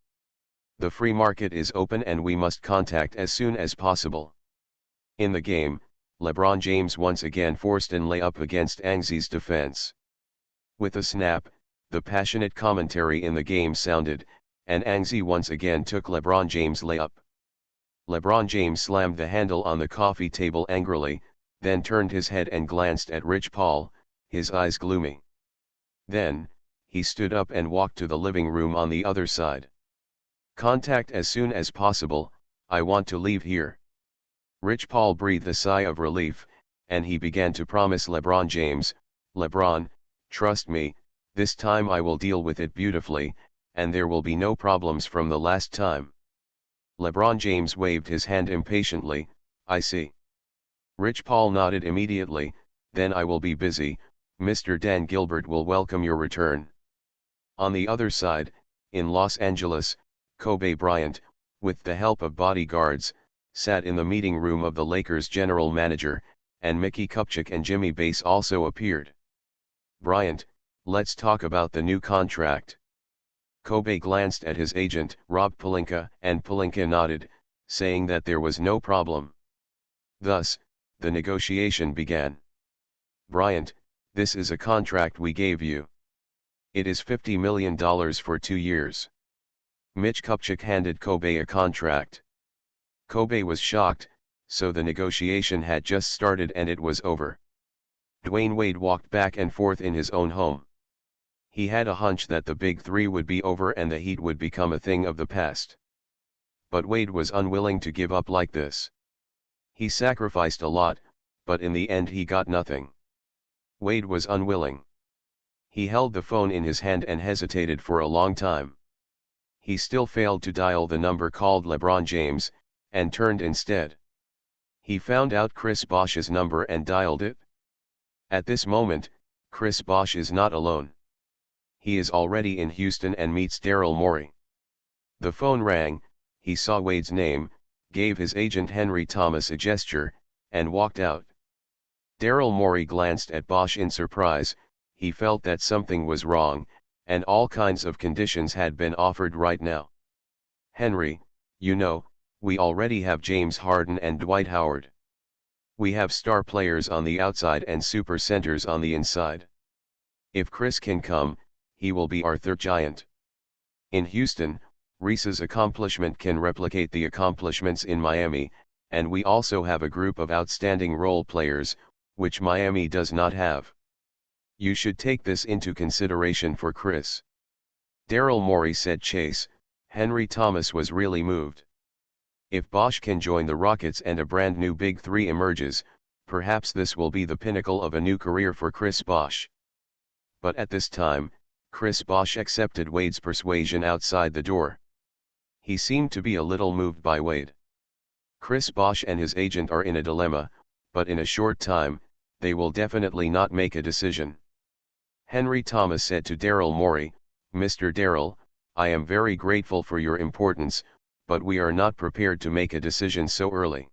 The free market is open and we must contact as soon as possible." In the game, LeBron James once again forced an layup against Angzi's defense. With a snap, the passionate commentary in the game sounded, and Angzi once again took LeBron James' layup. LeBron James slammed the handle on the coffee table angrily, then turned his head and glanced at Rich Paul, his eyes gloomy. Then, he stood up and walked to the living room on the other side. "Contact as soon as possible, I want to leave here." Rich Paul breathed a sigh of relief, and he began to promise LeBron James, "LeBron, trust me, this time I will deal with it beautifully, and there will be no problems from the last time." LeBron James waved his hand impatiently, "I see." Rich Paul nodded immediately, "Then I will be busy, Mr. Dan Gilbert will welcome your return." On the other side, in Los Angeles, Kobe Bryant, with the help of bodyguards, sat in the meeting room of the Lakers general manager, and Mickey Kupchak and Jimmy Bass also appeared. "Bryant, let's talk about the new contract." Kobe glanced at his agent, Rob Pelinka, and Pelinka nodded, saying that there was no problem. Thus, the negotiation began. "Bryant, this is a contract we gave you. It is $50 million for 2 years. Mitch Kupchak handed Kobe a contract. Kobe was shocked, so the negotiation had just started and it was over. Dwayne Wade walked back and forth in his own home. He had a hunch that the Big Three would be over and the Heat would become a thing of the past. But Wade was unwilling to give up like this. He sacrificed a lot, but in the end he got nothing. Wade was unwilling. He held the phone in his hand and hesitated for a long time. He still failed to dial the number called LeBron James, and turned instead. He found out Chris Bosh's number and dialed it. At this moment, Chris Bosh is not alone. He is already in Houston and meets Daryl Morey. The phone rang, he saw Wade's name, gave his agent Henry Thomas a gesture, and walked out. Daryl Morey glanced at Bosh in surprise. He felt that something was wrong, and all kinds of conditions had been offered right now. "Henry, you know, we already have James Harden and Dwight Howard. We have star players on the outside and super centers on the inside. If Chris can come, he will be our third giant. In Houston, Reese's accomplishment can replicate the accomplishments in Miami, and we also have a group of outstanding role players, which Miami does not have. You should take this into consideration for Chris." Daryl Morey said Chase. Henry Thomas was really moved. If Bosh can join the Rockets and a brand new Big Three emerges, perhaps this will be the pinnacle of a new career for Chris Bosh. But at this time, Chris Bosh accepted Wade's persuasion outside the door. He seemed to be a little moved by Wade. Chris Bosh and his agent are in a dilemma, but in a short time, they will definitely not make a decision. Henry Thomas said to Daryl Morey, "Mr. Daryl, I am very grateful for your importance, but we are not prepared to make a decision so early.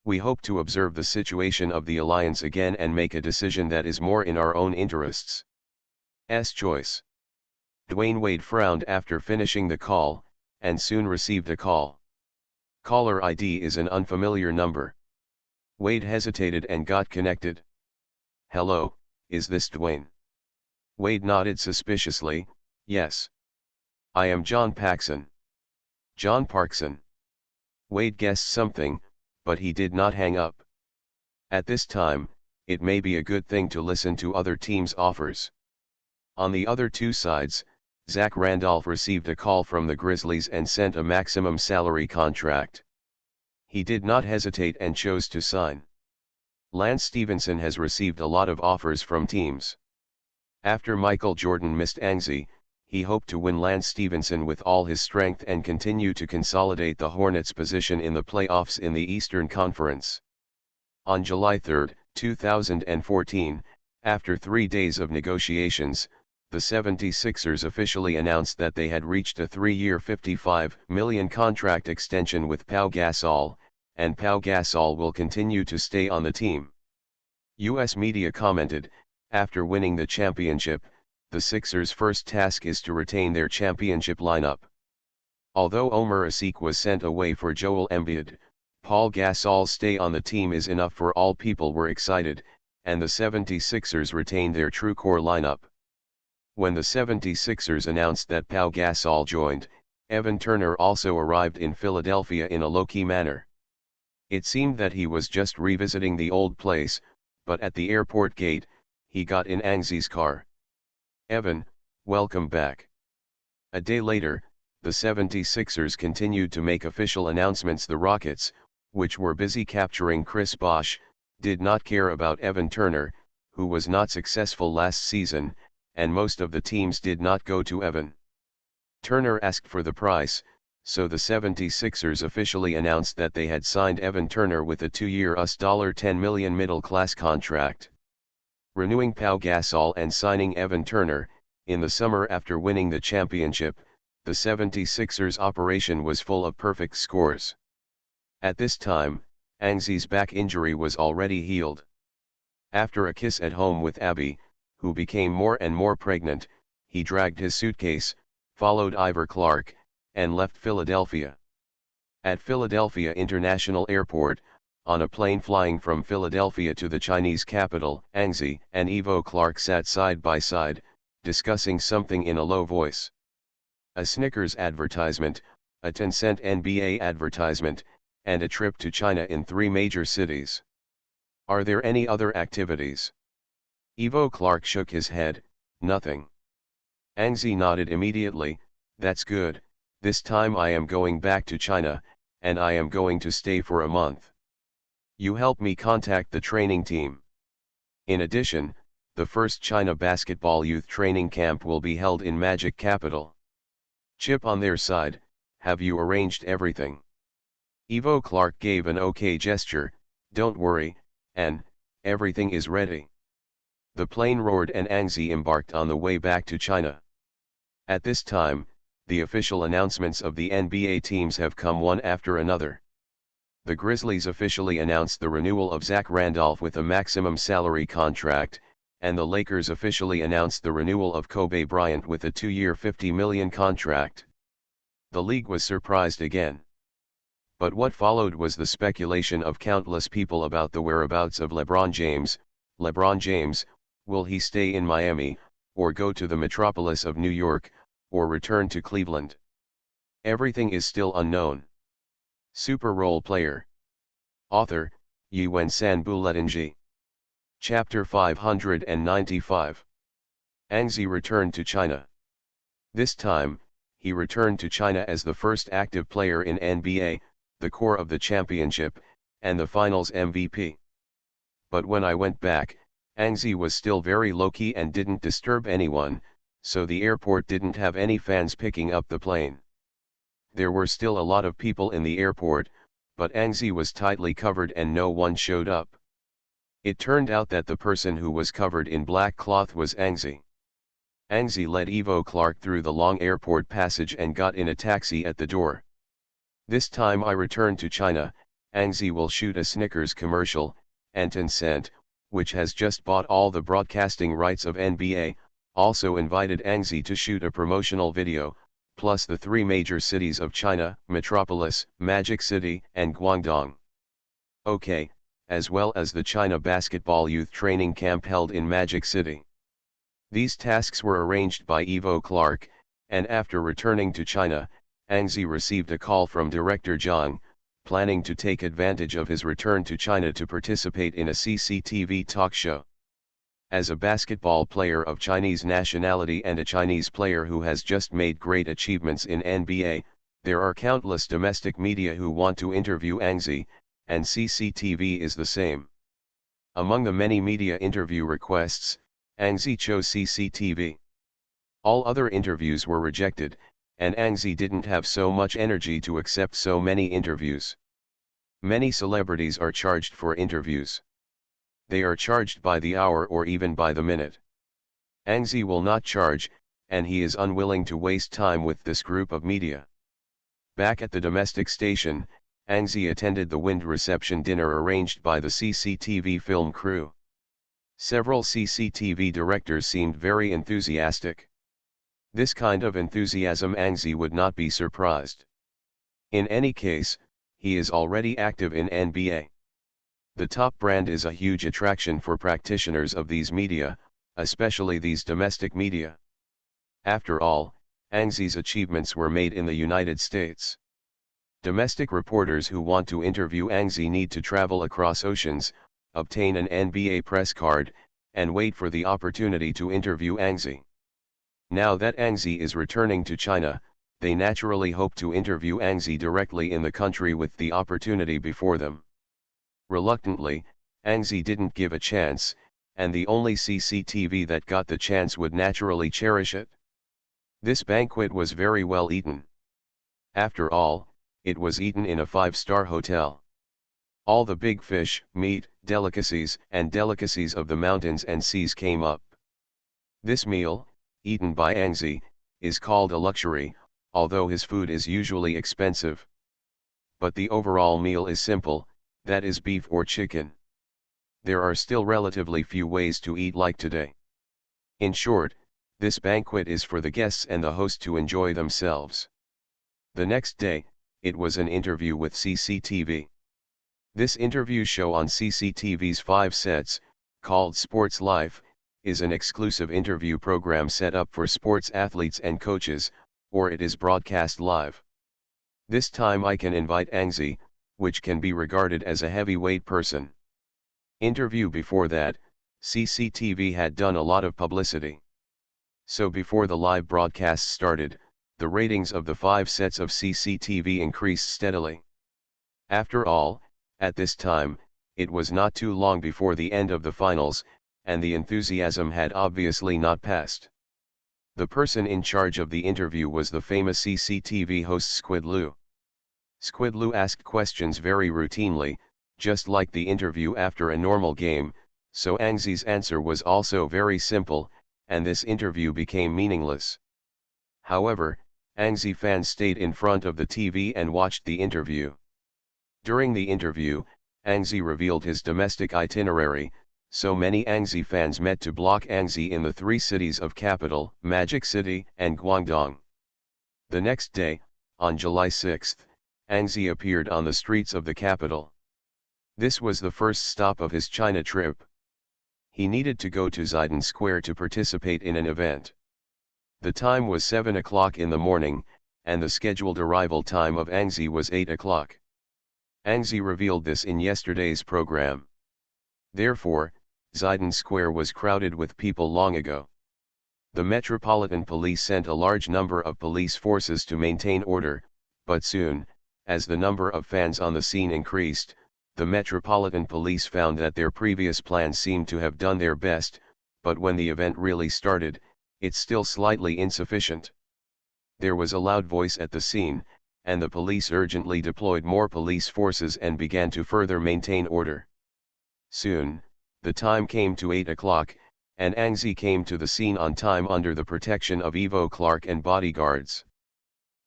We hope to observe the situation of the alliance again and make a decision that is more in our own interests." Choice. Dwayne Wade frowned after finishing the call, and soon received a call. Caller ID is an unfamiliar number. Wade hesitated and got connected. "Hello, is this Dwayne?" Wade nodded suspiciously, "Yes. I am John Paxson." "John Parkson." Wade guessed something, but he did not hang up. At this time, it may be a good thing to listen to other teams' offers. On the other two sides, Zach Randolph received a call from the Grizzlies and sent a maximum salary contract. He did not hesitate and chose to sign. Lance Stephenson has received a lot of offers from teams. After Michael Jordan missed Anxi, he hoped to win Lance Stephenson with all his strength and continue to consolidate the Hornets' position in the playoffs in the Eastern Conference. On July 3, 2014, after 3 days of negotiations, the 76ers officially announced that they had reached a 3-year $55 million contract extension with Pau Gasol, and Pau Gasol will continue to stay on the team. U.S. media commented, "After winning the championship, the Sixers' first task is to retain their championship lineup." Although Omer Asik was sent away for Joel Embiid, Paul Gasol's stay on the team is enough for all. People were excited, and the 76ers retained their true core lineup. When the 76ers announced that Pau Gasol joined, Evan Turner also arrived in Philadelphia in a low-key manner. It seemed that he was just revisiting the old place, but at the airport gate, he got in Anxi's car. "Evan, welcome back." A day later, the 76ers continued to make official announcements. The Rockets, which were busy capturing Chris Bosh, did not care about Evan Turner, who was not successful last season, and most of the teams did not go to Evan. Turner asked for the price, so the 76ers officially announced that they had signed Evan Turner with a 2-year $10 million middle-class contract. Renewing Pau Gasol and signing Evan Turner, in the summer after winning the championship, the 76ers operation was full of perfect scores. At this time, Anxi's back injury was already healed. After a kiss at home with Abby, who became more and more pregnant, he dragged his suitcase, followed Ivor Clark, and left Philadelphia. At Philadelphia International Airport, on a plane flying from Philadelphia to the Chinese capital, Anxi and Ivo Clark sat side by side, discussing something in a low voice. A Snickers advertisement, a 10-cent NBA advertisement, and a trip to China in 3 major cities. "Are there any other activities?" Ivo Clark shook his head, "Nothing." Anxi nodded immediately, "That's good, this time I am going back to China, and I am going to stay for a month. You help me contact the training team. In addition, the first China basketball youth training camp will be held in Magic Capital. Chip on their side, have you arranged everything?" Ivo Clark gave an okay gesture, "Don't worry, and everything is ready." The plane roared and Anxi embarked on the way back to China. At this time, the official announcements of the NBA teams have come one after another. The Grizzlies officially announced the renewal of Zach Randolph with a maximum salary contract, and the Lakers officially announced the renewal of Kobe Bryant with a 2-year $50 million contract. The league was surprised again. But what followed was the speculation of countless people about the whereabouts of LeBron James. LeBron James, will he stay in Miami, or go to the metropolis of New York, or return to Cleveland? Everything is still unknown. Super Role Player. Author, Yuen San Buletinji. Chapter 595. Anxi returned to China. This time, he returned to China as the first active player in NBA, the core of the championship, and the finals MVP. But when I went back, Anxi was still very low-key and didn't disturb anyone, so the airport didn't have any fans picking up the plane. There were still a lot of people in the airport, but Angzi was tightly covered and no one showed up. It turned out that the person who was covered in black cloth was Angzi. Angzi led Evo Clark through the long airport passage and got in a taxi at the door. This time I return to China, Angzi will shoot a Snickers commercial, and Tencent, which has just bought all the broadcasting rights of NBA, also invited Angzi to shoot a promotional video, plus the 3 major cities of China, Metropolis, Magic City, and Guangdong. Okay, as well as the China Basketball Youth Training Camp held in Magic City. These tasks were arranged by Evo Clark, and after returning to China, Angzi received a call from director Zhang, planning to take advantage of his return to China to participate in a CCTV talk show. As a basketball player of Chinese nationality and a Chinese player who has just made great achievements in NBA, there are countless domestic media who want to interview Angzi, and CCTV is the same. Among the many media interview requests, Angzi chose CCTV. All other interviews were rejected, and Angzi didn't have so much energy to accept so many interviews. Many celebrities are charged for interviews. They are charged by the hour or even by the minute. Angzi will not charge, and he is unwilling to waste time with this group of media. Back at the domestic station, Angzi attended the wind reception dinner arranged by the CCTV film crew. Several CCTV directors seemed very enthusiastic. This kind of enthusiasm Angzi would not be surprised. In any case, he is already active in NBA. The top brand is a huge attraction for practitioners of these media, especially these domestic media. After all, Angzi's achievements were made in the United States. Domestic reporters who want to interview Angzi need to travel across oceans, obtain an NBA press card, and wait for the opportunity to interview Angzi. Now that Angzi is returning to China, they naturally hope to interview Angzi directly in the country with the opportunity before them. Reluctantly, Angzi didn't give a chance, and the only CCTV that got the chance would naturally cherish it. This banquet was very well eaten. After all, it was eaten in a 5-star hotel. All the big fish, meat, delicacies, and delicacies of the mountains and seas came up. This meal, eaten by Angzi, is called a luxury, although his food is usually expensive. But the overall meal is simple, that is beef or chicken. There are still relatively few ways to eat like today. In short, this banquet is for the guests and the host to enjoy themselves. The next day, it was an interview with CCTV. This interview show on CCTV's 5 sets, called Sports Life, is an exclusive interview program set up for sports athletes and coaches, or it is broadcast live. This time I can invite Angzi, which can be regarded as a heavyweight person. Interview before that, CCTV had done a lot of publicity. So before the live broadcast started, the ratings of the 5 sets of CCTV increased steadily. After all, at this time, it was not too long before the end of the finals, and the enthusiasm had obviously not passed. The person in charge of the interview was the famous CCTV host Squid Lu. Squid Lu asked questions very routinely, just like the interview after a normal game, so Angzi's answer was also very simple, and this interview became meaningless. However, Angzi fans stayed in front of the TV and watched the interview. During the interview, Angzi revealed his domestic itinerary, so many Angzi fans met to block Angzi in the 3 cities of capital, Magic City and Guangdong. The next day, on July 6, Angzi appeared on the streets of the capital. This was the first stop of his China trip. He needed to go to Zidane Square to participate in an event. The time was 7 o'clock in the morning, and the scheduled arrival time of Angzi was 8 o'clock. Angzi revealed this in yesterday's program. Therefore, Zidane Square was crowded with people long ago. The Metropolitan Police sent a large number of police forces to maintain order, but soon, as the number of fans on the scene increased, the Metropolitan Police found that their previous plans seemed to have done their best, but when the event really started, it's still slightly insufficient. There was a loud voice at the scene, and the police urgently deployed more police forces and began to further maintain order. Soon, the time came to 8 o'clock, and Angzi came to the scene on time under the protection of Evo Clark and bodyguards.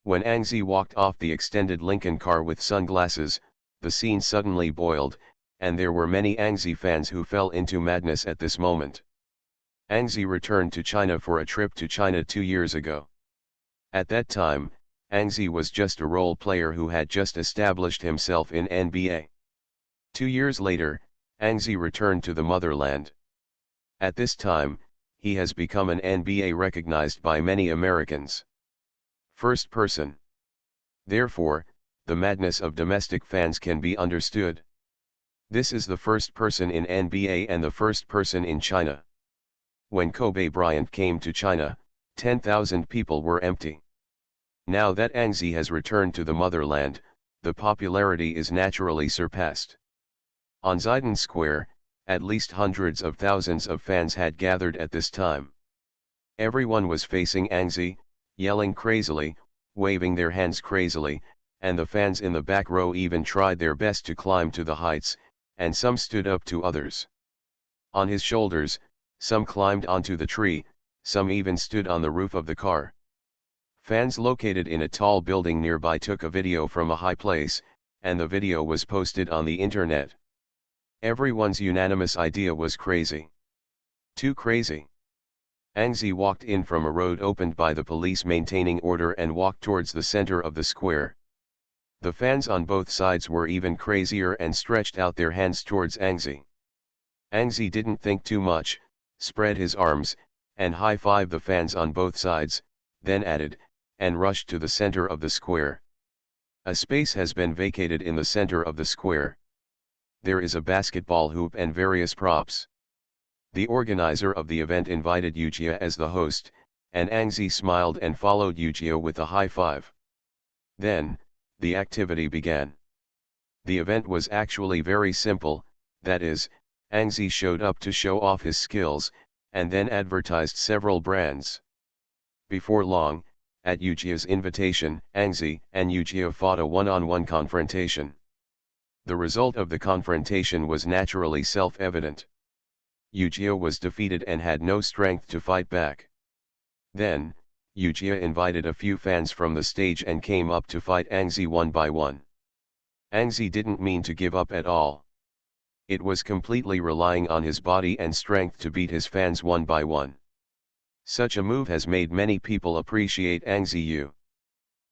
When Angzi walked off the extended Lincoln car with sunglasses, the scene suddenly boiled, and there were many Angzi fans who fell into madness at this moment. Angzi returned to China for a trip to China 2 years ago. At that time, Angzi was just a role player who had just established himself in NBA. 2 years later, Angzi returned to the motherland. At this time, he has become an NBA recognized by many Americans. First person. Therefore, the madness of domestic fans can be understood. This is the first person in NBA and the first person in China. When Kobe Bryant came to China, 10,000 people were empty. Now that Angzi has returned to the motherland, the popularity is naturally surpassed. On Zidane Square, at least hundreds of thousands of fans had gathered at this time. Everyone was facing Angzi, yelling crazily, waving their hands crazily, and the fans in the back row even tried their best to climb to the heights, and some stood up to others. On his shoulders, some climbed onto the tree, some even stood on the roof of the car. Fans located in a tall building nearby took a video from a high place, and the video was posted on the internet. Everyone's unanimous idea was crazy. Too crazy. Angzi walked in from a road opened by the police maintaining order and walked towards the center of the square. The fans on both sides were even crazier and stretched out their hands towards Angzi. Angzi didn't think too much, spread his arms, and high-fived the fans on both sides, then added, and rushed to the center of the square. A space has been vacated in the center of the square. There is a basketball hoop and various props. The organizer of the event invited Yujia as the host, and Angzi smiled and followed Yujia with a high five. Then, the activity began. The event was actually very simple, that is, Angzi showed up to show off his skills, and then advertised several brands. Before long, at Yujia's invitation, Angzi and Yujia fought a one-on-one confrontation. The result of the confrontation was naturally self-evident. Yujia was defeated and had no strength to fight back. Then, Yujia invited a few fans from the stage and came up to fight Angzi one by one. Angzi didn't mean to give up at all. It was completely relying on his body and strength to beat his fans one by one. Such a move has made many people appreciate Angzi.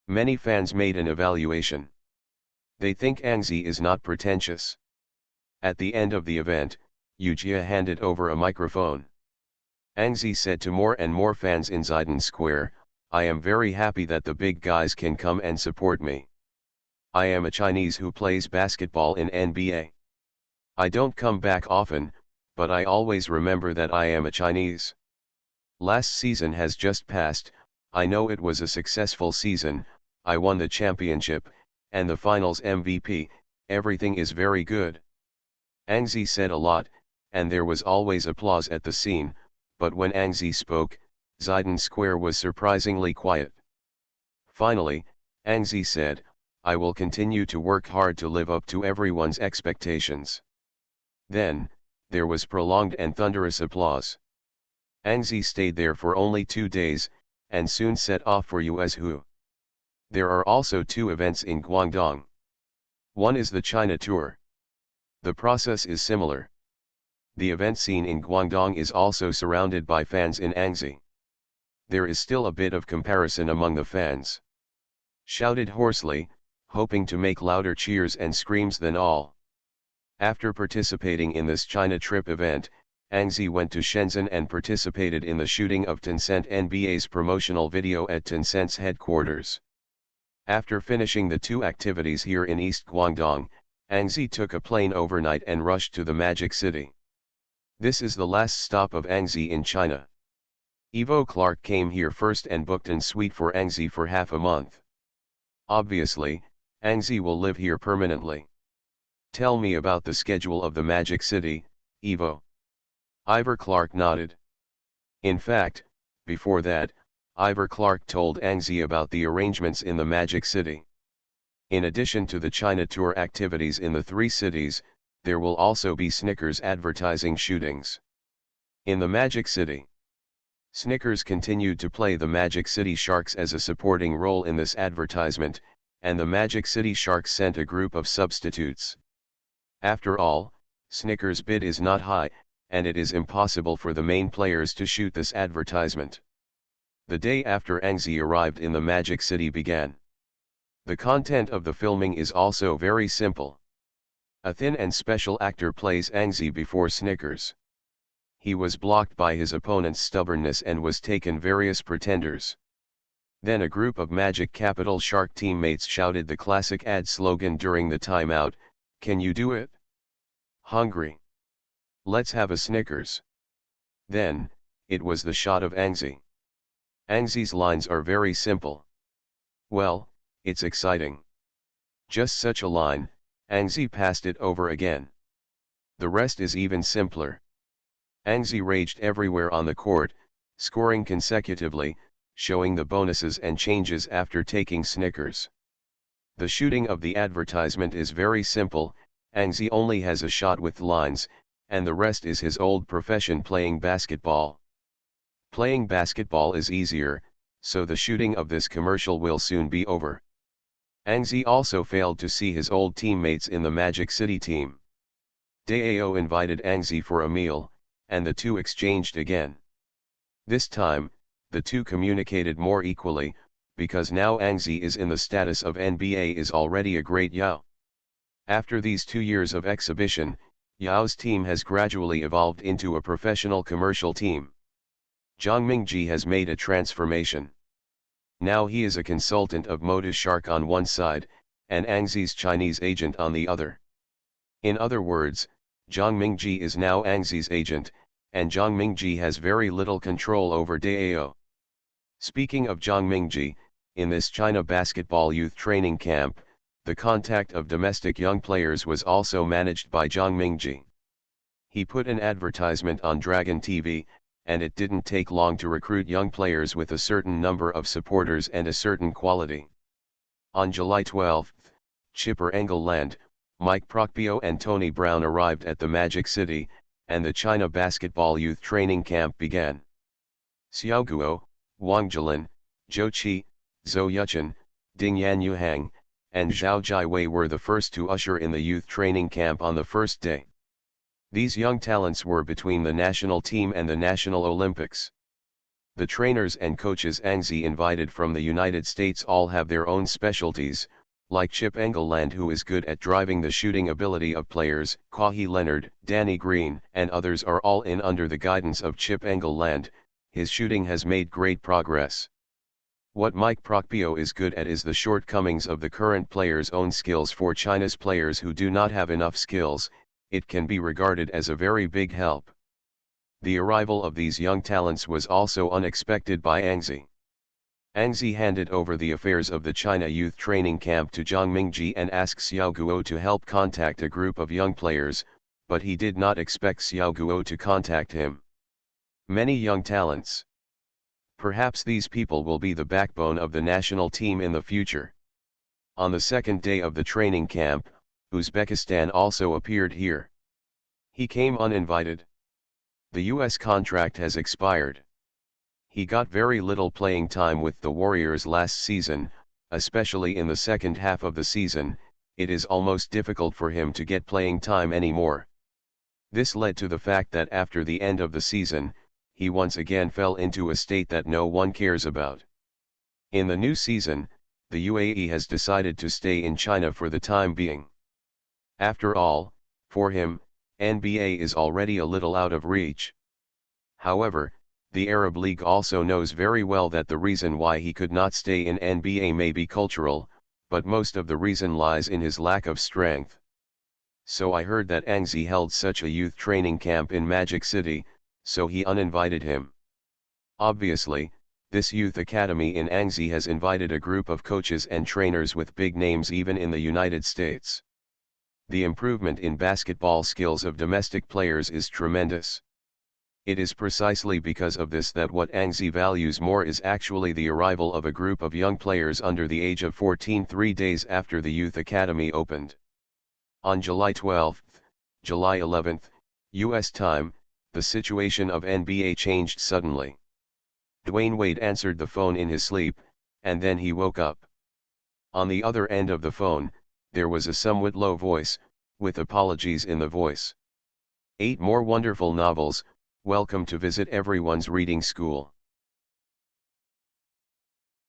Many fans made an evaluation. They think Angzi is not pretentious. At the end of the event, Yujia handed over a microphone. Angzi said to more and more fans in Zidane Square, "I am very happy that the big guys can come and support me. I am a Chinese who plays basketball in NBA. I don't come back often, but I always remember that I am a Chinese. Last season has just passed, I know it was a successful season, I won the championship, and the finals MVP, everything is very good." Angzi said a lot, and there was always applause at the scene, but when Angzi spoke, Zidane Square was surprisingly quiet. Finally, Angzi said, "I will continue to work hard to live up to everyone's expectations." Then, there was prolonged and thunderous applause. Angzi stayed there for only 2 days, and soon set off for Yuzhou. There are also 2 events in Guangdong. One is the China Tour. The process is similar. The event scene in Guangdong is also surrounded by fans in Angzi. There is still a bit of comparison among the fans. Shouted hoarsely, hoping to make louder cheers and screams than all. After participating in this China trip event, Angzi went to Shenzhen and participated in the shooting of Tencent NBA's promotional video at Tencent's headquarters. After finishing the 2 activities here in East Guangdong, Angzi took a plane overnight and rushed to the Magic City. This is the last stop of Angzi in China. Evo Clark came here first and booked an suite for Angzi for half a month. Obviously, Angzi will live here permanently. Tell me about the schedule of the Magic City, Evo. Ivor Clark nodded. In fact, before that, Ivor Clark told Angzi about the arrangements in the Magic City. In addition to the China tour activities in the three cities, there will also be Snickers advertising shootings. In the Magic City, Snickers continued to play the Magic City Sharks as a supporting role in this advertisement, and the Magic City Sharks sent a group of substitutes. After all, Snickers' bid is not high, and it is impossible for the main players to shoot this advertisement. The day after Ang Zi arrived in the Magic City began. The content of the filming is also very simple. A thin and special actor plays Ang Zi before Snickers. He was blocked by his opponent's stubbornness and was taken various pretenders. Then a group of Magic Capital Shark teammates shouted the classic ad slogan during the timeout, "Can you do it? Hungry? Let's have a Snickers." Then, it was the shot of Ang Zi. Ang Zi's lines are very simple. Well, it's exciting. Just such a line, Ang Zi passed it over again. The rest is even simpler. Ang Zi raged everywhere on the court, scoring consecutively, showing the bonuses and changes after taking Snickers. The shooting of the advertisement is very simple. Ang Zi only has a shot with lines, and the rest is his old profession, playing basketball. Playing basketball is easier, so the shooting of this commercial will soon be over. Ang Zi also failed to see his old teammates in the Magic City team. Dao invited Ang Zi for a meal, and the two exchanged again. This time, the two communicated more equally, because now Ang Zi is in the status of NBA is already a great Yao. After these 2 years of exhibition, Yao's team has gradually evolved into a professional commercial team. Zhang Mingji has made a transformation. Now he is a consultant of Moda Shark on one side, and Ang Zi's Chinese agent on the other. In other words, Zhang Mingji is now Ang Zi's agent, and Zhang Mingji has very little control over Dao. Speaking of Zhang Mingji, in this China basketball youth training camp, the contact of domestic young players was also managed by Zhang Mingji. He put an advertisement on Dragon TV, and it didn't take long to recruit young players with a certain number of supporters and a certain quality. On July 12, Chipper Engelland, Mike Procpio and Tony Brown arrived at the Magic City, and the China basketball youth training camp began. Xiao Guo, Wang Jilin, Zhou Qi, Zhou Yuchen, Ding Yan Yuhang, and Zhao Jiwei were the first to usher in the youth training camp on the first day. These young talents were between the national team and the National Olympics. The trainers and coaches Ang Zi invited from the United States all have their own specialties, like Chip Engelland, who is good at driving the shooting ability of players. Kawhi Leonard, Danny Green and others are all in under the guidance of Chip Engelland. His shooting has made great progress. What Mike Procpio is good at is the shortcomings of the current players' own skills. For China's players who do not have enough skills, it can be regarded as a very big help. The arrival of these young talents was also unexpected by Ang Zi. Ang Zi handed over the affairs of the China youth training camp to Zhang Mingji and asked Xiao Guo to help contact a group of young players, but he did not expect Xiao Guo to contact him. Many young talents. Perhaps these people will be the backbone of the national team in the future. On the second day of the training camp, Uzbekistan also appeared here. He came uninvited. The US contract has expired. He got very little playing time with the Warriors last season, especially in the second half of the season. It is almost difficult for him to get playing time anymore. This led to the fact that after the end of the season, he once again fell into a state that no one cares about. In the new season, the UAE has decided to stay in China for the time being. After all, for him, NBA is already a little out of reach. However, the Arab League also knows very well that the reason why he could not stay in NBA may be cultural, but most of the reason lies in his lack of strength. So I heard that Ang Zi held such a youth training camp in Magic City, so he uninvited him. Obviously, this youth academy in Ang Zi has invited a group of coaches and trainers with big names even in the United States. The improvement in basketball skills of domestic players is tremendous. It is precisely because of this that what Angzi values more is actually the arrival of a group of young players under the age of 14 3 days after the youth academy opened. On July 12, July 11, U.S. time, the situation of NBA changed suddenly. Dwayne Wade answered the phone in his sleep, and then he woke up. On the other end of the phone, there was a somewhat low voice, with apologies in the voice. 8 more wonderful novels, welcome to visit everyone's reading school.